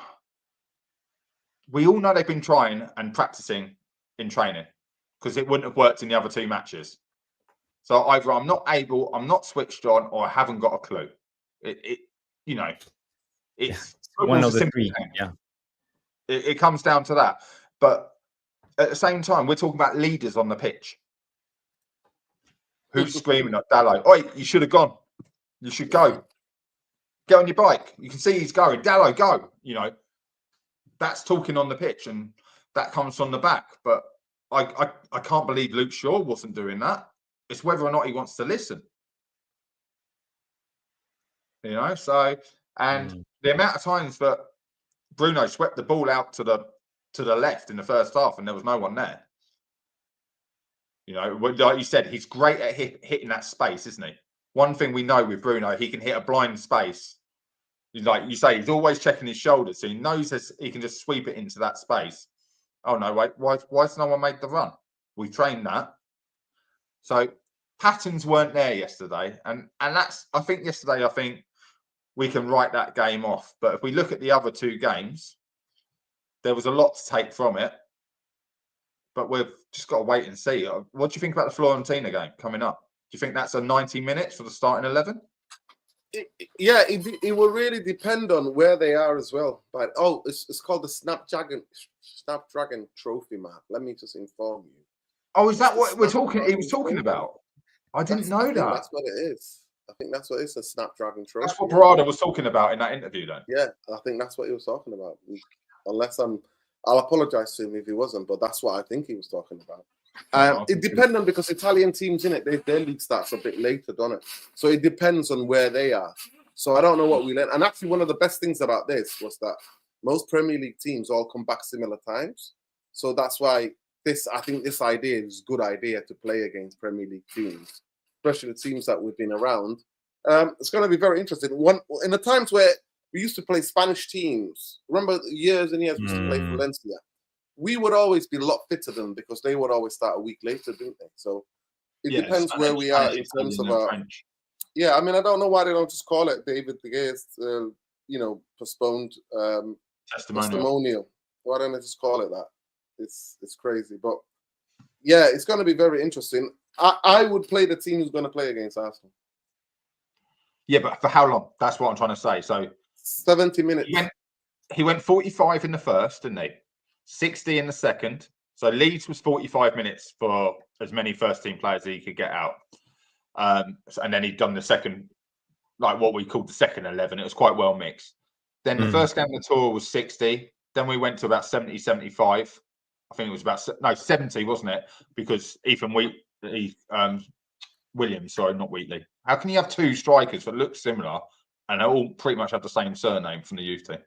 We all know they've been trying and practicing in training because it wouldn't have worked in the other 2 matches. So either I'm not able, I'm not switched on, or I haven't got a clue. It's one of the 3. Yeah, it comes down to that. But at the same time, we're talking about leaders on the pitch. Who's screaming at Dallo? Oi, you should have gone. You should go. Get on your bike. You can see he's going. Dallo, go. That's talking on the pitch, and that comes from the back. But I can't believe Luke Shaw wasn't doing that. It's whether or not he wants to listen. So, and the amount of times that Bruno swept the ball out to the left in the first half and there was no one there. Like you said, he's great at hitting that space, isn't he? One thing we know with Bruno, he can hit a blind space. Like you say, he's always checking his shoulders, so he knows he can just sweep it into that space. Oh no, wait, why's no one made the run? We trained that. So patterns weren't there yesterday, and that's I think we can write that game off. But if we look at the other 2 games, there was a lot to take from it. But we've just got to wait and see. What do you think about the Fiorentina game coming up? Do you think that's a 90 minutes for the starting 11? It will really depend on where they are as well. But it's called the Snapdragon Trophy, Mark. Let me just inform you. Oh, is that what he was talking about? I didn't know that. That's what it is. I think that's what it is, a Snapdragon Trophy. That's what Barada was talking about in that interview, then. Yeah, I think that's what he was talking about. I'll apologize to him if he wasn't, but that's what I think he was talking about. It depends on, because Italian teams in it, their league starts a bit later, doesn't it? So it depends on where they are. So I don't know what we learned. And actually, one of the best things about this was that most Premier League teams all come back similar times. So that's why I think this idea is a good idea to play against Premier League teams, especially the teams that we've been around. It's going to be very interesting. In the times where we used to play Spanish teams, remember years and years we used to play Valencia, we would always be a lot fitter than them because they would always start a week later, didn't they? So it depends where we are in terms of our... French. Yeah, I mean, I don't know why they don't just call it David De Gea's, postponed testimonial. Why don't they just call it that? It's crazy. But yeah, it's going to be very interesting. I would play the team who's going to play against Arsenal. Yeah, but for how long? That's what I'm trying to say. So 70 minutes. He went 45 in the first, didn't he? 60 in the second. So Leeds was 45 minutes for as many first-team players as he could get out. And then he'd done the second, like what we called the second 11. It was quite well mixed. Then the first game of the tour was 60. Then we went to about 70, 75. I think it was about 70, wasn't it? Because Williams, sorry, not Wheatley. How can you have 2 strikers that look similar and they all pretty much have the same surname from the youth team?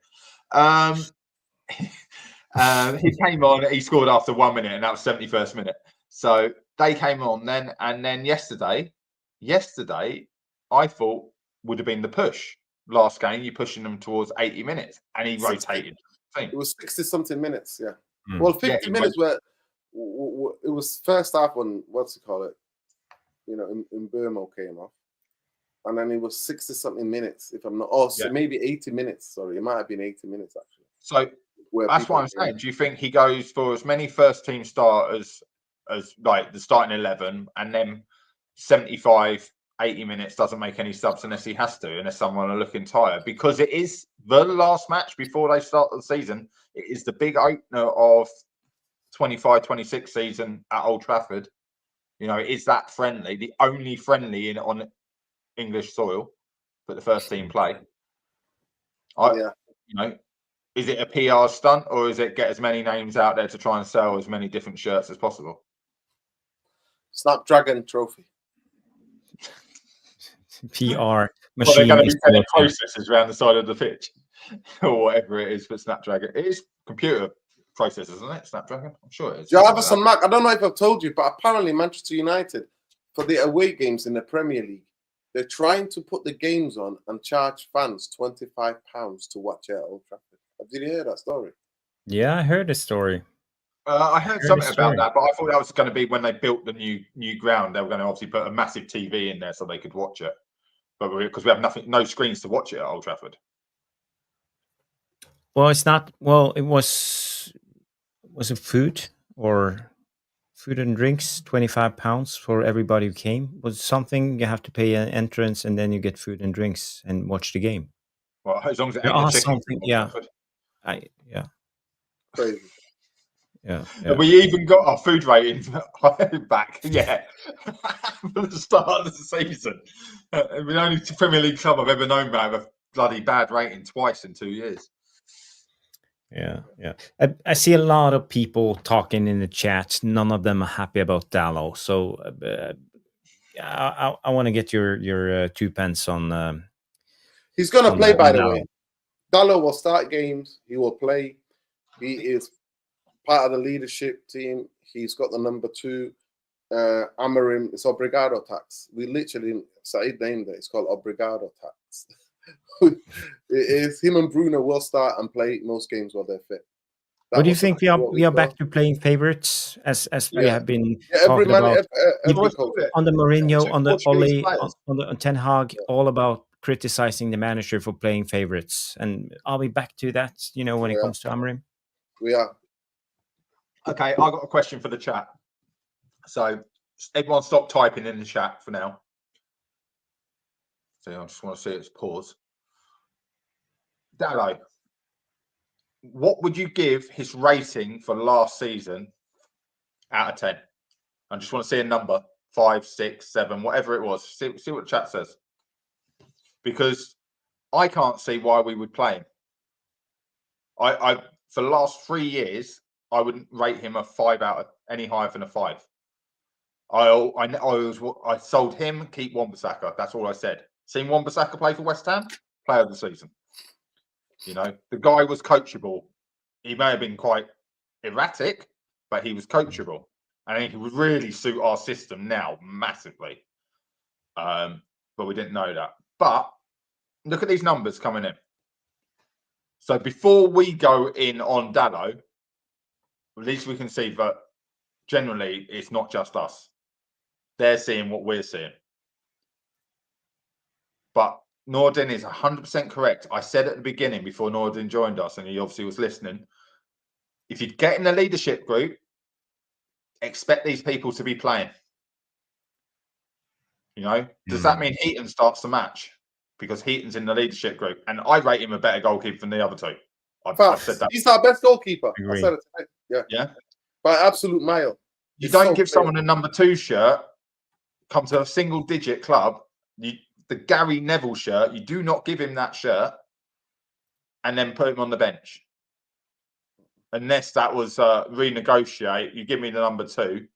He came on, he scored after 1 minute, and that was 71st minute. So they came on then, and then yesterday, I thought would have been the push. Last game, you're pushing them towards 80 minutes, and he rotated. It was 60-something minutes, yeah. Well, 50 minutes were it was first half when, Mbuemo came off. And then it was 60-something minutes, if I'm not... maybe 80 minutes. Sorry, it might have been 80 minutes, actually. So that's what I'm saying. Do you think he goes for as many first-team starters as like the starting 11, and then 75, 80 minutes doesn't make any subs unless he has to, unless someone are looking tired? Because it is the last match before they start the season. It is the big opener of 25-26 season at Old Trafford. It is that friendly, the only friendly on English soil for the first team play. Is it a PR stunt, or is it get as many names out there to try and sell as many different shirts as possible? Snapdragon Trophy. PR machine. Well, they're going to be sending processors around the side of the pitch or whatever it is for Snapdragon. It is computer processors, isn't it? Snapdragon? I'm sure it is. Jarvis and Mac, I don't know if I've told you, but apparently Manchester United, for the away games in the Premier League, they're trying to put the games on and charge fans £25 to watch at Old Trafford. Did you hear that story? Yeah, I heard the story. I heard Heard something a about story. that, but I thought that was going to be when they built the new ground. They were going to obviously put a massive TV in there so they could watch it. But because we have no screens to watch it at Old Trafford. Well, it's not. Well, it was it food or food and drinks? £25 for everybody who came. Was something you have to pay an entrance and then you get food and drinks and watch the game. Well, as long as it There ain't the are chicken. something. Old Yeah, Trafford. Crazy. yeah. We even got our food ratings back, yeah, for the start of the season. We're the only Premier League club I've ever known to have a bloody bad rating twice in 2 years. Yeah. I see a lot of people talking in the chat. None of them are happy about Dallo. So I want to get your 2 pence on. He's going to on play, by the Dallo. way. Dallo will start games. He will play. He is part of the leadership team. He's got the number 2. Amarim, it's Obrigado tax. We literally, Said named it. It's called Obrigado tax. It is him and Bruno will start and play most games while they're fit. What do you think we are got. back to playing favorites as we have been Every talking man, about every coach. on the Mourinho, Two on the Portuguese Ole, players. on the Ten Hag, all about criticizing the manager for playing favorites. And are we back to that? When it comes to Amarim? We are. Okay, I got a question for the chat. So everyone stop typing in the chat for now. So I just want to see its pause. Dallo, what would you give his rating for last season out of 10? I just want to see a number, 5, 6, 7, whatever it was. See what the chat says. Because I can't see why we would play him. I for the last 3 years, I wouldn't rate him a 5 out of any higher than a 5. I sold him, keep Wan-Bissaka. That's all I said. Seen Wan-Bissaka play for West Ham? Player of the season. The guy was coachable. He may have been quite erratic, but he was coachable. I think he would really suit our system now massively. But we didn't know that. But look at these numbers coming in. So before we go in on Dallo, at least we can see that generally it's not just us. They're seeing what we're seeing. But Nordin is 100% correct. I said at the beginning before Nordin joined us, and he obviously was listening, if you get in the leadership group, expect these people to be playing. Does that mean Heaton starts the match? Because Heaton's in the leadership group, and I rate him a better goalkeeper than the other 2. I've said that. He's our best goalkeeper. Agree. I said it today. Yeah. By absolute mile. You don't give someone a number 2 shirt, come to a single-digit club, the Gary Neville shirt, you do not give him that shirt and then put him on the bench. Unless that was renegotiate, you give me the number 2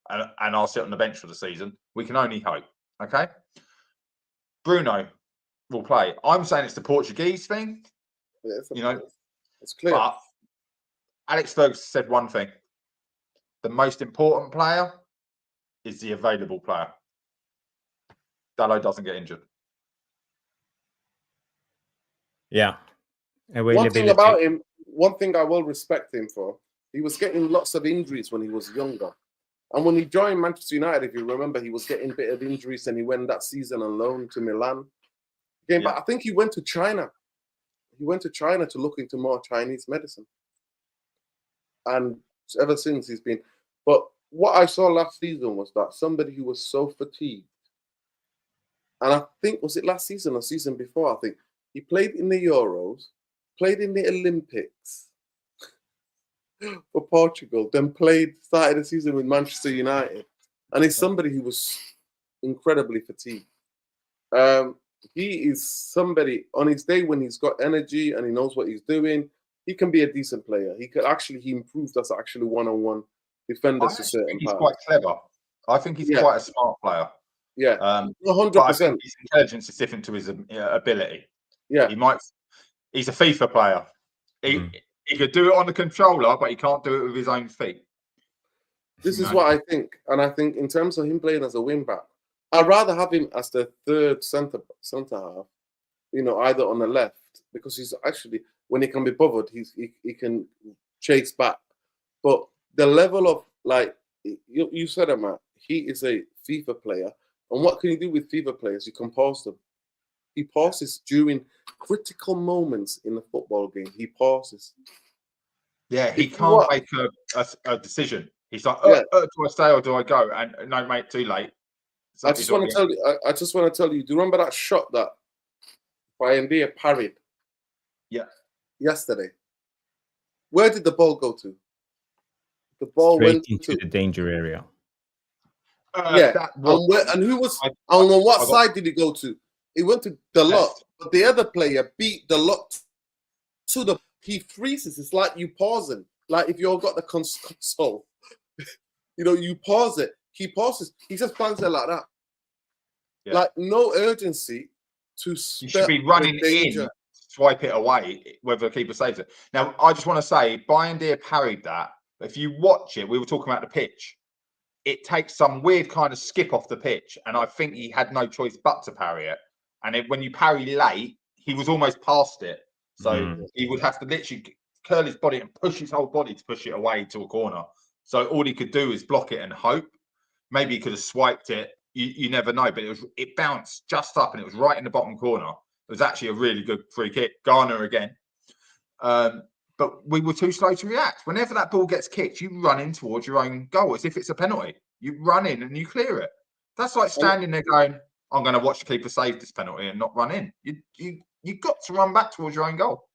and I'll sit on the bench for the season. We can only hope. Okay? Bruno will play. I'm saying it's the Portuguese thing. Yeah, it's clear. But Alex Ferguson said one thing. The most important player is the available player. Dallo doesn't get injured. Yeah. One thing about him, one thing I will respect him for, he was getting lots of injuries when he was younger. And when he joined Manchester United, if you remember, he was getting a bit of injuries and he went that season on loan to Milan. But I think he went to China. He went to China to look into more Chinese medicine. And ever since he's been... But what I saw last season was that somebody who was so fatigued, and I think, was it last season or season before, I think, he played in the Euros, played in the Olympics for Portugal, then started the season with Manchester United. And he's somebody who was incredibly fatigued. He is somebody, on his day when he's got energy and he knows what he's doing, he can be a decent player. He improved us actually one-on-one defenders to certain he's parts. quite clever. I think he's quite a smart player. Yeah, 100%. But I think his intelligence is different to his ability. Yeah, he's a FIFA player. He could do it on the controller, but he can't do it with his own feet. This is what I think, and I think in terms of him playing as a wing back, I'd rather have him as the third centre half, either on the left, because he's actually, when he can be bothered, he can chase back. But the level of like you said it, man. He is a FIFA player, and what can you do with FIFA players? You can pause them. He pauses during critical moments in the football game. He pauses. Yeah, he can't make a decision. He's like, do I stay or do I go? And no, mate, too late. So I just want to tell you. I just want to tell you. Do you remember that shot that Fiorentina parried? Yeah. Yesterday. Where did the ball go to? The ball went into the danger area. And who was? On what side did it go to? It went to the lot, but the other player beat the lot to the. He freezes. It's like you pausing. Like if you've got the console, you pause it. He pauses. He just plants it like that. Yeah. Like no urgency to. You should be running in, swipe it away, whether the keeper saves it. Now, I just want to say, Bayern parried that. If you watch it, we were talking about the pitch. It takes some weird kind of skip off the pitch, and I think he had no choice but to parry it. And when you parry late, he was almost past it. So he would have to literally curl his body and push his whole body to push it away to a corner. So all he could do is block it and hope. Maybe he could have swiped it. You never know. But it bounced just up and it was right in the bottom corner. It was actually a really good free kick. Garner again. But we were too slow to react. Whenever that ball gets kicked, you run in towards your own goal as if it's a penalty. You run in and you clear it. That's like standing there going, I'm going to watch the keeper save this penalty and not run in. You got to run back towards your own goal.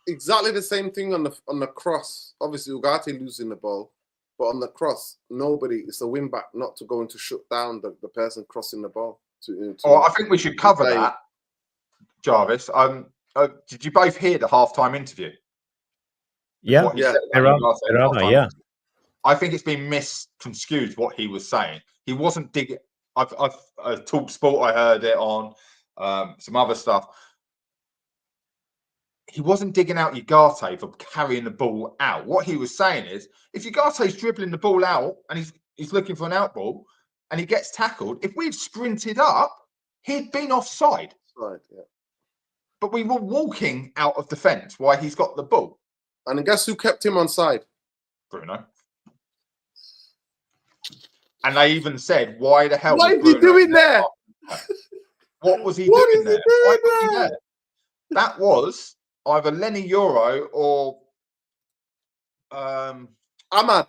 Exactly the same thing on the cross. Obviously, Ugarte losing the ball, but on the cross, it's a win back not to go in to shut down the person crossing the ball. I think we should cover that, Jarvis. Did you both hear the halftime interview? Yeah. I think it's been misconstrued what he was saying. He wasn't digging. I've Talk Sport. I heard it on some other stuff. He wasn't digging out Ugarte for carrying the ball out. What he was saying is, if Ugarte's dribbling the ball out and he's looking for an out ball and he gets tackled, if we'd sprinted up, he'd been offside. Right, yeah. But we were walking out of defence while he's got the ball. And guess who kept him on side? Bruno. And they even said, why the hell was he doing there? What was he doing there? Why was he there? That was either Lenny Euro or Ahmad.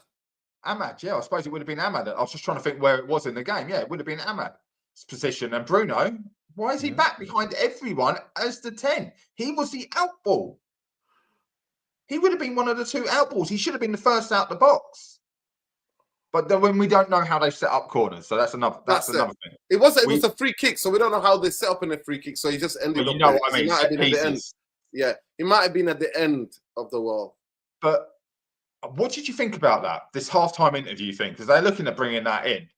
Ahmad, yeah. I suppose it would have been Ahmad. I was just trying to think where it was in the game. Yeah, it would have been Ahmad's position. And Bruno, why is he back behind everyone as the 10? He was the out ball. He would have been one of the two out balls. He should have been the first out the box. But then when we don't know how they set up corners, so that's another thing. It was a free kick, so we don't know how they set up in a free kick. So he just ended up. You know what I mean? He might have been at the end. Yeah, he might have been at the end of the wall. But what did you think about that? This halftime interview thing, because they're looking at bringing that in.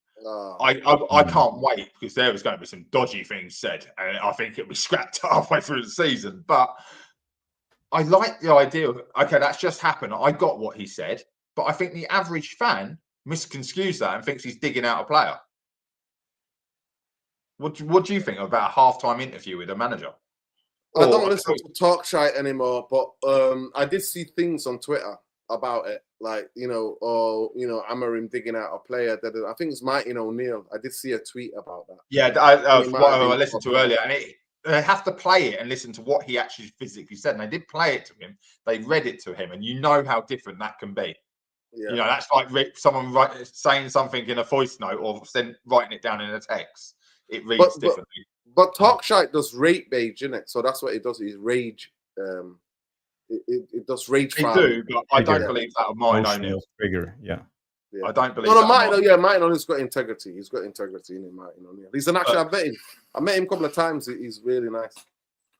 I can't wait because there was going to be some dodgy things said, and I think it'll be scrapped halfway through the season. But I like the idea of that's just happened. I got what he said, but I think the average fan misconstrues that and thinks he's digging out a player. What do you think about a halftime interview with a manager? I don't listen to talk shite anymore, but I did see things on Twitter about it, like Amarim digging out a player. I think it's Martin O'Neill. I did see a tweet about that. Yeah, I listened to earlier, and they have to play it and listen to what he actually physically said. And they did play it to him. They read it to him, and you know how different that can be. Yeah. That's like someone saying something in a voice note or writing it down in a text. It reads differently. But talk shite does rage beige, isn't it? So that's what it does. Is rage. It does rage. They do, but I don't believe that of Martin O'Neill. Figure, yeah. I don't believe. No, Martin O'Neill's got integrity. He's got integrity in him, Martin O'Neill. He's an actually. I met him a couple of times. He's really nice,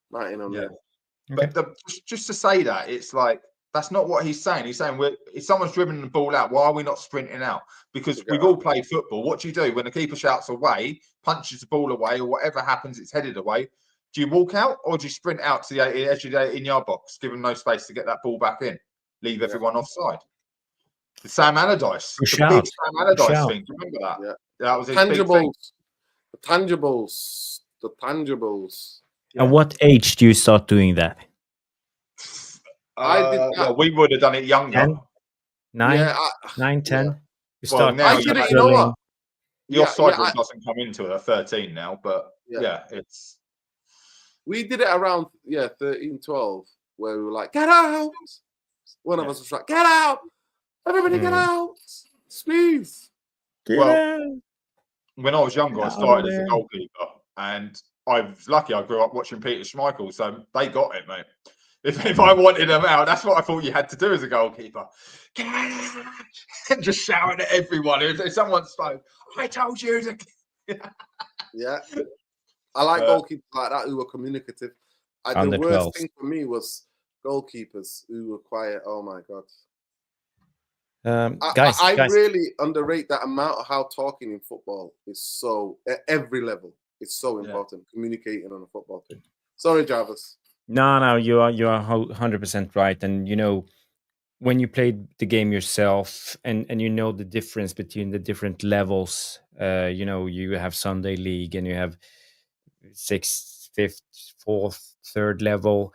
Martin O'Neill. Yeah. But just to say that, it's like that's not what he's saying. He's saying if someone's dribbling the ball out, why are we not sprinting out? Because we've all played football. What do you do when the keeper shouts away, punches the ball away, or whatever happens, it's headed away? Do you walk out or do you sprint out to the edge of the 18-yard box, give them no space to get that ball back in, leave everyone offside? The Sam Allardyce, the big Sam Allardyce thing. Do you remember that? Yeah. That was his big thing. The tangibles. Yeah. At what age do you start doing that? I did that. Well, we would have done it younger. 9, Yeah, 9, 10. yeah. You Well, start now I did it. You know drilling. what? Your Yeah, side yeah, doesn't come into a 13 now, but Yeah. it's We did it around 13, 12, where we were like, get out. One of us was like, get out. Everybody get out. Please. when I was younger, I Out of started as a there. goalkeeper, and I was lucky. I grew up watching Peter Schmeichel, so they got it, mate. If I wanted them out, that's what I thought you had to do as a goalkeeper. Get out! And just shouting at everyone. If someone spoke, I told you to. Yeah. I like goalkeepers like that who were communicative. The Under worst 12s. thing for me was goalkeepers who were quiet. Oh my God. Guys, I really underrate that amount of how talking in football is so, at every level, it's so important. Communicating on a football pitch. Sorry, Jarvis. no, you are 100% right. And you know, when you played the game yourself, and you know the difference between the different levels. You know, you have Sunday League, and you have 6th, 5th, 4th, 3rd level.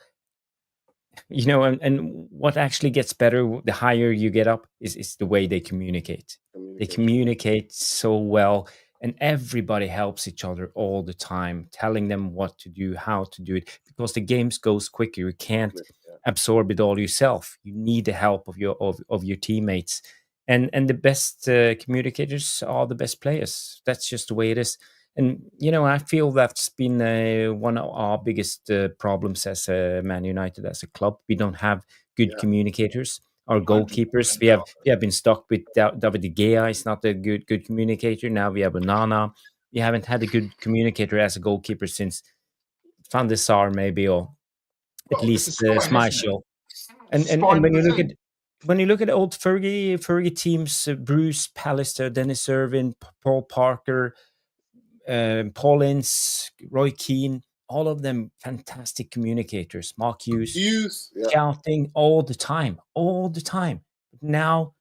You know, and what actually gets better the higher you get up is the way they communicate. They communicate so well, and everybody helps each other all the time, telling them what to do, how to do it, because the games goes quicker. You can't absorb it all yourself. You need the help of your teammates, and the best communicators are the best players. That's just the way it is. And you know, I feel that's been one of our biggest problems as Man United, as a club. We don't have good communicators. Our goalkeepers, we have been stuck with David De Gea. Is not a good communicator. Now we have Onana. We haven't had a good communicator as a goalkeeper since Van der Sar, maybe, or at least Schmeichel. And when you look at old Fergie teams, Bruce Pallister, Dennis Irwin, Paul Parker, Paul Ince, Roy Keane, all of them fantastic communicators. Mark Hughes, shouting all the time. Now,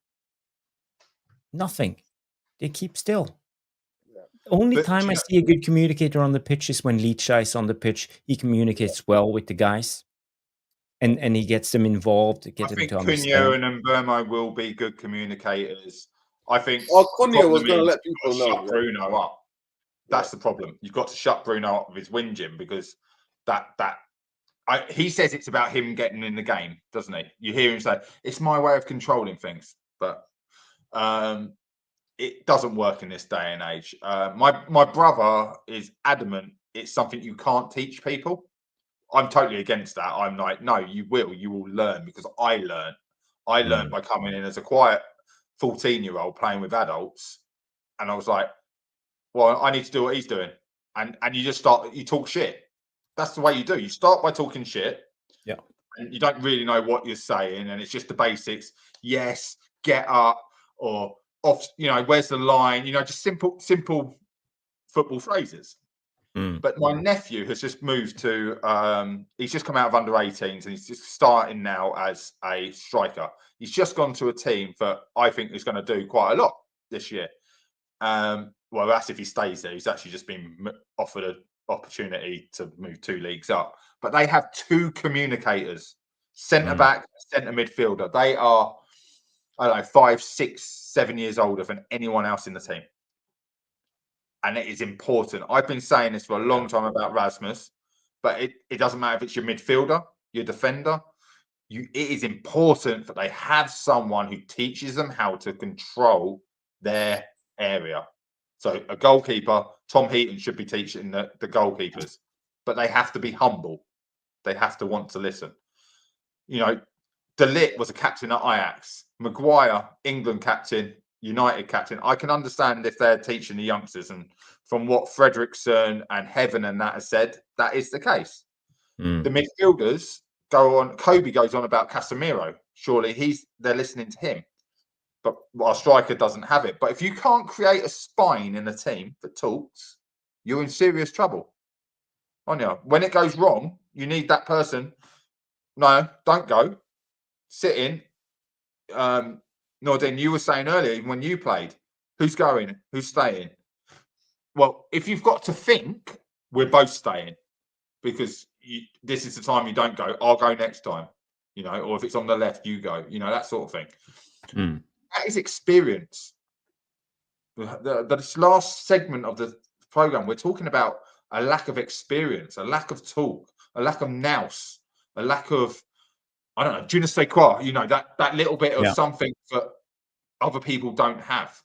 nothing. They keep still. Only time I see a good communicator on the pitch is when Leacher is on the pitch. He communicates well with the guys, and he gets them involved. I think Cunha and Mbuemo will be good communicators. I think Cunha was going to let people know. Shut Bruno up. That's the problem. You've got to shut Bruno up with his whinging, because he says it's about him getting in the game, doesn't he? You hear him say, it's my way of controlling things. But it doesn't work in this day and age. My brother is adamant it's something you can't teach people. I'm totally against that. I'm like, no, you will learn, because I learned by coming in as a quiet 14-year-old playing with adults. And I was like, well, I need to do what he's doing. And you just you talk shit. That's the way you do. You start by talking shit. Yeah. And you don't really know what you're saying. And it's just the basics. Yes, get up, or off, where's the line? Just simple football phrases. But my nephew has just moved to, he's just come out of under 18s, and he's just starting now as a striker. He's just gone to a team that I think is going to do quite a lot this year. Well, that's if he stays there. He's actually just been offered an opportunity to move 2 leagues up. But they have 2 communicators, centre back, centre midfielder. They are, I don't know, 5, 6, 7 years older than anyone else in the team. And it is important. I've been saying this for a long time about Rasmus, but it doesn't matter if it's your midfielder, your defender. It is important that they have someone who teaches them how to control their area. So a goalkeeper, Tom Heaton should be teaching the goalkeepers, but they have to be humble. They have to want to listen. De Ligt was a captain at Ajax. Maguire, England captain, United captain. I can understand if they're teaching the youngsters, and from what Fredrickson and Heaven and that has said, that is the case. The midfielders go on. Kobe goes on about Casemiro. Surely they're listening to him. But our striker doesn't have it. But if you can't create a spine in a team that talks, you're in serious trouble. When it goes wrong, you need that person. No, don't go. Sit in. Nordin, you were saying earlier, when you played, who's going? Who's staying? Well, if you've got to think, we're both staying, because this is the time you don't go. I'll go next time. Or if it's on the left, you go. That sort of thing. is experience. This last segment of the program, we're talking about a lack of experience, a lack of talk, a lack of nous, a lack of, I don't know, je ne sais quoi, you know, that little bit of something that other people don't have.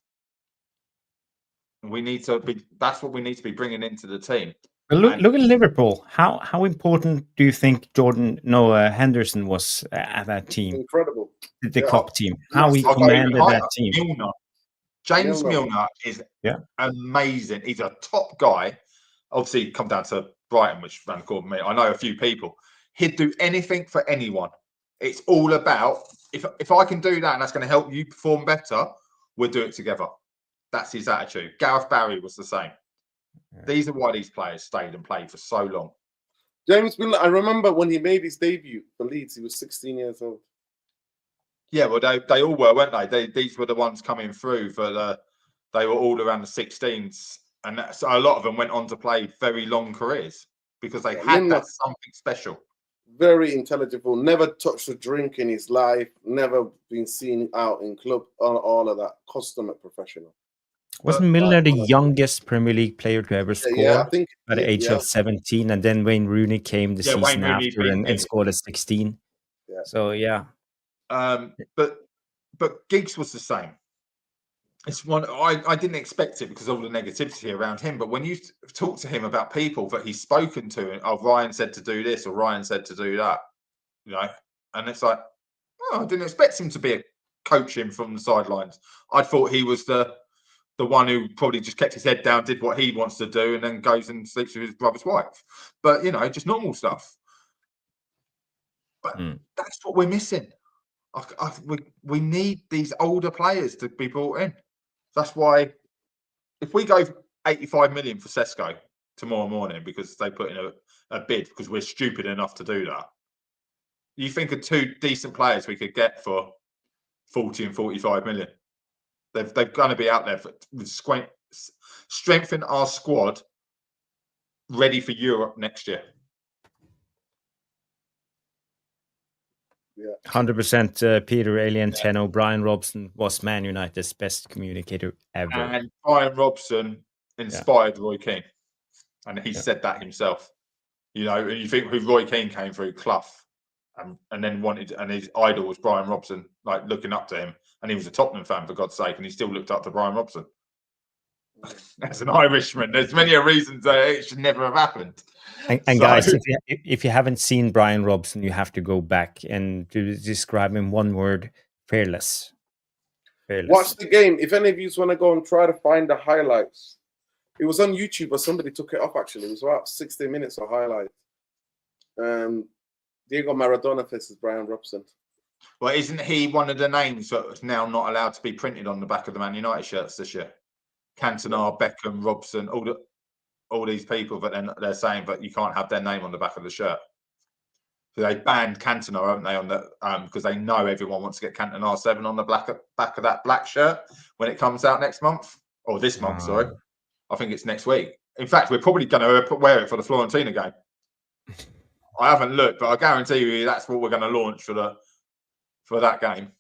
We need to be, that's what we need to be bringing into the team. Look at Liverpool. How important do you think Henderson was at that team? Incredible. The cup team. How he commanded that team. James Milner is amazing. He's a top guy. Obviously, come down to Brighton, which ran the corner me. I know a few people. He'd do anything for anyone. It's all about, if I can do that and that's going to help you perform better, we'll do it together. That's his attitude. Gareth Barry was the same. Yeah. These are why these players stayed and played for so long. James Milner, I remember when he made his debut for Leeds, he was 16 years old. Yeah, well, they all were, weren't they? These were the ones coming through they were all around the 16s. And so a lot of them went on to play very long careers because they had that something special. Very intelligible, never touched a drink in his life, never been seen out in club, all of that, consummate professional. Wasn't Milner the youngest Premier League player to ever score? Yeah, I think at the age of 17, and then Wayne Rooney came the season after and scored at 16. Yeah. So yeah. But Giggs was the same. It's one I didn't expect it because of all the negativity around him. But when you talk to him about people that he's spoken to, oh, Ryan said to do this or Ryan said to do that, you know, and it's like, oh, I didn't expect him to be coaching from the sidelines. I thought he was the one who probably just kept his head down, did what he wants to do, and then goes and sleeps with his brother's wife. But, you know, just normal stuff. But that's what we're missing. We need these older players to be brought in. That's why if we go 85 million for Sesko tomorrow morning because they put in a bid because we're stupid enough to do that, you think of two decent players we could get for 40 and 45 million? They're going to be out there to strengthen our squad ready for Europe next year. Yeah, 100%. Peter Alien 10 O'Brien Robson was Man United's best communicator ever. And Brian Robson inspired Roy Keane. And he said that himself. You know, and you think who Roy Keane came through, Clough, and then wanted, and his idol was Brian Robson, like looking up to him. And he was a Tottenham fan, for God's sake, and he still looked up to Brian Robson. As an Irishman, there's many reasons that it should never have happened. And guys, if you haven't seen Brian Robson, you have to go back and to describe him one word: fearless. Fearless. Watch the game. If any of you want to go and try to find the highlights, it was on YouTube, but somebody took it off. Actually, it was about 60 minutes of highlights. Diego Maradona versus Brian Robson. Well, isn't he one of the names that's now not allowed to be printed on the back of the Man United shirts this year? Cantona, Beckham, Robson, all these people, but then they're saying that you can't have their name on the back of the shirt. So they banned Cantona, haven't they, on the because they know everyone wants to get Cantona 7 on the back of that black shirt when it comes out next month or this month. Sorry, I think it's next week. In fact, we're probably going to wear it for the Fiorentina game. I haven't looked, but I guarantee you that's what we're going to launch for that game.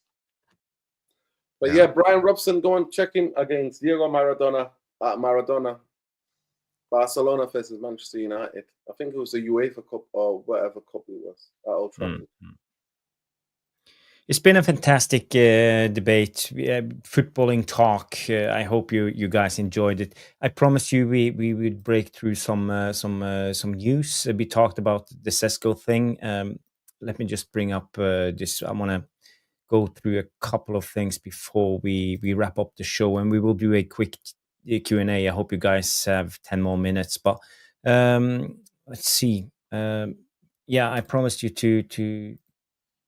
But yeah, Brian Robson going checking against Diego Maradona at Maradona. Barcelona versus Manchester United. I think it was the UEFA Cup or whatever cup it was at Old Trafford. It's been a fantastic debate, footballing talk. I hope you guys enjoyed it. I promised you we would break through some news. We talked about the Sesko thing. Let me just bring up this. I want to go through a couple of things before we wrap up the show, and we will do a quick Q&A. I hope you guys have 10 more minutes, but let's see. I promised you to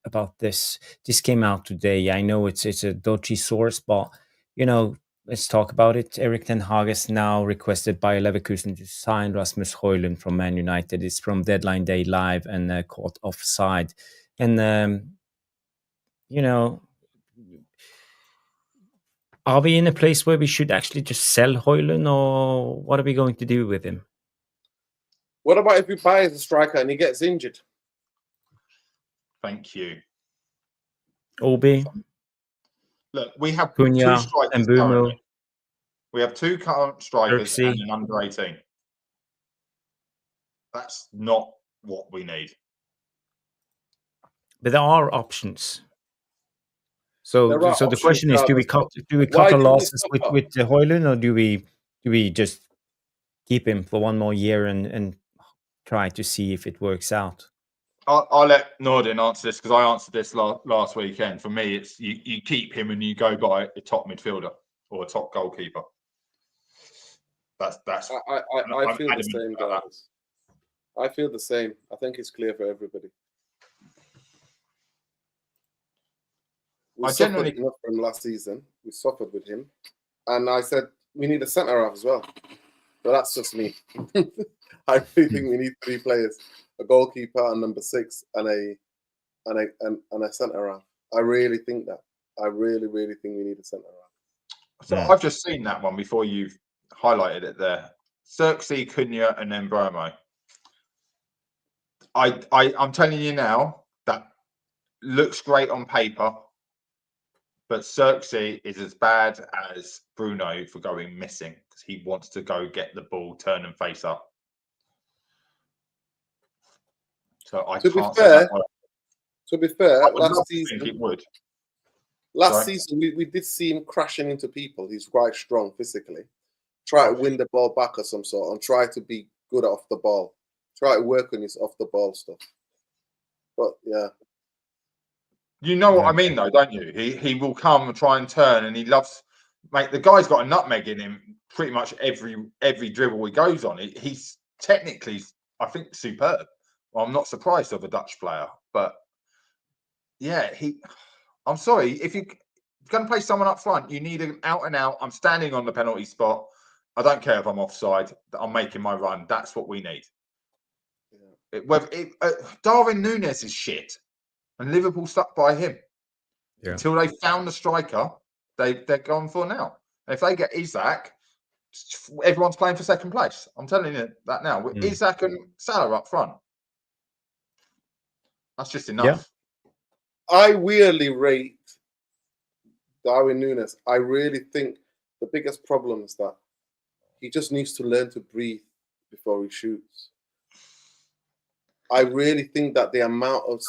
about this. This came out today. I know it's a dodgy source, but you know, let's talk about it. Erik ten Hag is now requested by Leverkusen to sign Rasmus Højlund from Man United. It's from Deadline Day Live and caught offside. And you know, are we in a place where we should actually just sell Højlund, or what are we going to do with him? What about if we buy as a striker and he gets injured? Thank you. Obi? Look, we have Cunha two and strikers Mbuemo. currently. We have 2 current strikers Xerxes. and an under 18. That's not what we need. But there are options. So There are the options, question is, do we Jarvis. cut Why our do we losses suffer? with Højlund, or do we just keep him for one more year and try to see if it works out? I'll let Nordin answer this because I answered this last weekend. For me, it's you keep him and you go buy a top midfielder or a top goalkeeper. That's. I feel the same, Jarvis. I feel the same. I think it's clear for everybody. We suffered enough from last season. We suffered with him, and I said we need a centre half as well. But that's just me. I really think we need 3 players: a goalkeeper, a number 6, and a centre half. I really think that. I really think we need a centre half. So I've just seen that one before you've highlighted it there. Xerxes, Cunha, and then Mbuemo. I'm telling you now, that looks great on paper, but Xerxes is as bad as Bruno for going missing because he wants to go get the ball, turn and face up. So I can't say that word. To be fair, I would love last to season think it would. Last season, we did see him crashing into people. He's quite strong physically. Try to win the ball back of some sort and try to be good off the ball. Try to work on his off the ball stuff. But yeah. You know what I mean, though, don't you? He will come and try and turn, and he loves. Mate, the guy's got a nutmeg in him pretty much every dribble he goes on. He's technically, I think, superb. Well, I'm not surprised of a Dutch player, but yeah, I'm sorry, if you're going to play someone up front, you need an out and out. I'm standing on the penalty spot. I don't care if I'm offside. I'm making my run. That's what we need. Yeah. Darwin Núñez is shit, and Liverpool stuck by him until they found the striker. They're gone for now. And if they get Isak, everyone's playing for second place. I'm telling you that now. With Isak and Salah up front, that's just enough. Yeah. I really rate Darwin Núñez. I really think the biggest problem is that he just needs to learn to breathe before he shoots. I really think that the amount of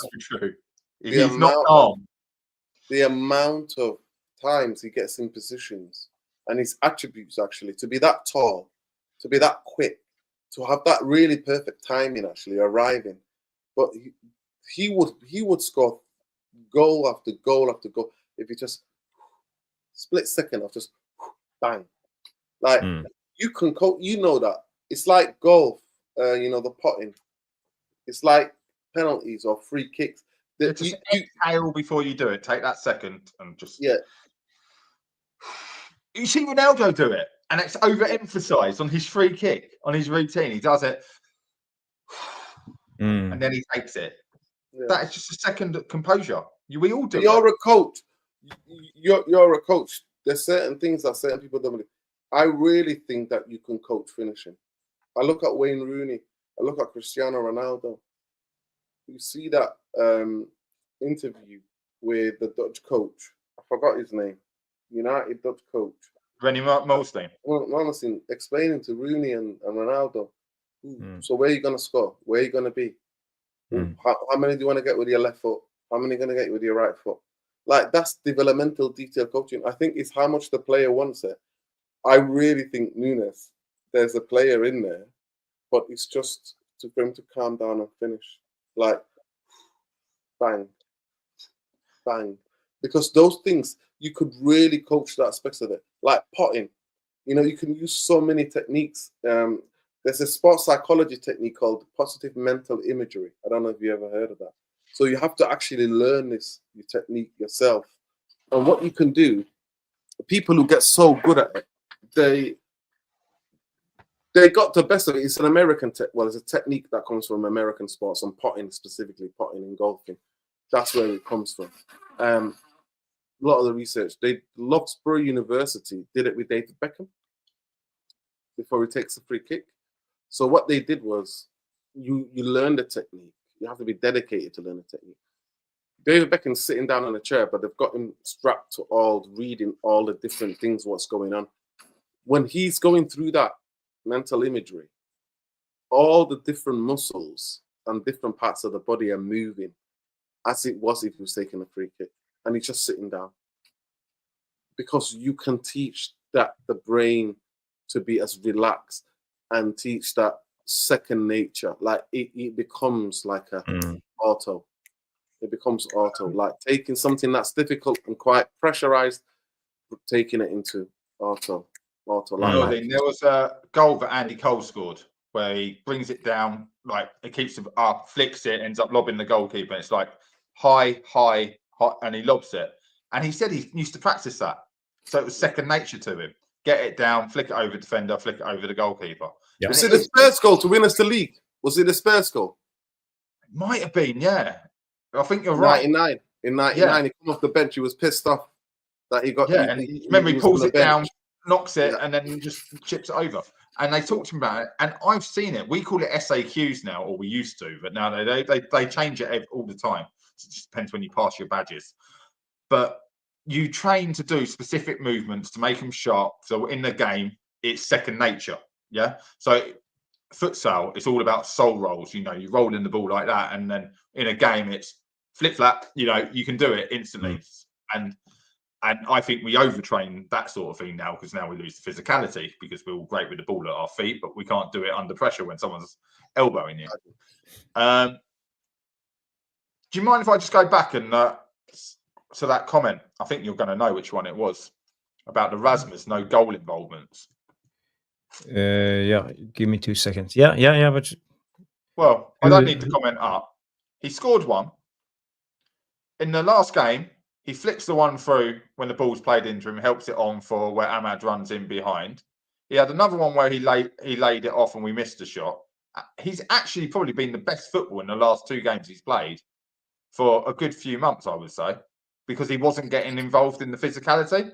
the amount of times he gets in positions and his attributes, actually, to be that tall, to be that quick, to have that really perfect timing, actually arriving. But he would score goal after goal after goal if he just split second of just bang. Like you can you know that it's like golf, the potting. It's like penalties or free kicks. Just exhale before you do it. Take that second and just You see Ronaldo do it, and it's overemphasized on his free kick, on his routine. He does it, and then he takes it. Yeah. That is just a second composure. We all do. You're a coach. You're a coach. There's certain things that certain people don't believe. I really think that you can coach finishing. I look at Wayne Rooney. I look at Cristiano Ronaldo. You see that interview with the Dutch coach. I forgot his name. United Dutch coach. Rennie Molstein. Well, honestly, explaining to Rooney and Ronaldo. So where are you going to score? Where are you going to be? How many do you want to get with your left foot? How many are you going to get with your right foot? Like, that's developmental detail coaching. I think it's how much the player wants it. I really think Núñez, there's a player in there, but it's just for him to calm down and finish. Like, bang, bang. Because those things, you could really coach that aspect of it. Like potting. You can use so many techniques. There's a sports psychology technique called positive mental imagery. I don't know if you ever heard of that. So you have to actually learn this technique yourself. And what you can do, people who get so good at it, they got the best of it. It's an American it's a technique that comes from American sports, and potting, specifically potting and golfing. That's where it comes from. A lot of the research. Loughborough University did it with David Beckham before he takes a free kick. So what they did was you learn the technique. You have to be dedicated to learn the technique. David Beckham's sitting down in a chair, but they've got him strapped to reading all the different things, what's going on. When he's going through that mental imagery, all the different muscles and different parts of the body are moving as it was if he was taking a free kick. And he's just sitting down. Because you can teach that the brain to be as relaxed and teach that second nature. Like it becomes like a auto. It becomes auto, like taking something that's difficult and quite pressurized, taking it into auto. There was a goal that Andy Cole scored where he brings it down, like it keeps it up, flicks it, ends up lobbing the goalkeeper. And it's like high, and he lobs it. And he said he used to practice that, so it was second nature to him. Get it down, flick it over defender, flick it over the goalkeeper. Yeah. Was it the Spurs goal to win us the league? Was it the Spurs goal? It might have been, yeah. I think you're right. In 99, he came off the bench. He was pissed off that he got. Yeah, he pulls it down, knocks it, and then just chips it over. And they talked to him about it, and I've seen it. We call it SAQs now, or we used to, but now they change it all the time. So it just depends when you pass your badges. But you train to do specific movements to make them sharp. So in the game, it's second nature. Yeah. So futsal, it's all about soul rolls. You roll in the ball like that, and then in a game, it's flip flap. You can do it instantly. And I think we overtrain that sort of thing now, because now we lose the physicality, because we're all great with the ball at our feet, but we can't do it under pressure when someone's elbowing you. Do you mind if I just go back and to that comment? I think you're going to know which one it was, about the Rasmus no goal involvements. Yeah, give me 2 seconds. Yeah. But I don't need to comment up. He scored one in the last game. He flips the one through when the ball's played into him, helps it on for where Ahmad runs in behind. He had another one where he laid it off and we missed a shot. He's actually probably been the best football in the last 2 games he's played for a good few months, I would say, because he wasn't getting involved in the physicality.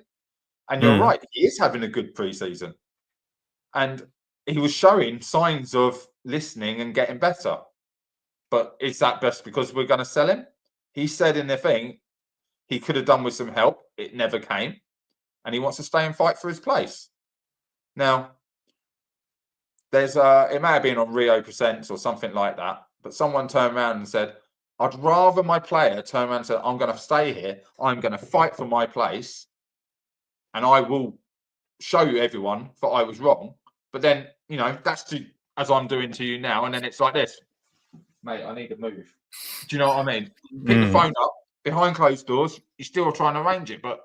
And you're right, he is having a good pre-season. And he was showing signs of listening and getting better. But is that best because we're going to sell him? He said in the thing, he could have done with some help. It never came. And he wants to stay and fight for his place. Now, there's it may have been on Rio Presents or something like that, but someone turned around and said, I'd rather my player turn around and say, I'm going to stay here. I'm going to fight for my place. And I will show you everyone that I was wrong. But then, that's as I'm doing to you now. And then it's like this. Mate, I need to move. Do you know what I mean? Pick the phone up. Behind closed doors, you're still trying to arrange it. But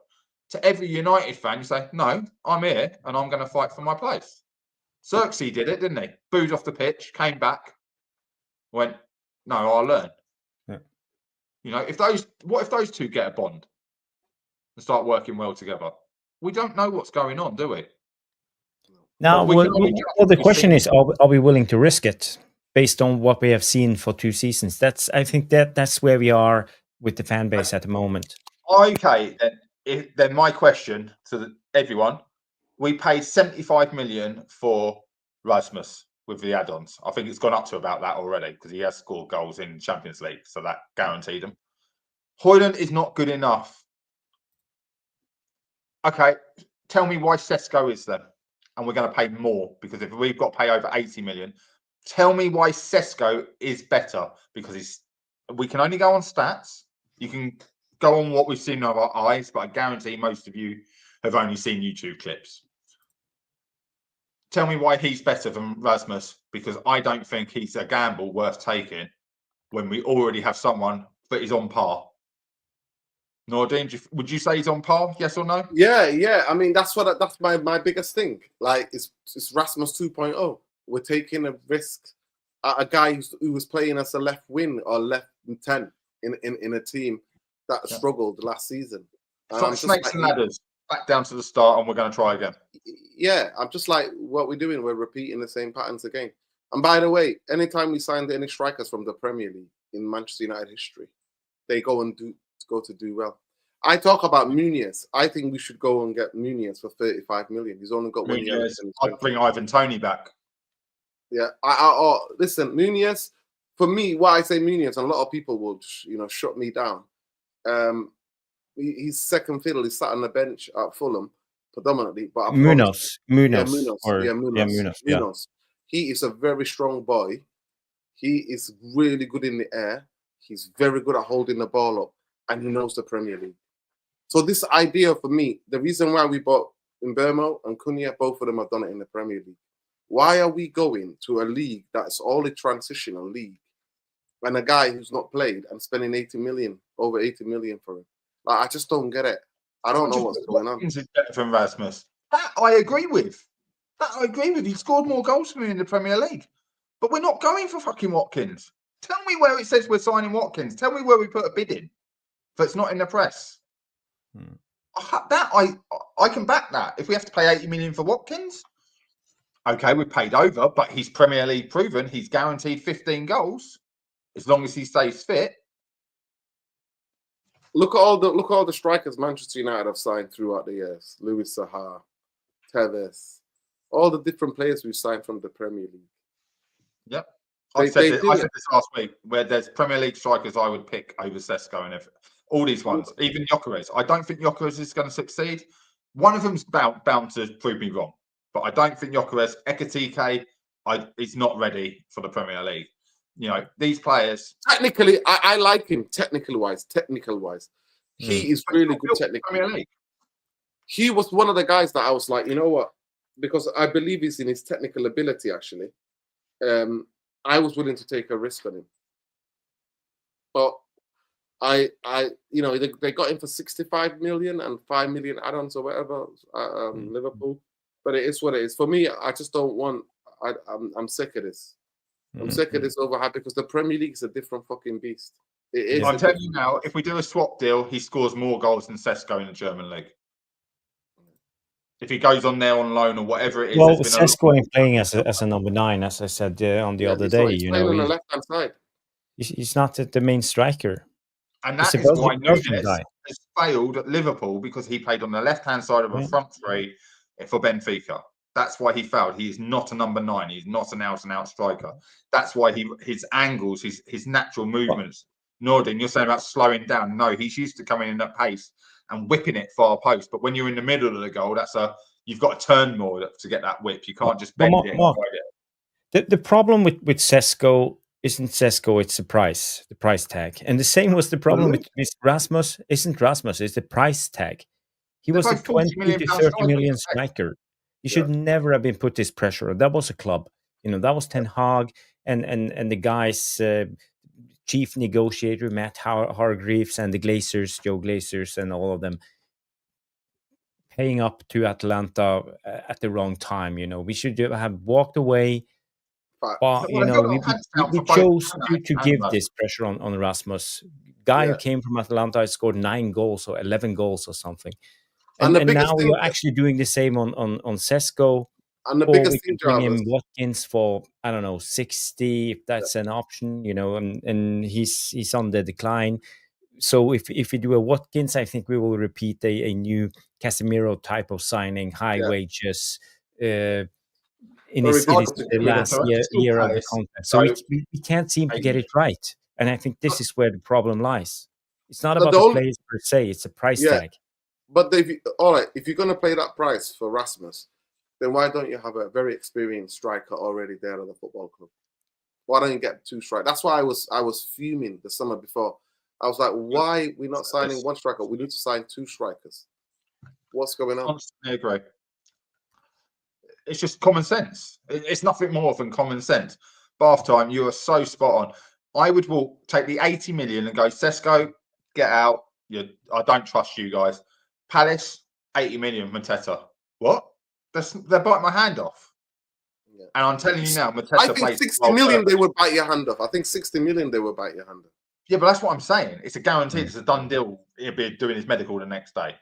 to every United fan, you say, no, I'm here and I'm going to fight for my place. Xerxes did it, didn't he? Booed off the pitch, came back, went, no, I'll learn. Yeah. If those two get a bond and start working well together? We don't know what's going on, do we? Now, the question is, are we willing to risk it based on what we have seen for 2 seasons? I think that's where we are with the fan base at the moment. Okay, then my question to everyone: we paid 75 million for Rasmus with the add-ons. I think it's gone up to about that already because he has scored goals in Champions League, so that guaranteed him. Højlund is not good enough. Okay, tell me why Sesko is there, and we're going to pay more, because if we've got to pay over 80 million, tell me why Sesko is better, because we can only go on stats. You can go on what we've seen with our eyes, but I guarantee most of you have only seen YouTube clips. Tell me why he's better than Rasmus, because I don't think he's a gamble worth taking when we already have someone that is on par. Nordin, would you say he's on par? Yes or no? Yeah. I mean, that's my biggest thing. Like, it's Rasmus 2.0. We're taking a risk. A guy who was playing as a left wing or left 10 in a team that struggled last season. It's like snakes and ladders. Back down to the start, and we're going to try again. Yeah, I'm just like, what we're doing, we're repeating the same patterns again. And by the way, anytime we signed any strikers from the Premier League in Manchester United history, they go to do well. I talk about Nunez. I think we should go and get Nunez for 35 million. He's only got 1 year. I'd bring Ivan Toney back. Yeah, listen, Nunez. For me, why I say Nunez, and a lot of people will, shut me down. He's second fiddle. He sat on the bench at Fulham predominantly. But Munoz. Munoz. He is a very strong boy. He is really good in the air. He's very good at holding the ball up, and he knows the Premier League. So this idea for me, the reason why we bought Mbuemo and Cunha, both of them have done it in the Premier League. Why are we going to a league that's all a transitional league and a guy who's not played and spending over 80 million for him? Like, I just don't get it. I don't know what's going on. Better than Rasmus. That I agree with. He scored more goals for me in the Premier League. But we're not going for fucking Watkins. Tell me where it says we're signing Watkins. Tell me where we put a bid in. But it's not in the press. I can back that. If we have to pay 80 million for Watkins, okay, we paid over, but he's Premier League proven. He's guaranteed 15 goals as long as he stays fit. Look at all the strikers Manchester United have signed throughout the years. Luis Saha, Tevez, all the different players we've signed from the Premier League. Yep. I said this last week, where there's Premier League strikers I would pick over Sesko and all these ones, even Gyökeres. I don't think Gyökeres is going to succeed. One of them's bound to prove me wrong, but I don't think Gyökeres, Ekitike, is not ready for the Premier League. You know, these players. Technically, I like him. Technical wise, he is really good technically. Premier League. He was one of the guys that I was like, you know what? Because I believe he's in his technical ability. Actually, I was willing to take a risk on him, but they got him for 65 million and 5 million add-ons or whatever, Liverpool. But it is what it is. For me, I just don't want. I'm sick of this. I'm sick of this overhype because the Premier League is a different fucking beast. It is. I'm telling you now, if we do a swap deal, he scores more goals than Sesko in the German league. If he goes on there on loan or whatever it is. Well, Sesko ain't playing as a number 9, as I said on the other day. He's playing on the left-hand side. He's not the main striker. And that is why Nunes has failed at Liverpool, because he played on the left-hand side of a front three for Benfica. That's why he failed. He is not a number 9. He's not an out-and-out striker. That's why his angles, his natural movements. Nordin, you're saying about slowing down. No, he's used to coming in at pace and whipping it far post. But when you're in the middle of the goal, you've got to turn more to get that whip. You can't just bend it and ride it. The problem with Sesko isn't Sesko, it's the price tag. And the same was the problem with Rasmus. Isn't Rasmus, it's the price tag. He was a 20 to 30 million striker. He should never have been put this pressure on. That was a club. That was Ten Hag and the guys, chief negotiator, Matt Hargreaves, and the Glazers, Joe Glazers, and all of them paying up to Atlanta at the wrong time. We should have walked away. But, we chose to give this pressure on Rasmus. Guy who came from Atlanta scored 9 goals or 11 goals or something. And now we're actually doing the same on Sesko. And the biggest thing, bring him Watkins for, I don't know, 60, if that's an option, and he's on the decline. So if we do a Watkins, I think we will repeat a new Casemiro type of signing, high wages, in his last year of the contract. So we can't seem to get it right. And I think this is where the problem lies. It's not about the players per se, it's a price tag. But if you're going to pay that price for Rasmus, then why don't you have a very experienced striker already there at the football club? Why don't you get 2 strikers? That's why I was fuming the summer before. I was like, why are we not signing 1 striker? We need to sign 2 strikers. What's going on? I agree. It's just common sense. It's nothing more than common sense. Bath time, you are so spot on. I would take the 80 million and go, Sesko, get out. I don't trust you guys. Palace, 80 million, Mateta. What? They're biting my hand off. Yeah. And I'm telling you now, Mateta I think 60 million they would bite your hand off. I think 60 million they would bite your hand off. Yeah, but that's what I'm saying. It's a guarantee. It's a done deal. He'll be doing his medical the next day.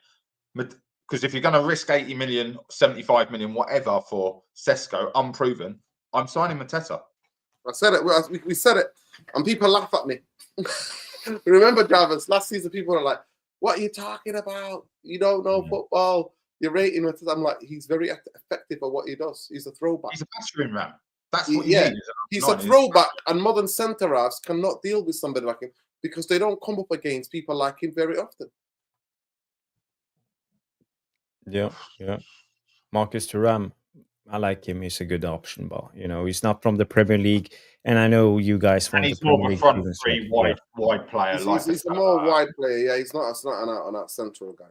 Because if you're going to risk 80 million, 75 million, whatever for Sesko, unproven, I'm signing Mateta. I said it. We said it. And people laugh at me. Remember, Jarvis, last season people were like, what are you talking about? You don't know football. You're rating him. I'm like, he's very effective at what he does. He's a throwback. He's a battering ram. That's what he is. He's a throwback, and modern centre-halves cannot deal with somebody like him because they don't come up against people like him very often. Yeah. Marcus Thuram, I like him. He's a good option, but he's not from the Premier League, and I know you guys And want the he's more Premier of a League front season three start. wide player. He's a more wide player. Yeah, he's not an out-and-out central guy.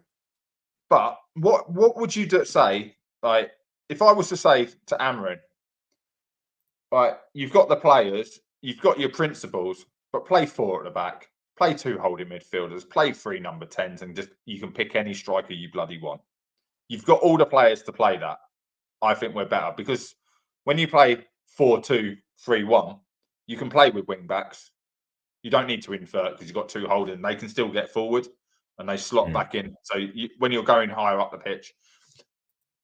But what would you say? Like, if I was to say to Amarim, right, you've got the players, you've got your principles, but play 4 at the back, play 2 holding midfielders, play 3 number 10s, and just you can pick any striker you bloody want. You've got all the players to play that. I think we're better because when you play 4-2-3-1, you can play with wing backs. You don't need to invert because you've got 2 holding. They can still get forward and they slot back in. So when you're going higher up the pitch,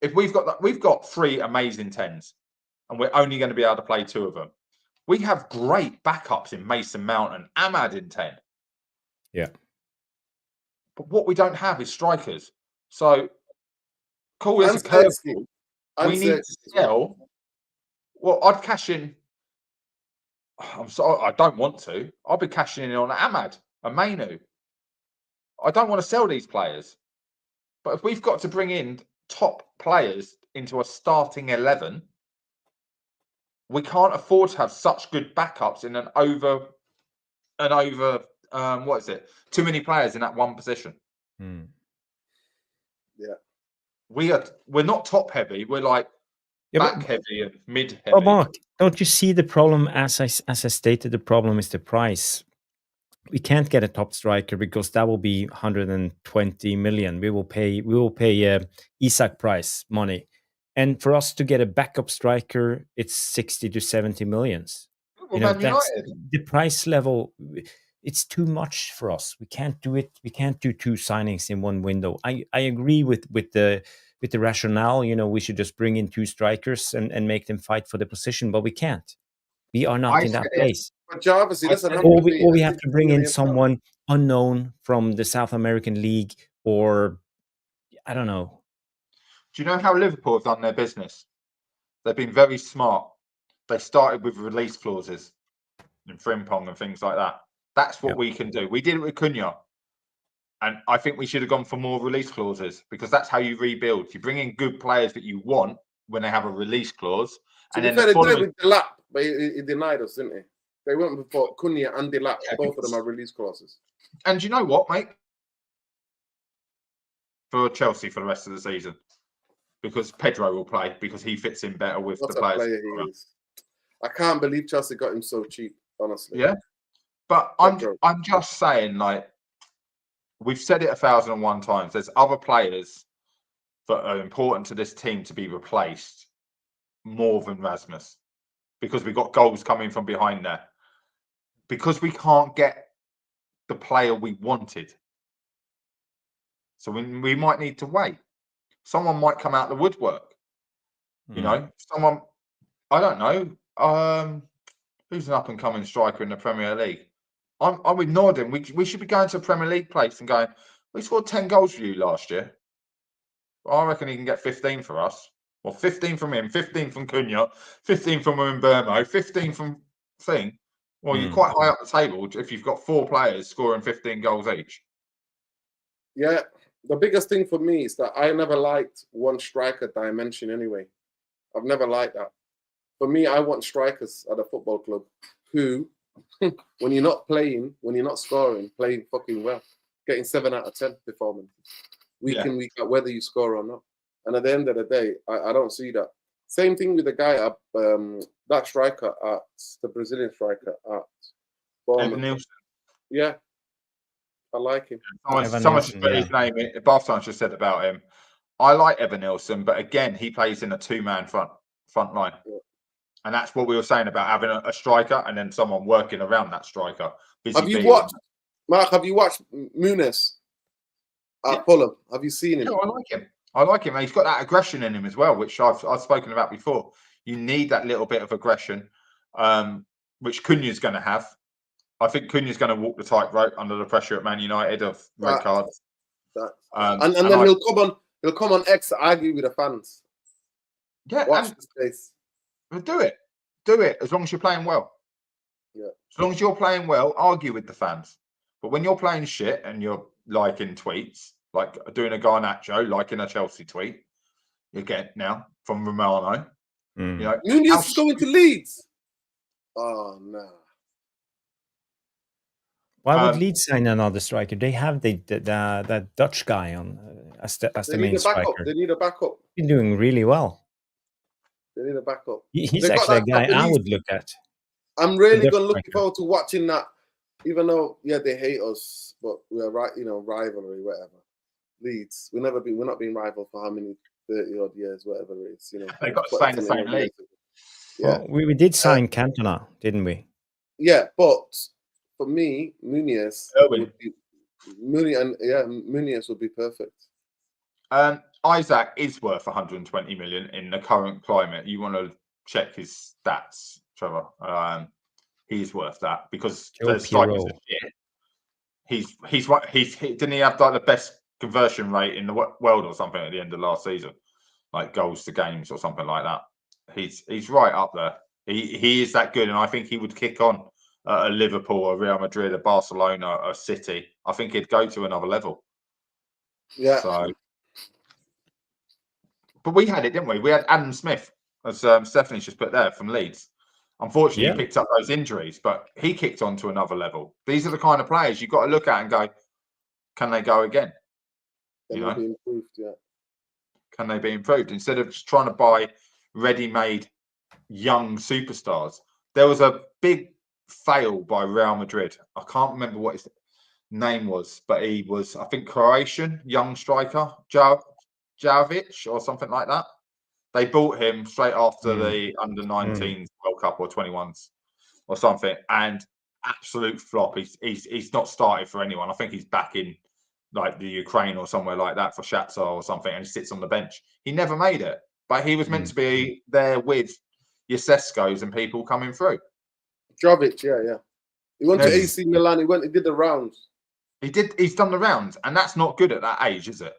if we've got 3 amazing 10s and we're only going to be able to play 2 of them, we have great backups in Mason Mount and Ahmad in 10. Yeah. But what we don't have is strikers. So cool as a curve. We need to sell. Well, I'd cash in. I'm sorry, I don't want to. I'll be cashing in on Ahmad and Mainu. I don't want to sell these players. But if we've got to bring in top players into a starting 11, we can't afford to have such good backups in what is it? Too many players in that one position. Yeah. We're not top heavy. We're like back heavy and mid heavy. Oh, Mark, don't you see the problem? As I stated, the problem is the price. We can't get a top striker because that will be 120 million. We will pay Isak price money, and for us to get a backup striker, it's 60 to 70 millions. That's the price level. It's too much for us. We can't do it. We can't do 2 signings in one window. I agree with the rationale. We should just bring in 2 strikers and make them fight for the position, but we can't. We are not in that place. But Jarvis, or we have to bring in someone unknown from the South American League, or I don't know. Do you know how Liverpool have done their business? They've been very smart. They started with release clauses and Frimpong and things like that. That's what we can do. We did it with Cunha. And I think we should have gone for more release clauses because that's how you rebuild. You bring in good players that you want when they have a release clause. And then they did it with Delap, but he denied us, didn't he? They went before Cunha and Delap. Both of them are release clauses. And you know what, mate? For Chelsea for the rest of the season. Because Pedro will play because he fits in better with the players. Player he is. I can't believe Chelsea got him so cheap, honestly. Yeah. But I'm just saying, like, we've said it 1,001 times. There's other players that are important to this team to be replaced more than Rasmus because we've got goals coming from behind there. Because we can't get the player we wanted. So we might need to wait. Someone might come out the woodwork. Someone, I don't know. Who's an up-and-coming striker in the Premier League? I'm with Norden. We should be going to a Premier League place and going, we scored 10 goals for you last year. I reckon he can get 15 for us. Well, 15 from him, 15 from Cunha, 15 from Mbuemo, 15 from Thing. Well, you're quite high up the table if you've got 4 players scoring 15 goals each. Yeah, the biggest thing for me is that I never liked one striker dimension anyway. I've never liked that. For me, I want strikers at a football club who, when you're not playing, when you're not scoring, playing fucking well, getting 7 out of 10 performance, week in, week out, whether you score or not. And at the end of the day, I don't see that. Same thing with the guy at that striker at the Brazilian striker at Bournemouth. Yeah, I like him. Someone just put his name in. Barthel's just said about him. I like Evan Nilsson, but again, he plays in a 2-man front line. Yeah. And that's what we were saying about having a striker and then someone working around that striker. Have you watched Muniz at Fulham? Have you seen him? Yeah, I like him. He's got that aggression in him as well, which I've spoken about before. You need that little bit of aggression, which Cunha's going to have. I think Cunha's going to walk the tightrope under the pressure at Man United of red cards. And then he'll come on X to argue with the fans. Yeah, watch the space. Do it as long as you're playing well. Yeah, as long as you're playing well, argue with the fans. But when you're playing shit and you're liking tweets, like doing a Garnacho, liking a Chelsea tweet, you get now from Romano. You know, Nunez is going to Leeds. Oh no. Why would Leeds sign another striker? They have that Dutch guy on as the main striker. They need a backup. He's doing really well. They need a backup. He's actually a guy I would look at. I'm really going to look forward to watching that. Even though, they hate us, but we're right, rivalry, whatever. Leeds, we're not being rival for how many 30 odd years, whatever it is. They got to stay in the same league. Yeah, well, we did sign Cantona, didn't we? Yeah, but for me, Nunez would be Nunez would be perfect. Isaac is worth 120 million in the current climate. You want to check his stats, Trevor. He's worth that because the strikers are shit. He's didn't he have like the best conversion rate in the world or something at the end of last season, like goals to games or something like that. He's right up there. He is that good, and I think he would kick on a Liverpool, a Real Madrid, a Barcelona, a City. I think he'd go to another level. Yeah. So, but we had it, didn't we? We had Adam Smith, as Stephanie's just put there, from Leeds. Unfortunately, he picked up those injuries, but he kicked on to another level. These are the kind of players you've got to look at and go, can they go again? Can they be improved? Yeah. Can they be improved? Instead of just trying to buy ready-made young superstars. There was a big fail by Real Madrid. I can't remember what his name was, but he was, I think, Croatian, young striker, Jarvis or something like that. They bought him straight after the under-19s World Cup or 21s or something, and absolute flop. He's not started for anyone. I think he's back in like the Ukraine or somewhere like that for Shakhtar or something, and he sits on the bench. He never made it, but he was meant to be there with your Seskos and people coming through. Jarvis, yeah. He went to AC Milan. He did the rounds. He's done the rounds, and that's not good at that age, is it?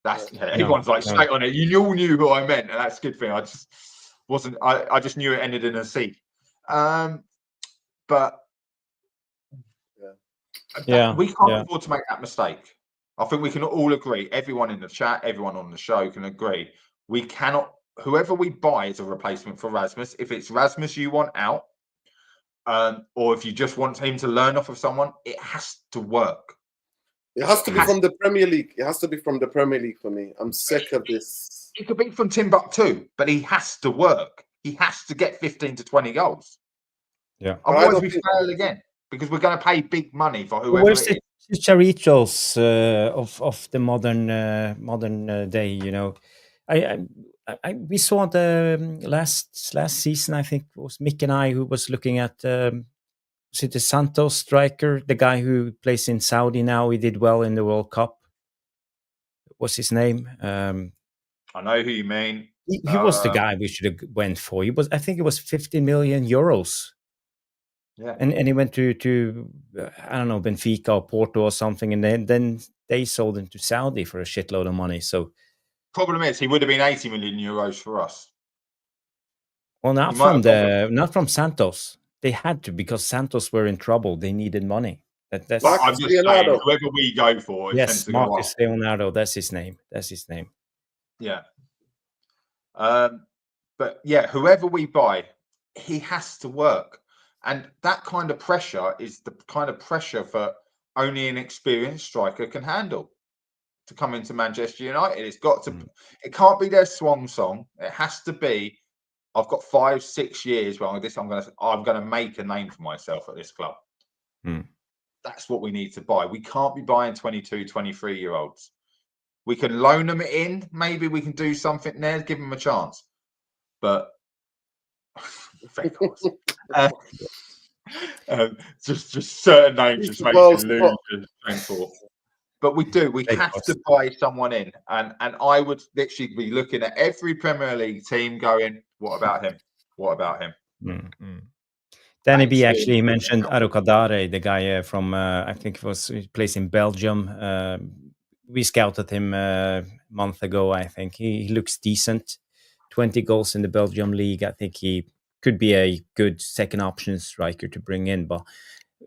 That's everyone's straight on it. You all knew who I meant, and that's a good thing. I just wasn't. I just knew it ended in a C. But we can't afford to make that mistake. I think we can all agree. Everyone in the chat, everyone on the show can agree. We cannot. Whoever we buy is a replacement for Rasmus. If it's Rasmus you want out, or if you just want him to learn off of someone, it has to work. It has to be from the Premier League. It has to be from the Premier League for me. I'm sick of this. It could be from Timbuktu, but he has to work. He has to get 15 to 20 goals. Yeah. Otherwise, we fail again because we're going to pay big money for whoever. Where's the Chicharritos of the modern day? We saw the last season. I think it was Mick and I who was looking at. Was it the Santos striker, the guy who plays in Saudi now? He did well in the World Cup. What's his name? I know who you mean. He was the guy we should have went for. I think it was 50 million euros. Yeah. And he went to I don't know, Benfica or Porto or something, and then they sold him to Saudi for a shitload of money. So problem is he would have been 80 million euros for us. Well, not from Santos. They had to, because Santos were in trouble. They needed money. That's I'm just saying, whoever we go for, yes, Marcus Leonardo. That's his name. Yeah. But yeah, whoever we buy, he has to work, and that kind of pressure is the kind of pressure for only an experienced striker can handle. To come into Manchester United, it's got to. It can't be their swan song. It has to be. I've got 5-6 years where I'm going to make a name for myself at this club. That's what we need to buy. We can't be buying 22, 23-year-olds. We can loan them in. Maybe we can do something there, give them a chance. But just certain names just make you lose your strength. But we do. We have to buy someone in, and I would literally be looking at every Premier League team, going, "What about him? What about him?" Danny B actually mentioned Arukadare, the guy from I think he plays in Belgium. We scouted him a month ago. I think he looks decent. 20 goals in the Belgium league. I think he could be a good second option striker to bring in, but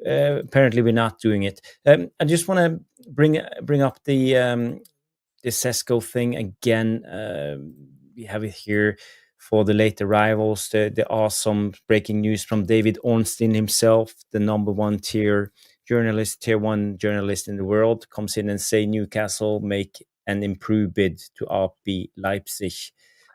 apparently we're not doing it. I just want to bring up the Sesko thing again. We have it here for the late arrivals. The awesome breaking news from David Ornstein himself, the number 1 tier 1 journalist in the world, comes in and say Newcastle make an improved bid to RB Leipzig,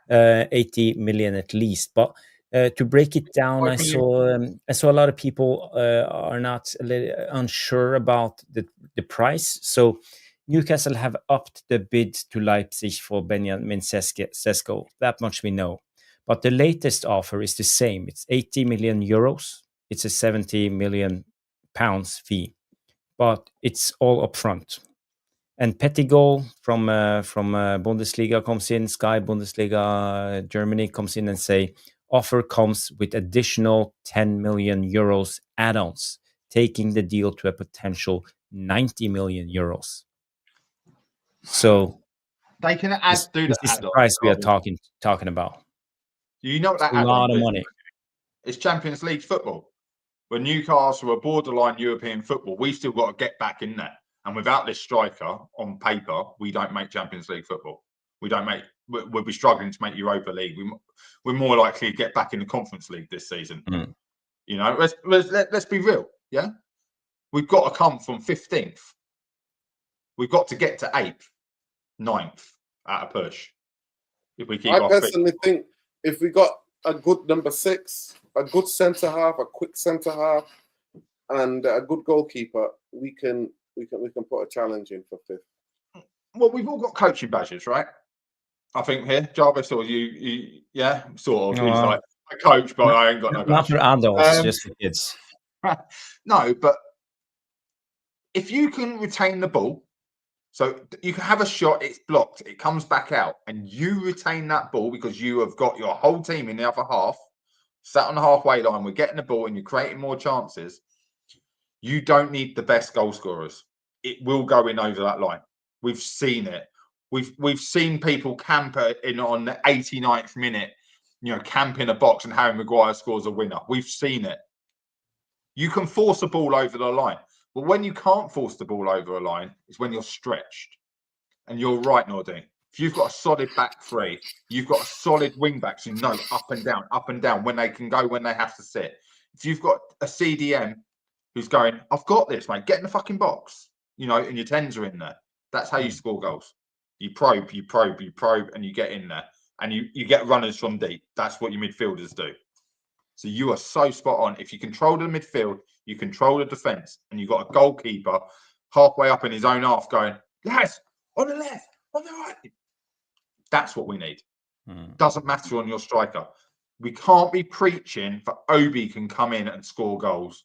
80 million at least. But to break it down, I saw a lot of people are not unsure about the price. So Newcastle have upped the bid to Leipzig for Benjamin Sesko. That much we know. But the latest offer is the same. It's 80 million euros. It's a 70 million pounds fee, but it's all upfront. And Pettigol from Bundesliga comes in. Sky Bundesliga Germany comes in and say offer comes with additional 10 million euros add-ons, taking the deal to a potential 90 million euros. So they can this is the price we are talking about. You know what that a lot of money. It's Champions League football. When Newcastle are borderline European football, we still got to get back in there. And without this striker on paper, we don't make Champions League football. We'll be struggling to make Europa League. We're more likely to get back in the Conference League this season. You know, let's be real. Yeah, we've got to come from 15th. We've got to get to 8th, 9th at a push. If we keep, I personally think if we got a good number 6, a good centre half, a quick centre half, and a good goalkeeper, we can put a challenge in for 5th. Well, we've all got coaching badges, right? I think here, Jarvis, or you yeah, sort of. He's like a coach, but I ain't got no badge. Not for adults, just for kids. No, but if you can retain the ball, so you can have a shot, it's blocked, it comes back out, and you retain that ball because you have got your whole team in the other half, sat on the halfway line, we're getting the ball and you're creating more chances. You don't need the best goal scorers. It will go in over that line. We've seen it. We've seen people camp in on the 89th minute, you know, camp in a box and Harry Maguire scores a winner. We've seen it. You can force a ball over the line. But when you can't force the ball over a line, it's when you're stretched. And you're right, Nordine. If you've got a solid back three, you've got a solid wing backs who know up and down, when they can go, when they have to sit. If you've got a CDM who's going, I've got this, mate, get in the fucking box, you know, and your 10s are in there. That's how you score goals. You probe, and you get in there. And you get runners from deep. That's what your midfielders do. So you are so spot on. If you control the midfield, you control the defence, and you've got a goalkeeper halfway up in his own half going, lads, on the left, on the right. That's what we need. Doesn't matter on your striker. We can't be preaching for Obi can come in and score goals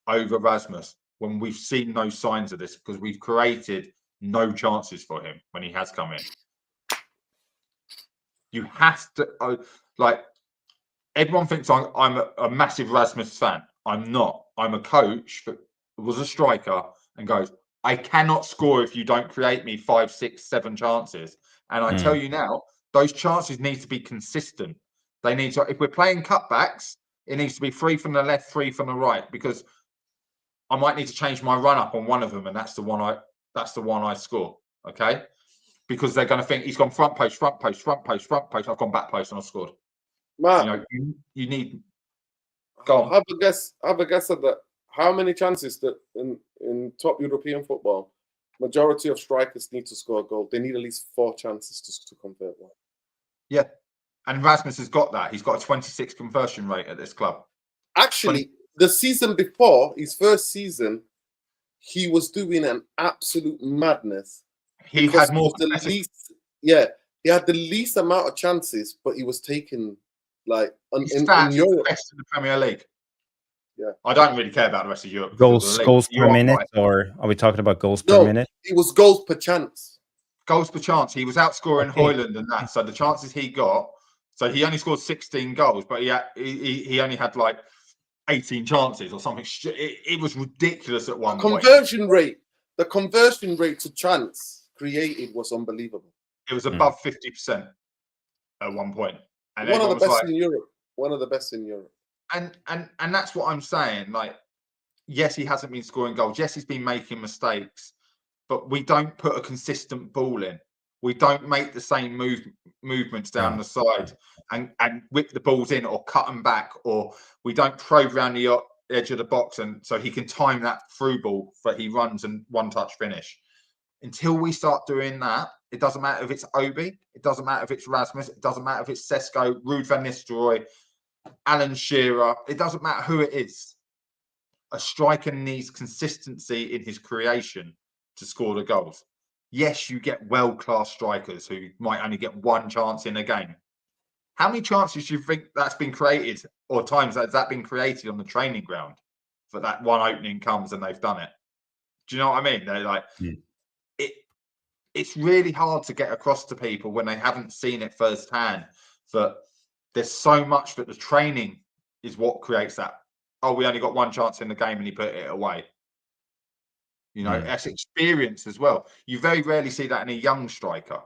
over Rasmus when we've seen no signs of this because we've created no chances for him when he has come in. You have to, like, everyone thinks I'm a massive Rasmus fan. I'm not. I'm a coach that was a striker and goes, I cannot score if you don't create me 5, 6, 7 chances. And I tell you now, those chances need to be consistent. They need to, if we're playing cutbacks, it needs to be 3 from the left, 3 from the right, because I might need to change my run up on one of them, and that's the one I score. Okay. Because they're going to think he's gone front post, front post, front post, front post. I've gone back post and I've scored. Matt, you know, you need. Go on. Have a guess at that. How many chances that in top European football, majority of strikers need to score a goal? They need at least 4 chances to convert one. Yeah, and Rasmus has got that. He's got a 26 conversion rate at this club. Actually, the season before, his first season, he was doing an absolute madness. He had more the least. Yeah, he had the least amount of chances, but he was taking like in Europe. Best in the Premier League. Yeah, I don't really care about the rest of Europe. Goals per minute, or are we talking about goals per minute? It was goals per chance. Goals per chance. He was outscoring Højlund and that. So the chances he got. So he only scored 16 goals, but he only had like 18 chances or something. It was ridiculous at one point. The conversion rate to chance created was unbelievable. It was above 50% at one point. And one of the best in Europe. One of the best in Europe. And that's what I'm saying. Like, yes, he hasn't been scoring goals. Yes, he's been making mistakes, but we don't put a consistent ball in. We don't make the same movements down the side and whip the balls in or cut them back, or we don't probe around the edge of the box and so he can time that through ball that he runs and one-touch finish. Until we start doing that, it doesn't matter if it's Obi, it doesn't matter if it's Rasmus, it doesn't matter if it's Sesko, Ruud van Nistelrooy, Alan Shearer, it doesn't matter who it is. A striker needs consistency in his creation to score the goals. Yes, you get world-class strikers who might only get one chance in a game. How many chances do you think that's been created, or times has that been created on the training ground for that one opening comes and they've done it? Do you know what I mean? They're like, it's really hard to get across to people when they haven't seen it firsthand. That there's so much that the training is what creates that. Oh, we only got one chance in the game and he put it away. You know, that's experience as well. You very rarely see that in a young striker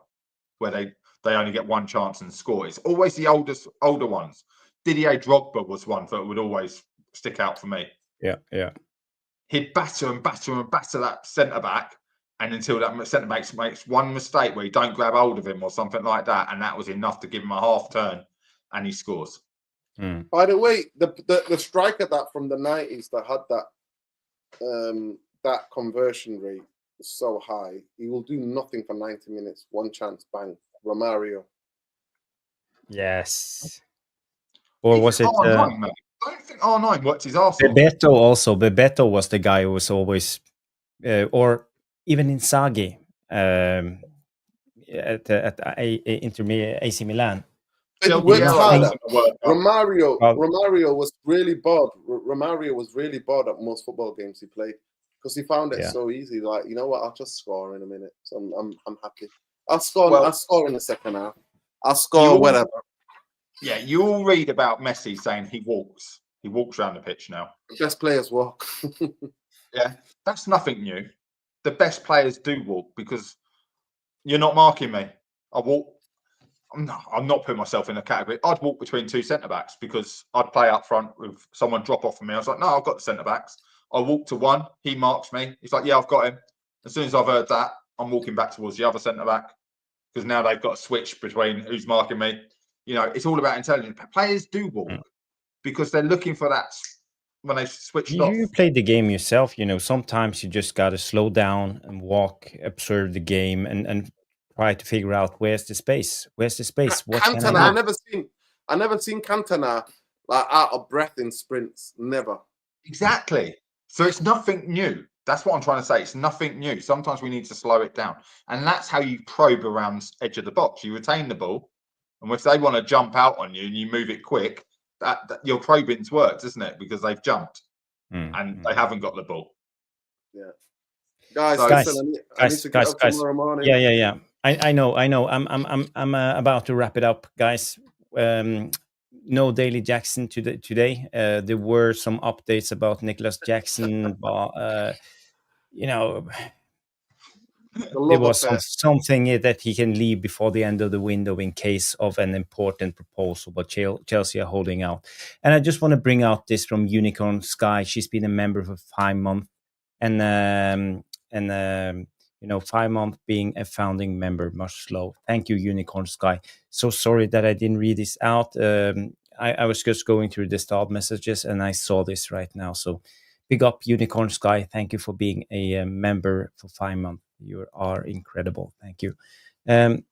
where they only get one chance and score. It's always the older ones. Didier Drogba was one that would always stick out for me. Yeah. He'd batter and batter and batter that centre back, and until that centre back makes one mistake where you don't grab hold of him or something like that, and that was enough to give him a half turn, and he scores. By the way, the striker that from the 90s that had that conversion rate is so high, he will do nothing for 90 minutes. One chance, bang. Romario. Yes. Or was it? R9, mate. I don't think R9 worked his arse off. Bebeto also. Bebeto was the guy who was always, or even Inzaghi at AC Milan. Romario was really bored. Romario was really bored at most football games he played because he found it so easy. Like, you know what? I'll just score in a minute. So I'm happy. I'll score in the second half. I'll score whatever. Yeah, you all read about Messi saying he walks. He walks around the pitch now. The best players walk. Yeah, that's nothing new. The best players do walk because you're not marking me. I walk. I'm not putting myself in a category. I'd walk between two centre backs because I'd play up front with someone drop off of me. I was like, no, I've got the centre backs. I walk to one. He marks me. He's like, yeah, I've got him. As soon as I've heard that, I'm walking back towards the other centre back because now they've got a switch between who's marking me. You know, it's all about intelligence. Players do walk because they're looking for that when they switched off. You played the game yourself. You know, sometimes you just got to slow down and walk, observe the game, and try to figure out where's the space. Where's the space? What Cantona, can I do? I never seen Cantona like out of breath in sprints. Never. Exactly. So it's nothing new. That's what I'm trying to say. It's nothing new. Sometimes we need to slow it down, and that's how you probe around edge of the box. You retain the ball. And if they want to jump out on you and you move it quick, that your probing's worked, isn't it? Because they've jumped and they haven't got the ball. Yeah, guys, I need to get up tomorrow morning. Yeah. I know. I'm about to wrap it up, guys. No Daily Jackson today. There were some updates about Nicholas Jackson, but you know. There was something that he can leave before the end of the window in case of an important proposal, but Chelsea are holding out. And I just want to bring out this from Unicorn Sky. She's been a member for 5 months, and 5 months being a founding member, much slow. Thank you, Unicorn Sky. So sorry that I didn't read this out. I was just going through the start messages and I saw this right now. So big up, Unicorn Sky. Thank you for being a member for 5 months. You are incredible. Thank you. And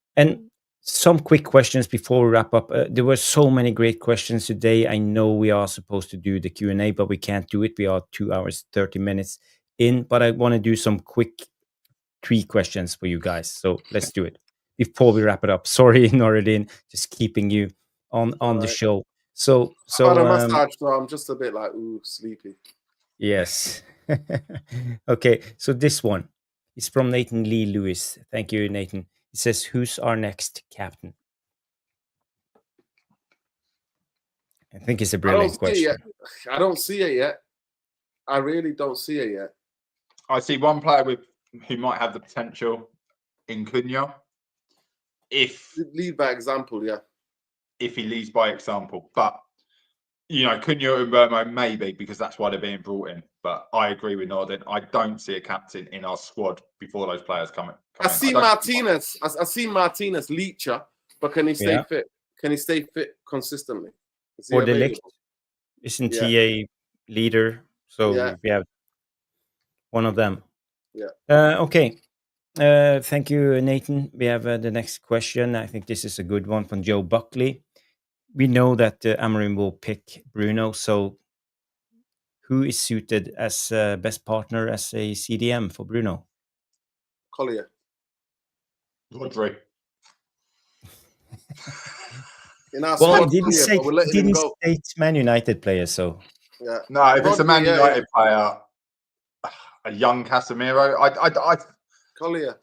some quick questions before we wrap up. There were so many great questions today. I know we are supposed to do the Q&A, but we can't do it. We are 2 hours, 30 minutes in, but I want to do some quick 3 questions for you guys. So let's do it before we wrap it up. Sorry, Noradin, just keeping you on the show. So I got a massage, so I'm just a bit like, sleepy. Yes. Okay, so this one. It's from Nathan Lee Lewis. Thank you, Nathan. It says, who's our next captain? I think it's a brilliant question. I don't see it yet. I really don't see it yet. I see one player who might have the potential in Cunha. If lead by example, yeah. If he leads by example. But Cunha and Mbuemo maybe because that's why they're being brought in. But I agree with Norden. I don't see a captain in our squad before those players come in. I see Martinez. I see Martinez Leacher, but can he stay fit? Can he stay fit consistently? Or the Ligt, isn't he a leader? So we have one of them. Yeah. Okay. Thank you, Nathan. We have the next question. I think this is a good one from Joe Buckley. We know that Amarim will pick Bruno. So who is suited as best partner as a CDM for Bruno? Collier. Rodri. Well, he didn't state Man United player, so no. If it's a Man United player, a young Casemiro, I Collier.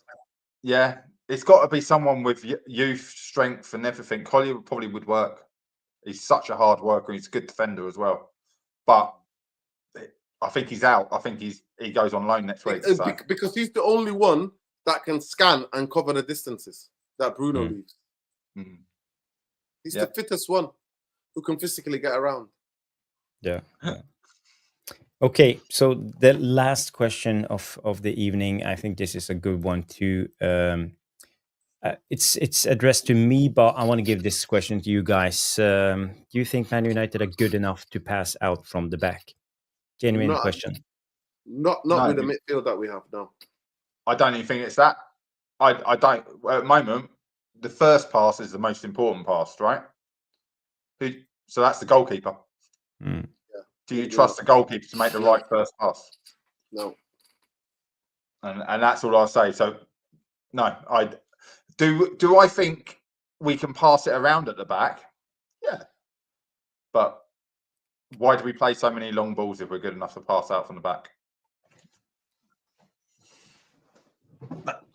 Yeah, it's got to be someone with youth, strength, and everything. Collier probably would work. He's such a hard worker. He's a good defender as well. But I think he's out. I think he goes on loan next week. So. Because he's the only one that can scan and cover the distances that Bruno leaves. Mm. He's the fittest one who can physically get around. Yeah. Okay, so the last question of the evening, I think this is a good one too. It's addressed to me, but I want to give this question to you guys. Do you think Man United are good enough to pass out from the back? Genuine question. Not with the midfield that we have now. I don't even think it's that. I don't. At the moment, the first pass is the most important pass, right? So that's the goalkeeper. Mm. Do you trust the goalkeeper to make the right first pass? No. And that's all I'll say. So, no, I do. I think we can pass it around at the back? Yeah. But why do we play so many long balls if we're good enough to pass out from the back?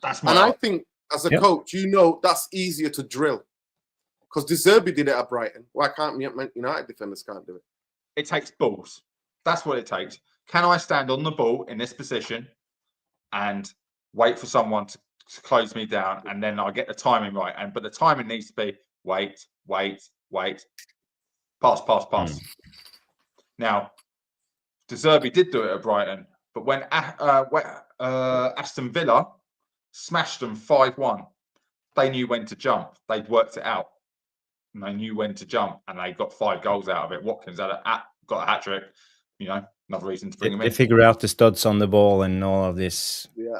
That's my. And I think as a coach, that's easier to drill. Because De Zerbi did it at Brighton. Why can't United defenders can't do it? It takes balls. That's what it takes. Can I stand on the ball in this position and wait for someone to close me down, and then I get the timing right? But the timing needs to be wait, pass. Now, De Zerbi did do it at Brighton, but when Aston Villa smashed them 5-1, they knew when to jump. They'd worked it out. And they knew when to jump, and they got 5 goals out of it. Watkins got a hat-trick. Another reason to bring him in. They figure out the studs on the ball and all of this. Yeah.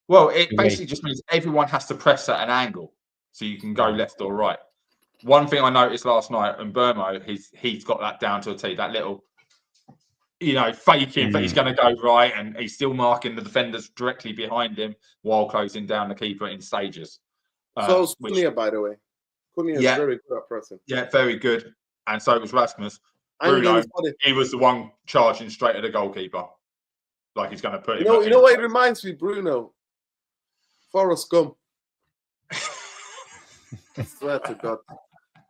Well, it basically just means everyone has to press at an angle, so you can go left or right. One thing I noticed last night, Mbuemo, he's got that down to a T. That little, faking that he's going to go right, and he's still marking the defenders directly behind him while closing down the keeper in stages. So is Cunha, by the way. Cunha is very good at pressing. Yeah, very good. And so was Rasmus. Bruno, he was the one charging straight at the goalkeeper. Like he's going to put him. You know what it reminds me, Bruno? Forrest Gump. I swear to God.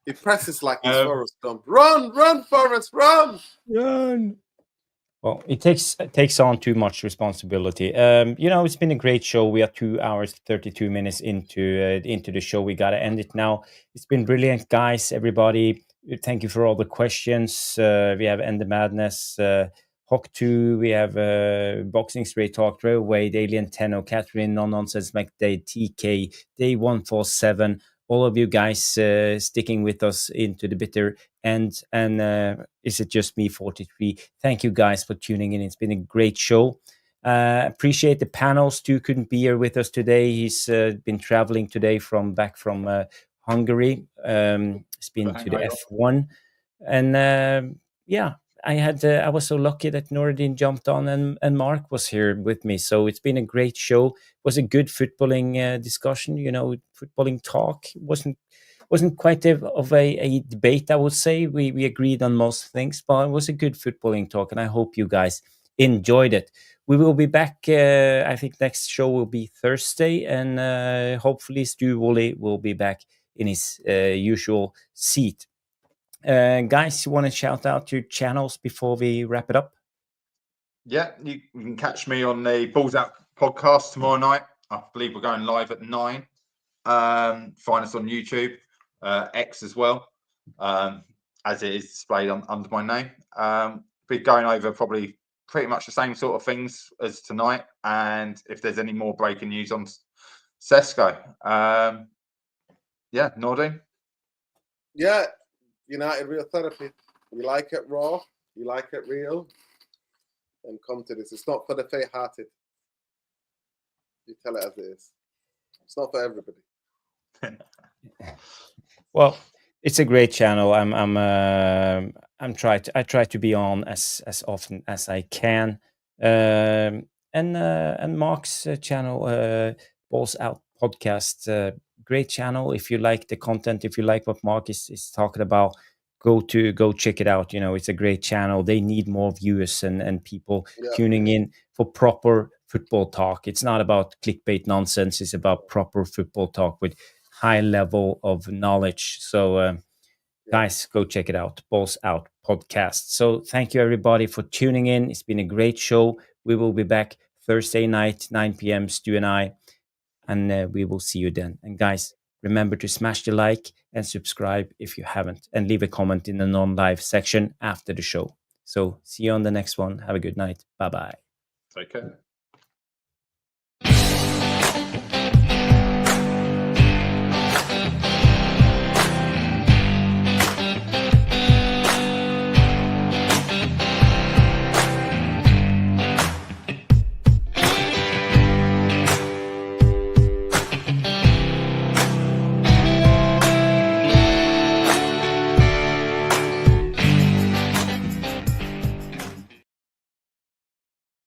He presses like he's Forrest Gump. Run, Forrest, run! Well, it takes on too much responsibility. It's been a great show. We are 2 hours 32 minutes into the show. We got to end it now. It's been brilliant, guys. Everybody, thank you for all the questions. We have End the Madness, Hawk 2. We have Boxing Straight Talk, Railway, Alien Tenno, Catherine, Non Nonsense, McDay, TK, Day 147. All of you guys sticking with us into the bitter end. And is it just me, 43? Thank you guys for tuning in. It's been a great show. Appreciate the panels too. Couldn't be here with us today. He's been traveling today back from Hungary. He's been to the F1. And I was so lucky that Noradin jumped on and Mark was here with me. So it's been a great show. It was a good footballing discussion, footballing talk. It wasn't quite of a debate, I would say. We agreed on most things, but it was a good footballing talk, and I hope you guys enjoyed it. We will be back, I think next show will be Thursday, and hopefully Stu Woolley will be back in his usual seat. Guys, you want to shout out your channels before we wrap it up? Yeah, you can catch me on the Balls Out podcast tomorrow night. I believe we're going live at 9. Find us on YouTube, X as well. as it is displayed under my name. Be going over probably pretty much the same sort of things as tonight, and if there's any more breaking news on Sesko, yeah, Nordine. Yeah, United Real Therapy. You like it raw, you like it real, then come to this. It's not for the faint-hearted. You tell it as it is. It's not for everybody. Well, it's a great channel. I try to be on as often as I can. And Mark's channel, Balls Out Podcast, great channel. If you like the content, if you like what Mark is talking about, go check it out. It's a great channel. They need more viewers and people tuning in for proper football talk. It's not about clickbait nonsense. It's about proper football talk with high level of knowledge. So guys, go check it out. Balls Out Podcast. So thank you everybody for tuning in. It's been a great show. We will be back Thursday night, 9 p.m. Stu and I, and we will see you then. And guys, remember to smash the like and subscribe if you haven't, and leave a comment in the non-live section after the show. So see you on the next one. Have a good night. Bye-bye. Take care.